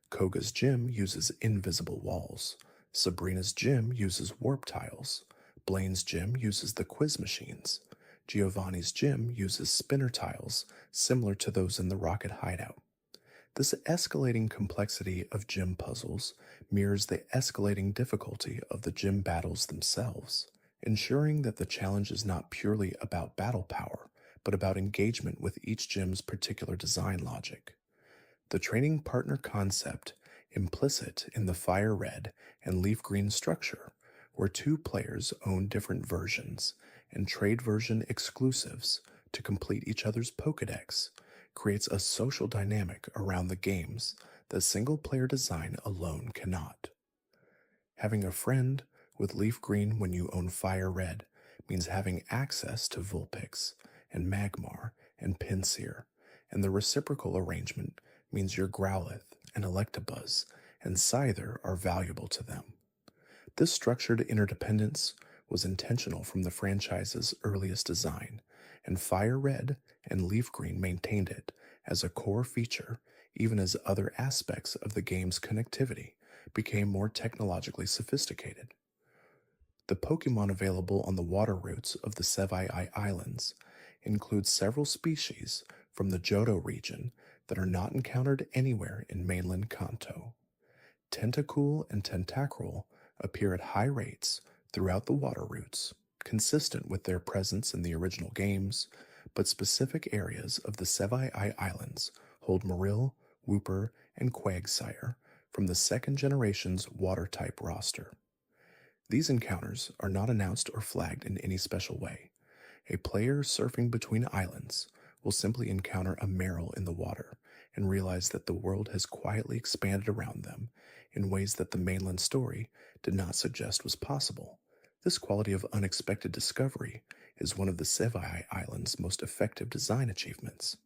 Koga's gym uses invisible walls. Sabrina's gym uses warp tiles. Blaine's gym uses the quiz machines. Giovanni's gym uses spinner tiles, similar to those in the rocket hideout. This escalating complexity of gym puzzles mirrors the escalating difficulty of the gym battles themselves, ensuring that the challenge is not purely about battle power, but about engagement with each gym's particular design logic. The training partner concept, implicit in the FireRed and LeafGreen structure, where two players own different versions and trade version exclusives to complete each other's Pokedex, creates a social dynamic around the games that single player design alone cannot. Having a friend with Leaf Green when you own Fire Red means having access to Vulpix and Magmar and Pinsir, and the reciprocal arrangement means your Growlithe and Electabuzz and Scyther are valuable to them. This structured interdependence was intentional from the franchise's earliest design, and Fire Red and Leaf Green maintained it as a core feature even as other aspects of the game's connectivity became more technologically sophisticated. The Pokemon available on the water routes of the Sevii Islands include several species from the Johto region that are not encountered anywhere in mainland Kanto. Tentacool and Tentacruel appear at high rates throughout the water routes, consistent with their presence in the original games, but specific areas of the Sevii Islands hold Marill, Wooper, and Quagsire from the second generation's water type roster. These encounters are not announced or flagged in any special way. A player surfing between islands will simply encounter a Marill in the water and realize that the world has quietly expanded around them in ways that the mainland story did not suggest was possible. This quality of unexpected discovery is one of the Sevii Islands' most effective design achievements.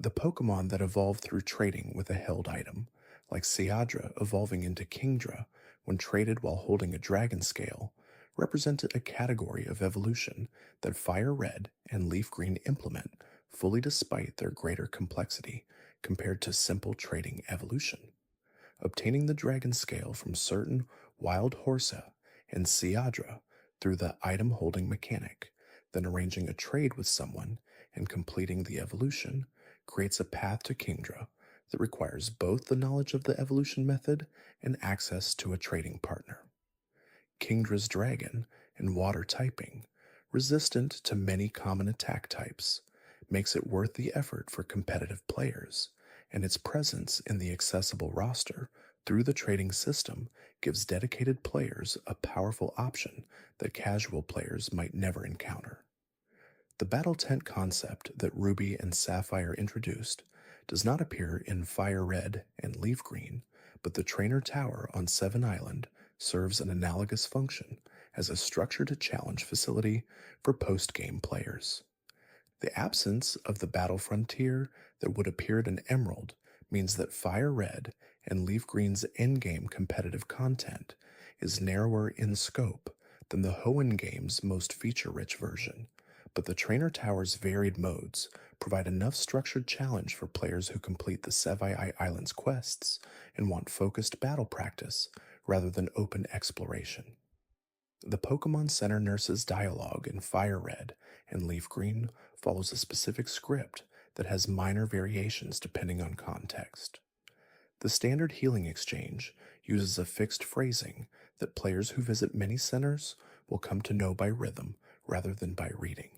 The Pokemon that evolved through trading with a held item, like Seadra evolving into Kingdra when traded while holding a dragon scale, represented a category of evolution that Fire Red and Leaf Green implement fully despite their greater complexity compared to simple trading evolution. Obtaining the dragon scale from certain wild Horsa and Seadra through the item holding mechanic, then arranging a trade with someone and completing the evolution creates a path to Kingdra that requires both the knowledge of the evolution method and access to a trading partner. Kingdra's dragon and water typing, resistant to many common attack types, makes it worth the effort for competitive players, and its presence in the accessible roster through the trading system gives dedicated players a powerful option that casual players might never encounter. The battle tent concept that Ruby and Sapphire introduced does not appear in Fire Red and Leaf Green, but the Trainer Tower on Seven Island serves an analogous function as a structured challenge facility for post-game players. The absence of the battle frontier that would appear in Emerald means that Fire Red and Leaf Green's endgame competitive content is narrower in scope than the Hoenn game's most feature-rich version, but the Trainer Tower's varied modes provide enough structured challenge for players who complete the Sevii Islands quests and want focused battle practice rather than open exploration. The Pokemon Center nurse's dialogue in Fire Red and Leaf Green follows a specific script that has minor variations depending on context. The standard healing exchange uses a fixed phrasing that players who visit many centers will come to know by rhythm rather than by reading.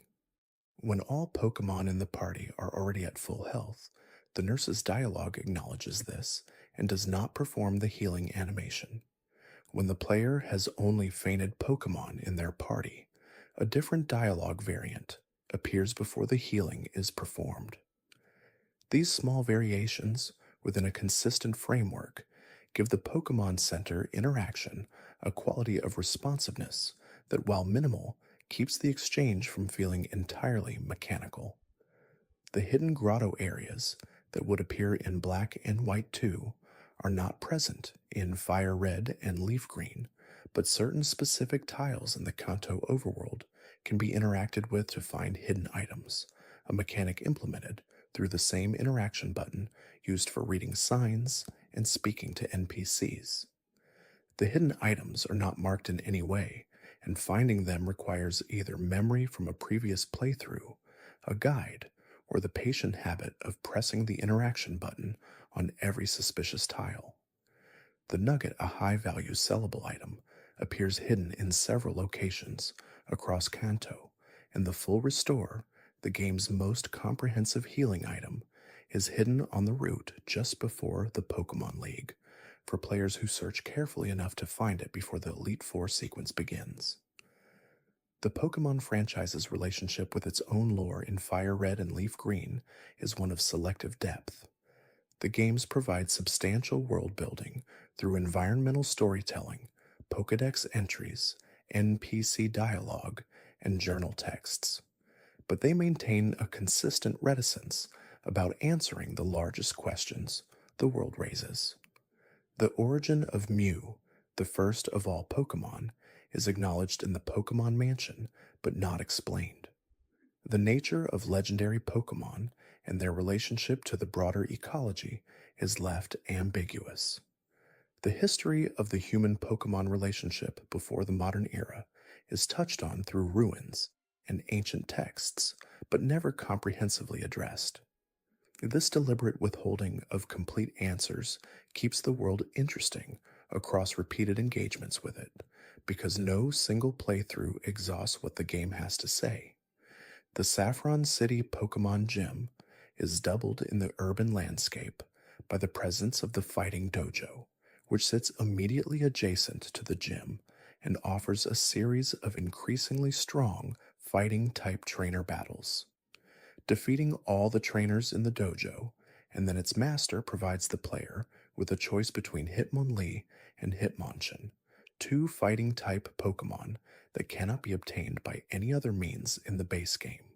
When all Pokemon in the party are already at full health, the nurse's dialogue acknowledges this and does not perform the healing animation. When the player has only fainted Pokemon in their party, a different dialogue variant appears before the healing is performed. These small variations within a consistent framework give the Pokemon Center interaction a quality of responsiveness that, while minimal, keeps the exchange from feeling entirely mechanical. The hidden grotto areas that would appear in Black and White 2 are not present in Fire Red and Leaf Green, but certain specific tiles in the Kanto overworld can be interacted with to find hidden items, a mechanic implemented through the same interaction button used for reading signs and speaking to NPCs. The hidden items are not marked in any way, and finding them requires either memory from a previous playthrough, a guide, or the patient habit of pressing the interaction button on every suspicious tile. The nugget, a high value sellable item, appears hidden in several locations across Kanto, and the full restore, the game's most comprehensive healing item, is hidden on the route just before the Pokemon League, for players who search carefully enough to find it before the Elite Four sequence begins. The Pokemon franchise's relationship with its own lore in Fire Red and Leaf Green is one of selective depth. The games provide substantial world building through environmental storytelling, Pokedex entries, NPC dialogue, and journal texts, but they maintain a consistent reticence about answering the largest questions the world raises. The origin of Mew, the first of all Pokemon, is acknowledged in the Pokemon Mansion, but not explained. The nature of legendary Pokemon and their relationship to the broader ecology is left ambiguous. The history of the human Pokemon relationship before the modern era is touched on through ruins and ancient texts, but never comprehensively addressed. This deliberate withholding of complete answers keeps the world interesting across repeated engagements with it, because no single playthrough exhausts what the game has to say. The Saffron City Pokemon Gym is doubled in the urban landscape by the presence of the Fighting Dojo, which sits immediately adjacent to the gym and offers a series of increasingly strong fighting-type trainer battles. Defeating all the trainers in the dojo, and then its master provides the player with a choice between Hitmonlee and Hitmonchan, two fighting-type Pokemon that cannot be obtained by any other means in the base game.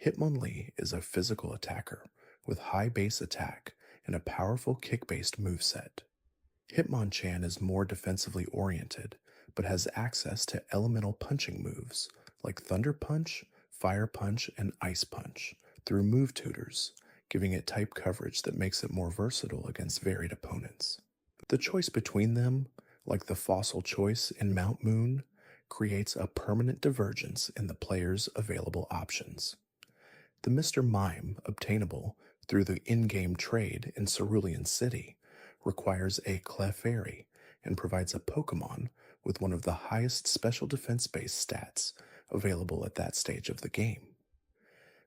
Hitmonlee is a physical attacker with high base attack and a powerful kick-based moveset. Hitmonchan is more defensively oriented, but has access to elemental punching moves like Thunder Punch, Fire Punch, and Ice Punch through move tutors, giving it type coverage that makes it more versatile against varied opponents. The choice between them, like the fossil choice in Mount Moon, creates a permanent divergence in the player's available options. The Mr. Mime, obtainable through the in-game trade in Cerulean City, requires a Clefairy and provides a Pokemon with one of the highest special defense-based stats available at that stage of the game.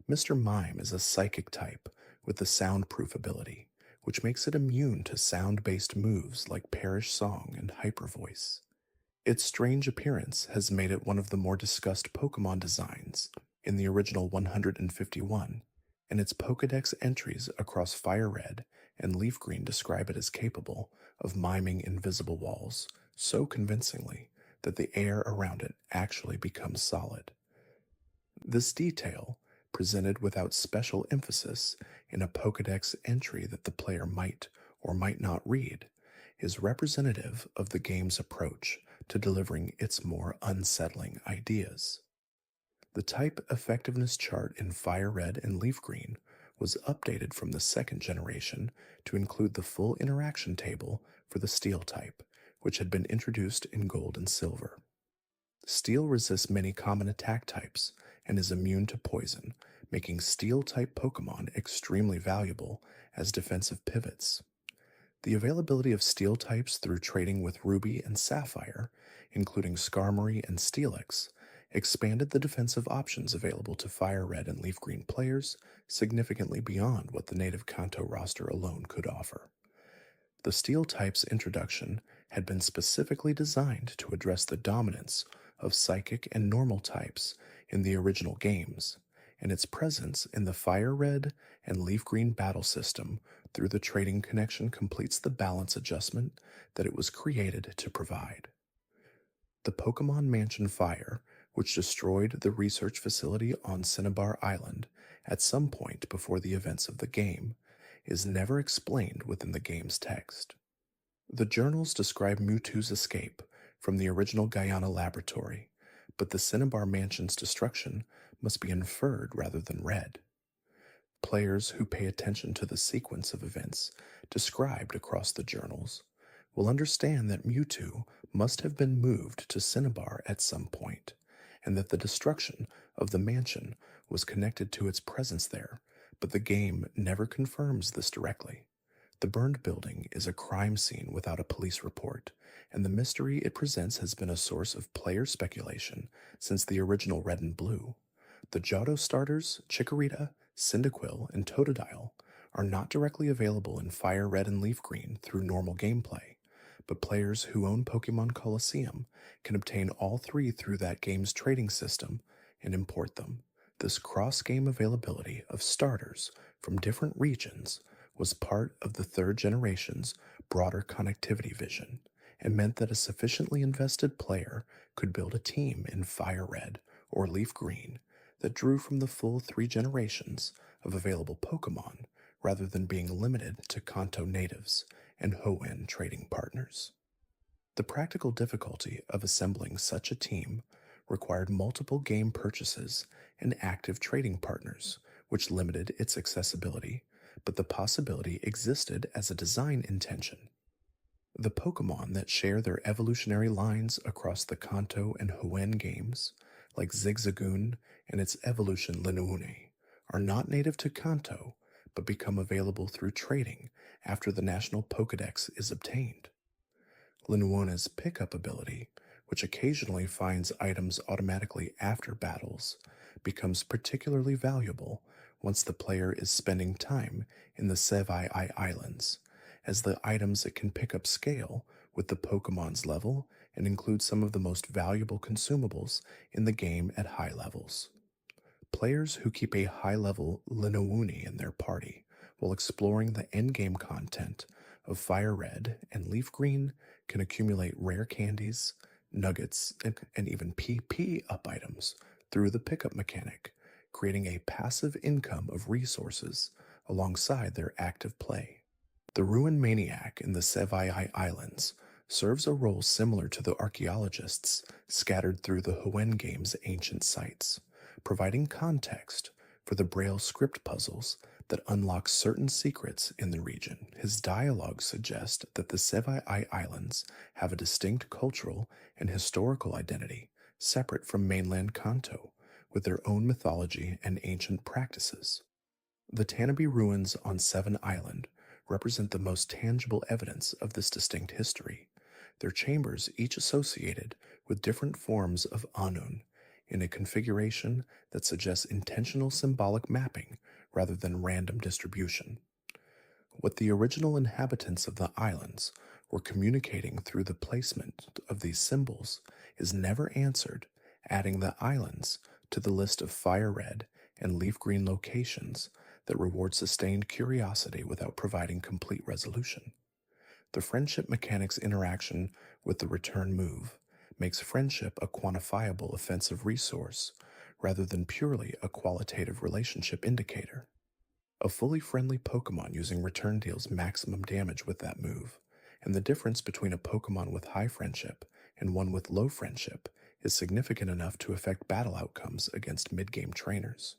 Mr. Mime is a psychic type with the soundproof ability, which makes it immune to sound-based moves like Perish Song and Hyper Voice. Its strange appearance has made it one of the more discussed Pokemon designs in the original 151, and its Pokedex entries across Fire Red and Leaf Green describe it as capable of miming invisible walls so convincingly that the air around it actually becomes solid. This detail, presented without special emphasis in a Pokedex entry that the player might or might not read, is representative of the game's approach to delivering its more unsettling ideas. The type effectiveness chart in Fire Red and Leaf Green was updated from the second generation to include the full interaction table for the Steel type, which had been introduced in Gold and Silver. Steel resists many common attack types and is immune to poison, making Steel-type Pokemon extremely valuable as defensive pivots. The availability of Steel types through trading with Ruby and Sapphire, including Skarmory and Steelix, expanded the defensive options available to Fire Red and Leaf Green players significantly beyond what the native Kanto roster alone could offer. The Steel type's introduction had been specifically designed to address the dominance of Psychic and Normal types in the original games, and its presence in the Fire Red and Leaf Green battle system through the trading connection completes the balance adjustment that it was created to provide. The Pokemon Mansion fire, which destroyed the research facility on Cinnabar Island at some point before the events of the game, is never explained within the game's text. The journals describe Mewtwo's escape from the original Guyana laboratory, but the Cinnabar Mansion's destruction must be inferred rather than read. Players who pay attention to the sequence of events described across the journals will understand that Mewtwo must have been moved to Cinnabar at some point, and that the destruction of the mansion was connected to its presence there, but the game never confirms this directly. The burned building is a crime scene without a police report, and the mystery it presents has been a source of player speculation since the original Red and Blue. The Johto starters, Chikorita, Cyndaquil, and Totodile, are not directly available in Fire Red and Leaf Green through normal gameplay, but players who own Pokemon Colosseum can obtain all three through that game's trading system and import them. This cross-game availability of starters from different regions was part of the third generation's broader connectivity vision and meant that a sufficiently invested player could build a team in Fire Red or Leaf Green that drew from the full three generations of available Pokemon rather than being limited to Kanto natives and Hoenn trading partners. The practical difficulty of assembling such a team required multiple game purchases and active trading partners, which limited its accessibility, but the possibility existed as a design intention. The Pokemon that share their evolutionary lines across the Kanto and Hoenn games, like Zigzagoon and its evolution Linoone, are not native to Kanto but become available through trading after the National Pokédex is obtained. Linoone's pickup ability, which occasionally finds items automatically after battles, becomes particularly valuable once the player is spending time in the Sevii Islands, as the items it can pick up scale with the Pokemon's level and include some of the most valuable consumables in the game at high levels. Players who keep a high-level Linoone in their party while exploring the endgame content of Fire Red and Leaf Green can accumulate rare candies, nuggets, and even PP up items through the pickup mechanic, creating a passive income of resources alongside their active play. The Ruin Maniac in the Sevii Islands serves a role similar to the archaeologists scattered through the Hoenn game's ancient sites, providing context for the Braille script puzzles that unlock certain secrets in the region. His dialogue suggests that the Sevii Islands have a distinct cultural and historical identity separate from mainland Kanto, with their own mythology and ancient practices. The Tanabe ruins on Seven Island represent the most tangible evidence of this distinct history, their chambers each associated with different forms of Anun in a configuration that suggests intentional symbolic mapping rather than random distribution. What the original inhabitants of the islands were communicating through the placement of these symbols is never answered, adding the islands to the list of Fire Red and Leaf Green locations that reward sustained curiosity without providing complete resolution. The friendship mechanic's interaction with the return move makes friendship a quantifiable offensive resource rather than purely a qualitative relationship indicator. A fully friendly Pokemon using return deals maximum damage with that move, and the difference between a Pokemon with high friendship and one with low friendship is significant enough to affect battle outcomes against mid-game trainers.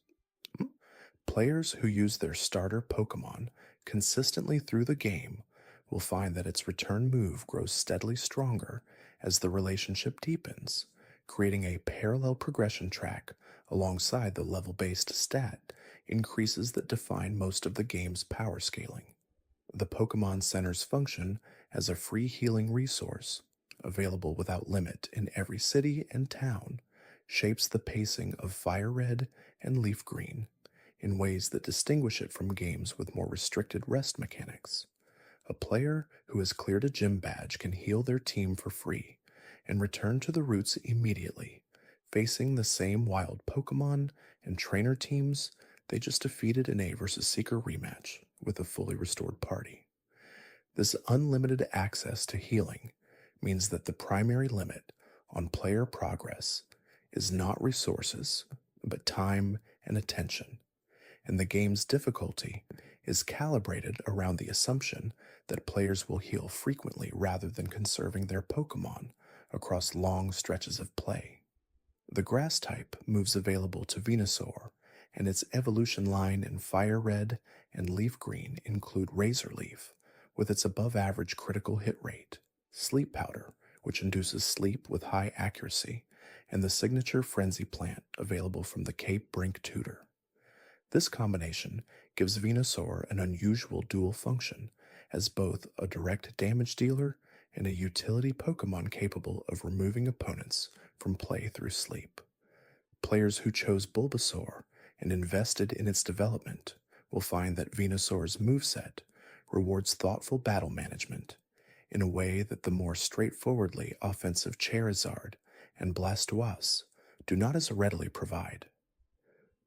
Players who use their starter Pokemon consistently through the game will find that its return move grows steadily stronger as the relationship deepens, creating a parallel progression track alongside the level-based stat increases that define most of the game's power scaling. The Pokemon Center's function as a free healing resource, available without limit in every city and town, shapes the pacing of Fire Red and Leaf Green in ways that distinguish it from games with more restricted rest mechanics. A player who has cleared a gym badge can heal their team for free and return to the routes immediately, facing the same wild Pokemon and trainer teams they just defeated in a versus Seeker rematch with a fully restored party. This unlimited access to healing means that the primary limit on player progress is not resources, but time and attention, and the game's difficulty is calibrated around the assumption that players will heal frequently rather than conserving their Pokemon across long stretches of play. The Grass type moves available to Venusaur and its evolution line in FireRed and LeafGreen include Razor Leaf, with its above average critical hit rate, Sleep Powder, which induces sleep with high accuracy, and the signature Frenzy plant available from the Cape Brink tutor. This combination gives Venusaur an unusual dual function as both a direct damage dealer and a utility Pokemon capable of removing opponents from play through sleep. Players who chose Bulbasaur and invested in its development will find that Venusaur's moveset rewards thoughtful battle management in a way that the more straightforwardly offensive Charizard and Blastoise do not as readily provide.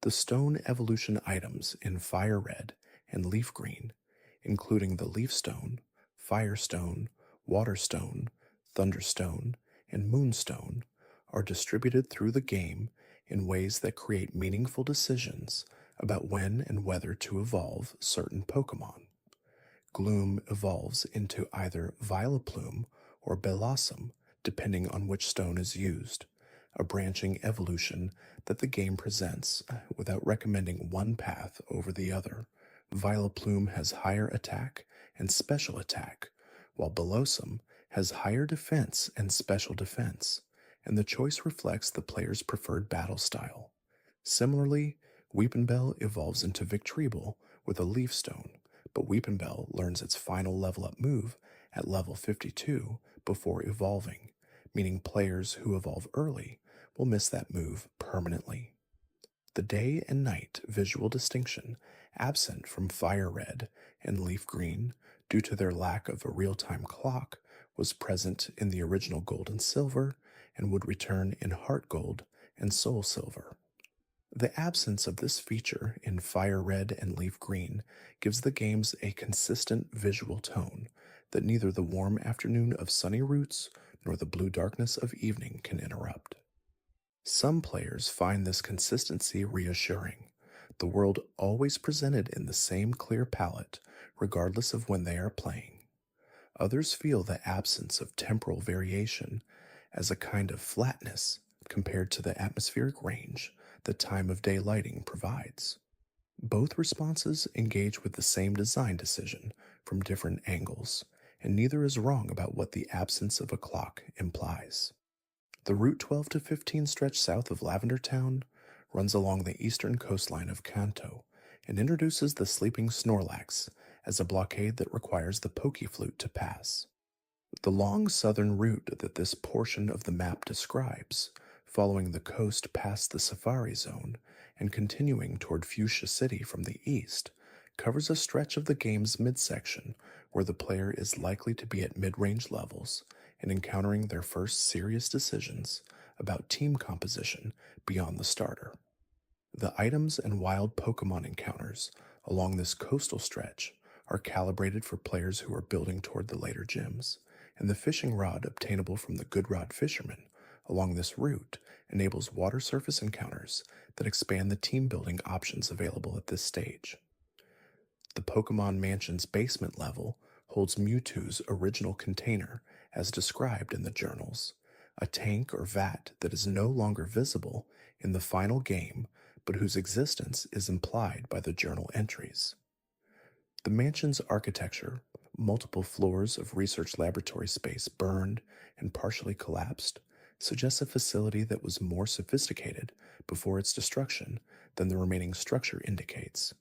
The stone evolution items in Fire Red and Leaf Green, including the Leaf Stone, Firestone, Waterstone, Thunderstone, and Moonstone, are distributed through the game in ways that create meaningful decisions about when and whether to evolve certain Pokemon. Gloom evolves into either Vileplume or Bellossom, depending on which stone is used, a branching evolution that the game presents without recommending one path over the other. Vileplume has higher attack and special attack, while Bellossom has higher defense and special defense, and the choice reflects the player's preferred battle style. Similarly, Weepinbell evolves into Victreebel with a Leaf Stone, but Weepinbell learns its final level up move at level 52 before evolving, meaning players who evolve early will miss that move permanently. The day and night visual distinction, absent from Fire Red and Leaf Green due to their lack of a real-time clock, was present in the original Gold and Silver and would return in Heart Gold and Soul Silver. The absence of this feature in Fire Red and Leaf Green gives the games a consistent visual tone that neither the warm afternoon of sunny roots nor the blue darkness of evening can interrupt. Some players find this consistency reassuring, the world always presented in the same clear palette, regardless of when they are playing. Others feel the absence of temporal variation as a kind of flatness compared to the atmospheric range that time of day lighting provides. Both responses engage with the same design decision from different angles, and neither is wrong about what the absence of a clock implies. The Route 12 to 15 stretch south of Lavender Town runs along the eastern coastline of Kanto and introduces the sleeping Snorlax as a blockade that requires the Pokeflute to pass. The long southern route that this portion of the map describes, following the coast past the Safari Zone and continuing toward Fuchsia City from the east, covers a stretch of the game's midsection where the player is likely to be at mid-range levels and encountering their first serious decisions about team composition beyond the starter. The items and wild Pokemon encounters along this coastal stretch are calibrated for players who are building toward the later gyms, and the fishing rod obtainable from the Good Rod fishermen along this route enables water surface encounters that expand the team building options available at this stage. The Pokemon Mansion's basement level holds Mewtwo's original container as described in the journals, a tank or vat that is no longer visible in the final game but whose existence is implied by the journal entries. The mansion's architecture, multiple floors of research laboratory space burned and partially collapsed, suggests a facility that was more sophisticated before its destruction than the remaining structure indicates.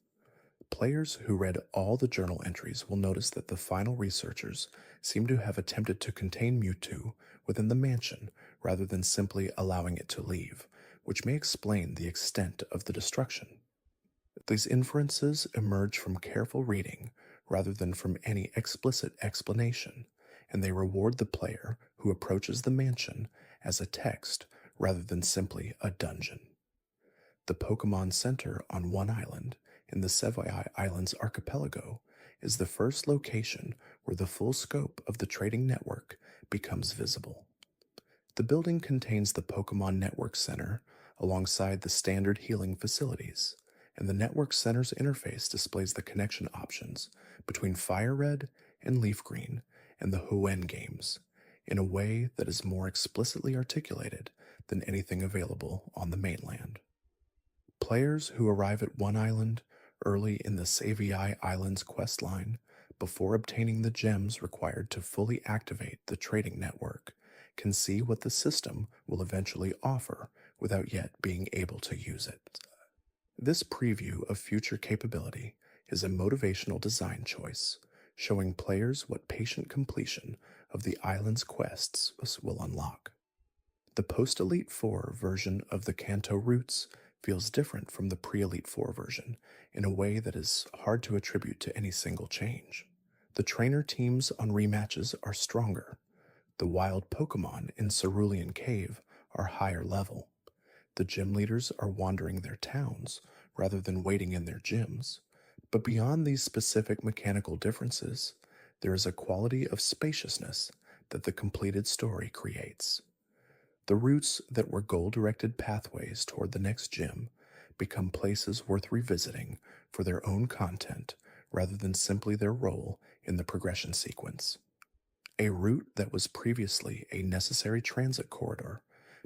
Players who read all the journal entries will notice that the final researchers seem to have attempted to contain Mewtwo within the mansion rather than simply allowing it to leave, which may explain the extent of the destruction. These inferences emerge from careful reading rather than from any explicit explanation, and they reward the player who approaches the mansion as a text rather than simply a dungeon. The Pokemon Center on one island in the Savoy Islands archipelago is the first location where the full scope of the trading network becomes visible. The building contains the Pokemon Network Center alongside the standard healing facilities, and the Network Center's interface displays the connection options between Fire Red and Leaf Green and the Hoenn games in a way that is more explicitly articulated than anything available on the mainland. Players who arrive at one island early in the Savii Islands questline before obtaining the gems required to fully activate the trading network can see what the system will eventually offer without yet being able to use it. This preview of future capability is a motivational design choice, showing players what patient completion of the island's quests will unlock. The post Elite Four version of the Kanto routes feels different from the pre Elite Four version in a way that is hard to attribute to any single change. The trainer teams on rematches are stronger. The wild Pokemon in Cerulean Cave are higher level. The gym leaders are wandering their towns rather than waiting in their gyms. But beyond these specific mechanical differences, there is a quality of spaciousness that the completed story creates. The routes that were goal-directed pathways toward the next gym become places worth revisiting for their own content rather than simply their role in the progression sequence. A route that was previously a necessary transit corridor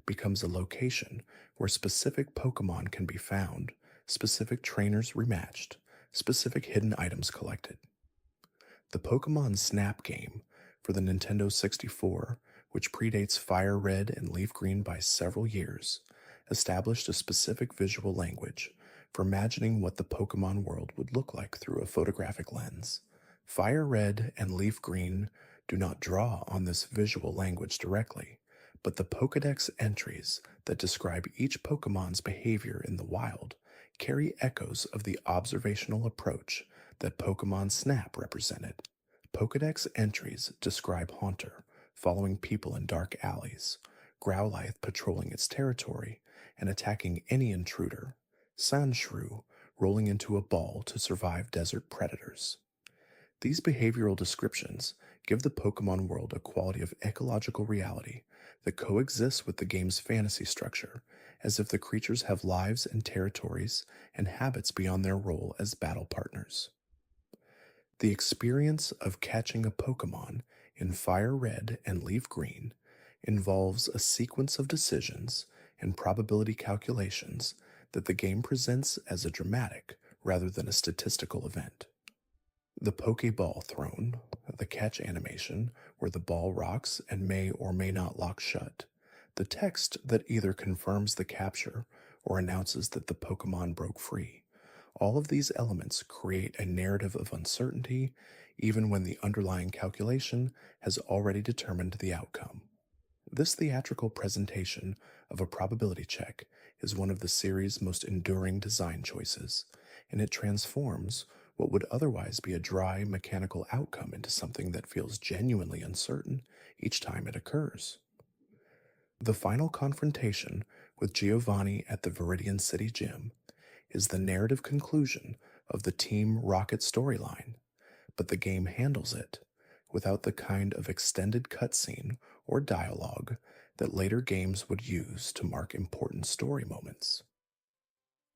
becomes a location where specific Pokemon can be found, specific trainers rematched, specific hidden items collected. The Pokemon Snap game for the Nintendo 64, which predates FireRed and LeafGreen by several years, established a specific visual language for imagining what the Pokemon world would look like through a photographic lens. FireRed and LeafGreen do not draw on this visual language directly, but the Pokédex entries that describe each Pokemon's behavior in the wild carry echoes of the observational approach that Pokemon Snap represented. Pokédex entries describe Haunter following people in dark alleys, Growlithe patrolling its territory and attacking any intruder, Sandshrew rolling into a ball to survive desert predators. These behavioral descriptions give the Pokemon world a quality of ecological reality that coexists with the game's fantasy structure, as if the creatures have lives and territories and habits beyond their role as battle partners. The experience of catching a Pokemon in FireRed and LeafGreen involves a sequence of decisions and probability calculations that the game presents as a dramatic rather than a statistical event. The Pokeball thrown, the catch animation where the ball rocks and may or may not lock shut, the text that either confirms the capture or announces that the Pokemon broke free. All of these elements create a narrative of uncertainty, even when the underlying calculation has already determined the outcome. This theatrical presentation of a probability check is one of the series' most enduring design choices, and it transforms what would otherwise be a dry, mechanical outcome into something that feels genuinely uncertain each time it occurs. The final confrontation with Giovanni at the Viridian City Gym is the narrative conclusion of the Team Rocket storyline, but the game handles it without the kind of extended cutscene or dialogue that later games would use to mark important story moments.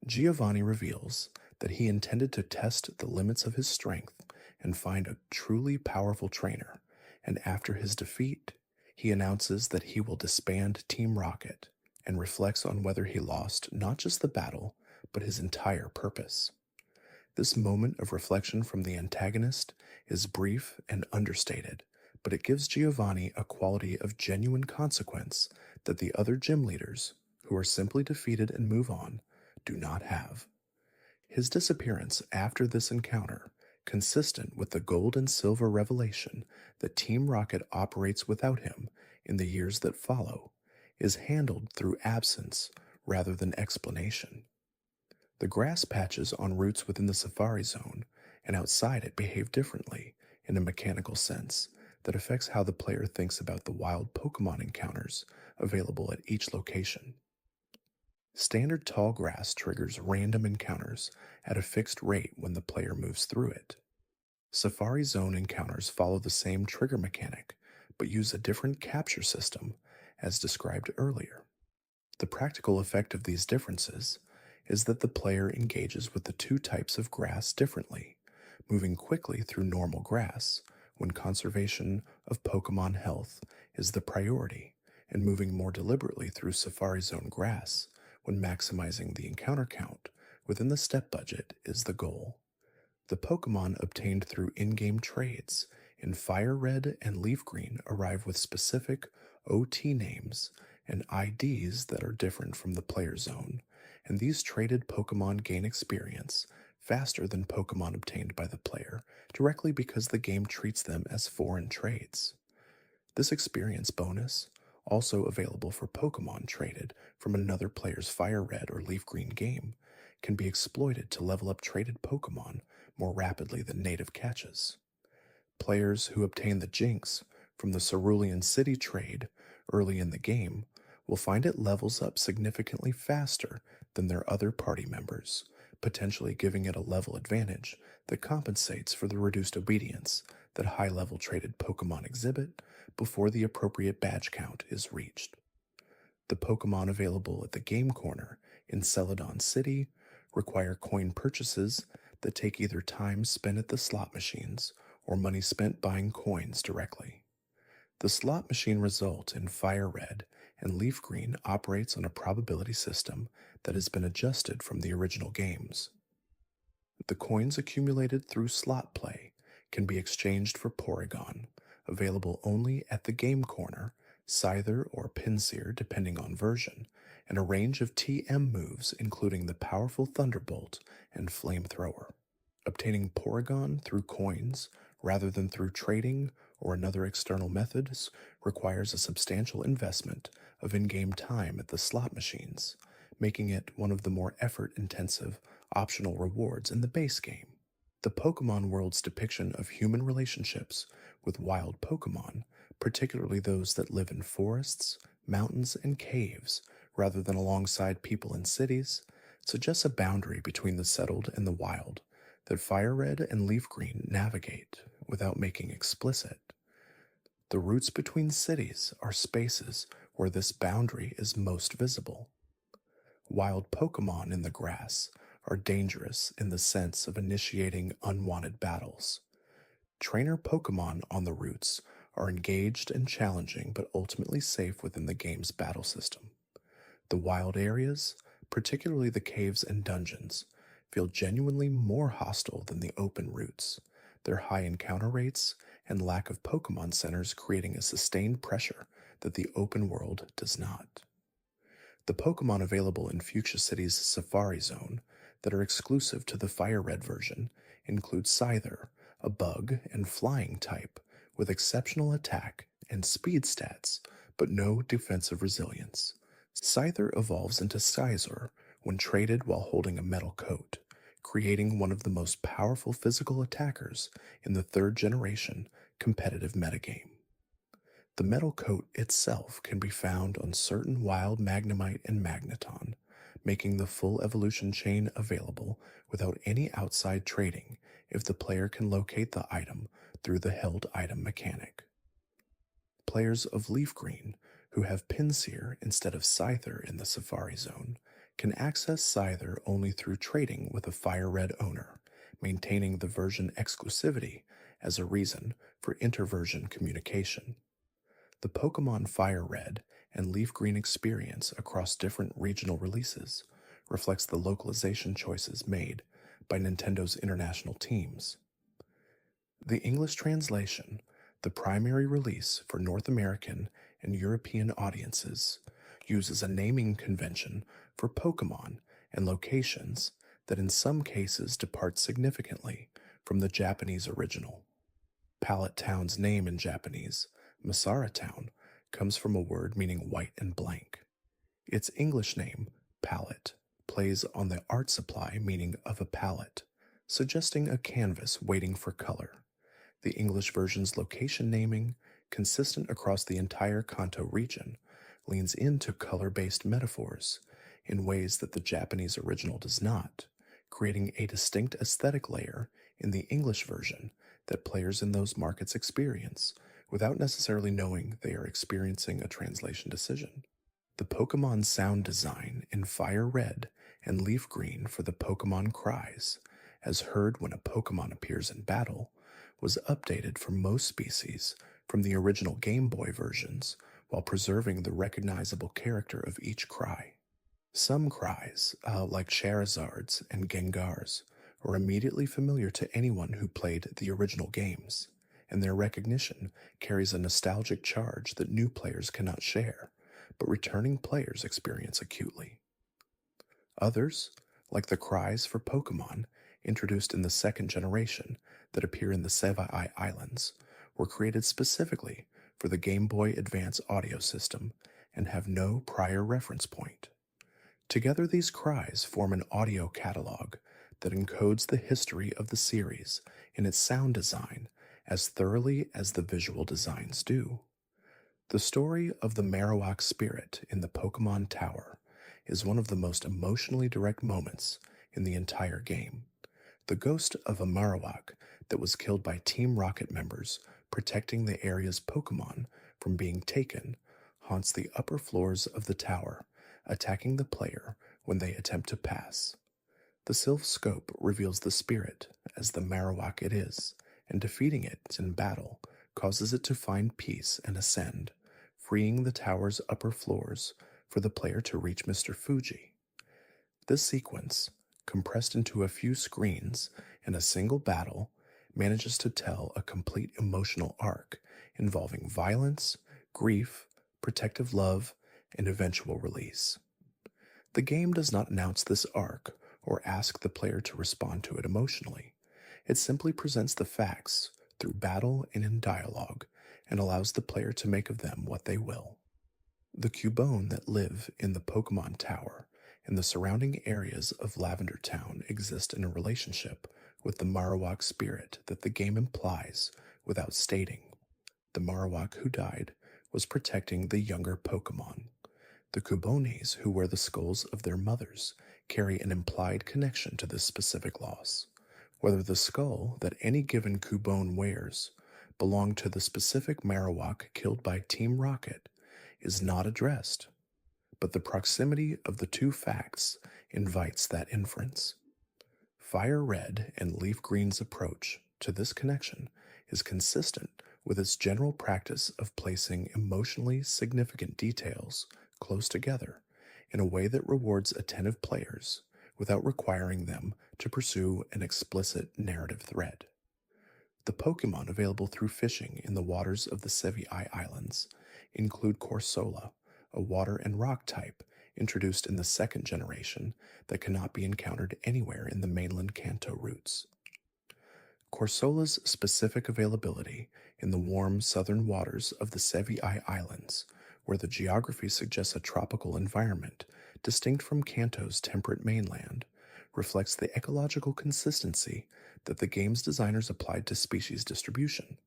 Giovanni reveals that he intended to test the limits of his strength and find a truly powerful trainer, and after his defeat, he announces that he will disband Team Rocket and reflects on whether he lost not just the battle, but his entire purpose. This moment of reflection from the antagonist is brief and understated, but it gives Giovanni a quality of genuine consequence that the other gym leaders, who are simply defeated and move on, do not have. His disappearance after this encounter, consistent with the gold and silver revelation that Team Rocket operates without him in the years that follow, is handled through absence rather than explanation. The grass patches on routes within the Safari Zone and outside it behave differently in a mechanical sense that affects how the player thinks about the wild Pokemon encounters available at each location. Standard tall grass triggers random encounters at a fixed rate when the player moves through it. Safari Zone encounters follow the same trigger mechanic, but use a different capture system, as described earlier. The practical effect of these differences is that the player engages with the two types of grass differently, moving quickly through normal grass when conservation of Pokemon health is the priority, and moving more deliberately through Safari Zone grass when maximizing the encounter count within the step budget is the goal. The Pokemon obtained through in-game trades in FireRed and LeafGreen arrive with specific OT names and IDs that are different from the player zone, and these traded Pokemon gain experience faster than Pokemon obtained by the player, directly because the game treats them as foreign trades. This experience bonus, also available for Pokemon traded from another player's FireRed or LeafGreen game, can be exploited to level up traded Pokemon more rapidly than native catches. Players who obtain the Jinx from the Cerulean City trade early in the game will find it levels up significantly faster than their other party members, potentially giving it a level advantage that compensates for the reduced obedience that high-level traded Pokemon exhibit before the appropriate badge count is reached. The Pokemon available at the game corner in Celadon City require coin purchases that take either time spent at the slot machines or money spent buying coins directly. The slot machine result in FireRed and LeafGreen operates on a probability system that has been adjusted from the original games. The coins accumulated through slot play can be exchanged for Porygon, available only at the game corner, Scyther or Pinsir depending on version, and a range of TM moves including the powerful Thunderbolt and Flamethrower. Obtaining Porygon through coins rather than through trading or another external methods requires a substantial investment of in-game time at the slot machines, making it one of the more effort-intensive optional rewards in the base game. The Pokemon world's depiction of human relationships with wild Pokemon, particularly those that live in forests, mountains, and caves, rather than alongside people in cities, suggests a boundary between the settled and the wild that FireRed and LeafGreen navigate without making explicit. The routes between cities are spaces where this boundary is most visible. Wild Pokemon in the grass are dangerous in the sense of initiating unwanted battles. Trainer Pokemon on the routes are engaged and challenging but ultimately safe within the game's battle system. The wild areas, particularly the caves and dungeons, feel genuinely more hostile than the open routes, their high encounter rates and lack of Pokemon centers creating a sustained pressure that the open world does not. The Pokemon available in Fuchsia City's Safari Zone that are exclusive to the FireRed version include Scyther, a bug and flying type with exceptional attack and speed stats, but no defensive resilience. Scyther evolves into Scizor when traded while holding a metal coat, creating one of the most powerful physical attackers in the third-generation competitive metagame. The metal coat itself can be found on certain wild Magnemite and Magneton, making the full evolution chain available without any outside trading if the player can locate the item through the held item mechanic. Players of LeafGreen who have Pinsir instead of Scyther in the Safari Zone can access Scyther only through trading with a FireRed owner, maintaining the version exclusivity as a reason for interversion communication. The Pokemon FireRed and LeafGreen experience across different regional releases reflects the localization choices made by Nintendo's international teams. The English translation, the primary release for North American and European audiences, uses a naming convention for Pokemon and locations that in some cases depart significantly from the Japanese original. Pallet Town's name in Japanese, Masara Town, comes from a word meaning white and blank. Its English name, Pallet, plays on the art supply meaning of a palette, suggesting a canvas waiting for color. The English version's location naming, consistent across the entire Kanto region, leans into color-based metaphors in ways that the Japanese original does not, creating a distinct aesthetic layer in the English version that players in those markets experience without necessarily knowing they are experiencing a translation decision. The Pokemon sound design in FireRed and LeafGreen for the Pokemon cries, as heard when a Pokemon appears in battle, was updated for most species from the original Game Boy versions while preserving the recognizable character of each cry. Some cries, like Charizard's and Gengar's, are immediately familiar to anyone who played the original games, and their recognition carries a nostalgic charge that new players cannot share, but returning players experience acutely. Others, like the cries for Pokémon introduced in the second generation that appear in the Sevii Islands, were created specifically for the Game Boy Advance audio system and have no prior reference point. Together, these cries form an audio catalog that encodes the history of the series in its sound design as thoroughly as the visual designs do. The story of the Marowak spirit in the Pokemon Tower is one of the most emotionally direct moments in the entire game. The ghost of a Marowak that was killed by Team Rocket members protecting the area's Pokemon from being taken haunts the upper floors of the tower, attacking the player when they attempt to pass. The Sylph Scope reveals the spirit as the Marowak it is, and defeating it in battle causes it to find peace and ascend, freeing the tower's upper floors for the player to reach Mr. Fuji. This sequence, compressed into a few screens in a single battle, manages to tell a complete emotional arc involving violence, grief, protective love, and eventual release. The game does not announce this arc or ask the player to respond to it emotionally. It simply presents the facts through battle and in dialogue and allows the player to make of them what they will. The Cubone that live in the Pokemon Tower and the surrounding areas of Lavender Town exist in a relationship with the Marowak spirit that the game implies without stating. The Marowak who died was protecting the younger Pokemon. The Cubones who wear the skulls of their mothers carry an implied connection to this specific loss. Whether the skull that any given Cubone wears belonged to the specific Marowak killed by Team Rocket is not addressed, but the proximity of the two facts invites that inference. FireRed and LeafGreen's approach to this connection is consistent with its general practice of placing emotionally significant details close together in a way that rewards attentive players without requiring them to pursue an explicit narrative thread. The Pokemon available through fishing in the waters of the Sevii Islands include Corsola, a water and rock type introduced in the second generation that cannot be encountered anywhere in the mainland Kanto routes. Corsola's specific availability in the warm southern waters of the Sevii Islands, where the geography suggests a tropical environment distinct from Kanto's temperate mainland, reflects the ecological consistency that the game's designers applied to species distribution.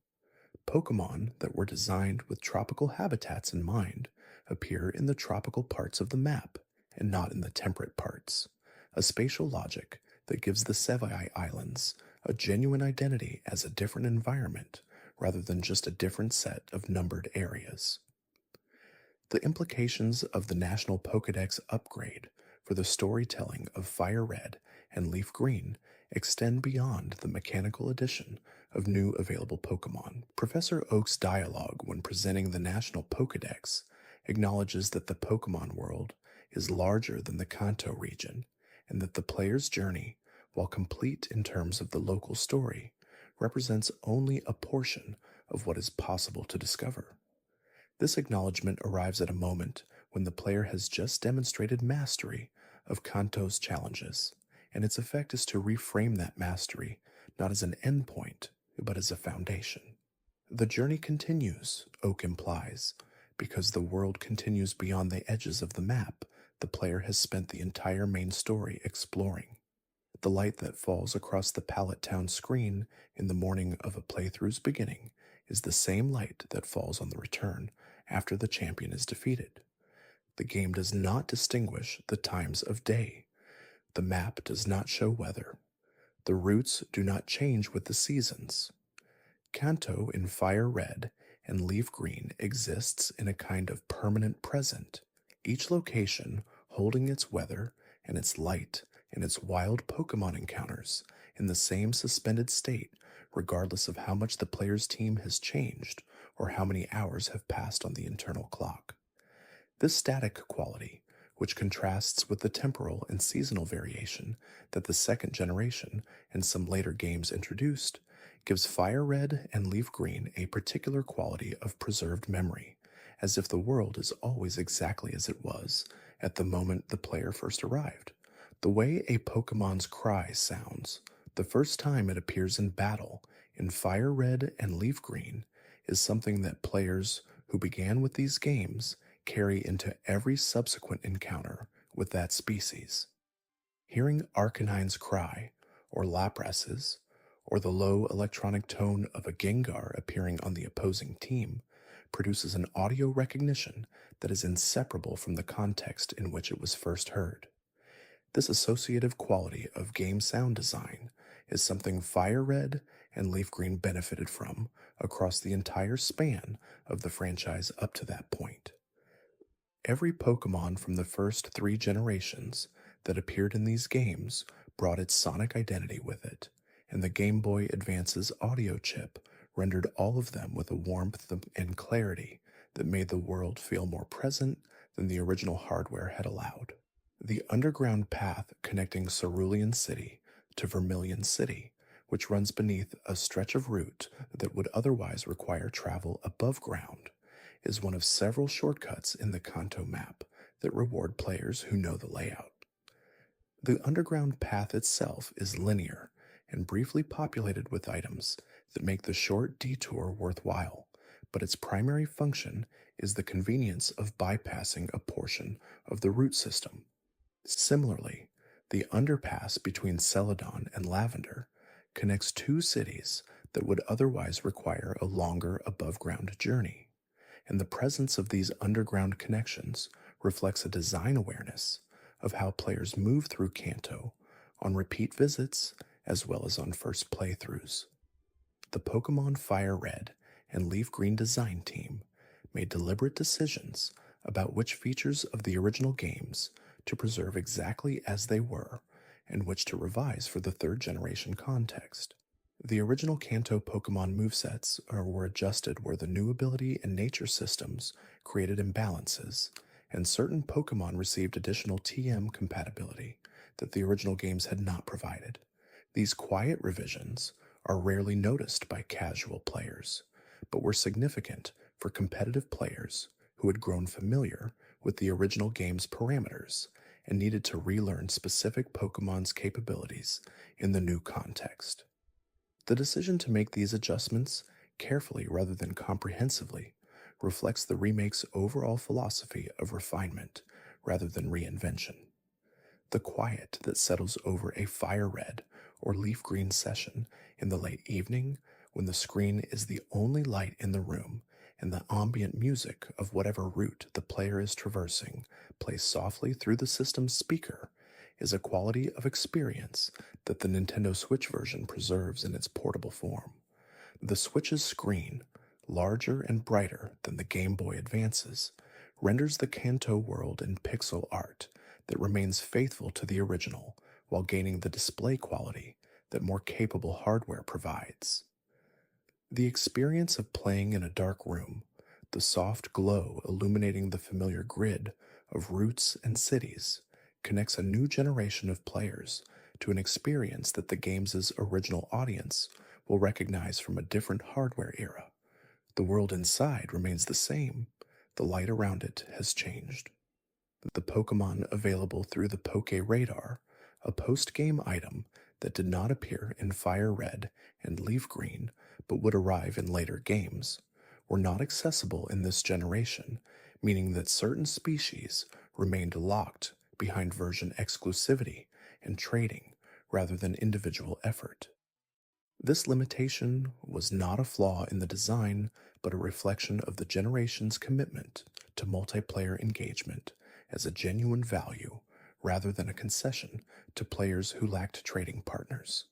Pokemon that were designed with tropical habitats in mind appear in the tropical parts of the map and not in the temperate parts, a spatial logic that gives the Sevii Islands a genuine identity as a different environment rather than just a different set of numbered areas. The implications of the National Pokédex upgrade for the storytelling of FireRed and LeafGreen extend beyond the mechanical addition of new available Pokemon. Professor Oak's dialogue when presenting the National Pokédex acknowledges that the Pokemon world is larger than the Kanto region, and that the player's journey, while complete in terms of the local story, represents only a portion of what is possible to discover. This acknowledgement arrives at a moment when the player has just demonstrated mastery of Kanto's challenges, and its effect is to reframe that mastery not as an endpoint, but as a foundation. The journey continues, Oak implies, because the world continues beyond the edges of the map the player has spent the entire main story exploring. The light that falls across the Pallet Town screen in the morning of a playthrough's beginning is the same light that falls on the return after the champion is defeated. The game does not distinguish the times of day. The map does not show weather. The routes do not change with the seasons. Kanto in FireRed and LeafGreen exists in a kind of permanent present, each location holding its weather and its light and its wild Pokemon encounters in the same suspended state regardless of how much the player's team has changed or how many hours have passed on the internal clock. This static quality, which contrasts with the temporal and seasonal variation that the second generation and some later games introduced, gives Fire Red and Leaf Green a particular quality of preserved memory, as if the world is always exactly as it was at the moment the player first arrived. The way a Pokemon's cry sounds the first time it appears in battle in Fire Red and Leaf Green is something that players who began with these games carry into every subsequent encounter with that species. Hearing Arcanine's cry, or Lapras's, or the low electronic tone of a Gengar appearing on the opposing team produces an audio recognition that is inseparable from the context in which it was first heard. This associative quality of game sound design is something Fire Red and Leaf Green benefited from across the entire span of the franchise up to that point. Every Pokemon from the first three generations that appeared in these games brought its sonic identity with it, and the Game Boy Advance's audio chip rendered all of them with a warmth and clarity that made the world feel more present than the original hardware had allowed. The underground path connecting Cerulean City to Vermilion City, which runs beneath a stretch of route that would otherwise require travel above ground, is one of several shortcuts in the Kanto map that reward players who know the layout. The underground path itself is linear and briefly populated with items that make the short detour worthwhile, but its primary function is the convenience of bypassing a portion of the route system. Similarly, the underpass between Celadon and Lavender connects two cities that would otherwise require a longer above-ground journey, and the presence of these underground connections reflects a design awareness of how players move through Kanto on repeat visits as well as on first playthroughs. The Pokémon FireRed and Leaf Green design team made deliberate decisions about which features of the original games to preserve exactly as they were and which to revise for the third generation context. The original Kanto Pokemon movesets were adjusted where the new ability and nature systems created imbalances, and certain Pokemon received additional TM compatibility that the original games had not provided. These quiet revisions are rarely noticed by casual players, but were significant for competitive players who had grown familiar with the original game's parameters and needed to relearn specific Pokemon's capabilities in the new context. The decision to make these adjustments carefully rather than comprehensively reflects the remake's overall philosophy of refinement rather than reinvention. The quiet that settles over a Fire Red or Leaf Green session in the late evening when the screen is the only light in the room and the ambient music of whatever route the player is traversing plays softly through the system's speaker is a quality of experience that the Nintendo Switch version preserves in its portable form. The Switch's screen, larger and brighter than the Game Boy Advance's, renders the Kanto world in pixel art that remains faithful to the original while gaining the display quality that more capable hardware provides. The experience of playing in a dark room, the soft glow illuminating the familiar grid of routes and cities, connects a new generation of players to an experience that the game's original audience will recognize from a different hardware era. The world inside remains the same, the light around it has changed. The Pokemon available through the Poke Radar, a post-game item that did not appear in Fire Red and Leaf Green but would arrive in later games, were not accessible in this generation, meaning that certain species remained locked behind version exclusivity and trading rather than individual effort. This limitation was not a flaw in the design, but a reflection of the generation's commitment to multiplayer engagement as a genuine value rather than a concession to players who lacked trading partners.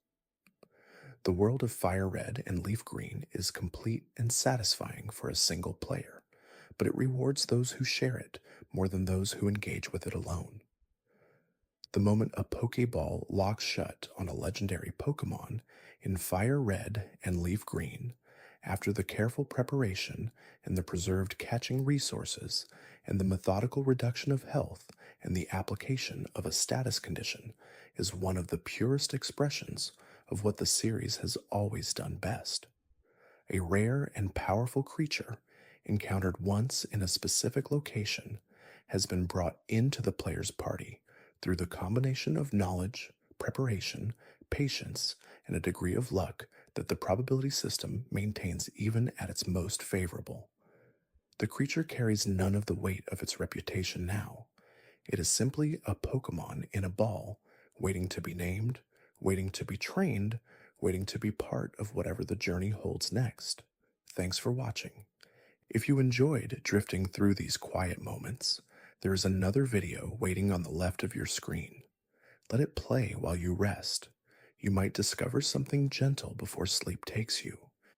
The world of Fire Red and Leaf Green is complete and satisfying for a single player, but it rewards those who share it more than those who engage with it alone. The moment a Pokeball locks shut on a legendary Pokemon in Fire Red and Leaf Green, after the careful preparation and the preserved catching resources and the methodical reduction of health and the application of a status condition is one of the purest expressions of what the series has always done best. A rare and powerful creature, encountered once in a specific location, has been brought into the player's party through the combination of knowledge, preparation, patience, and a degree of luck that the probability system maintains even at its most favorable. The creature carries none of the weight of its reputation now. It is simply a Pokémon in a ball, waiting to be named, waiting to be trained, waiting to be part of whatever the journey holds next. Thanks for watching. If you enjoyed drifting through these quiet moments, there is another video waiting on the left of your screen. Let it play while you rest. You might discover something gentle before sleep takes you.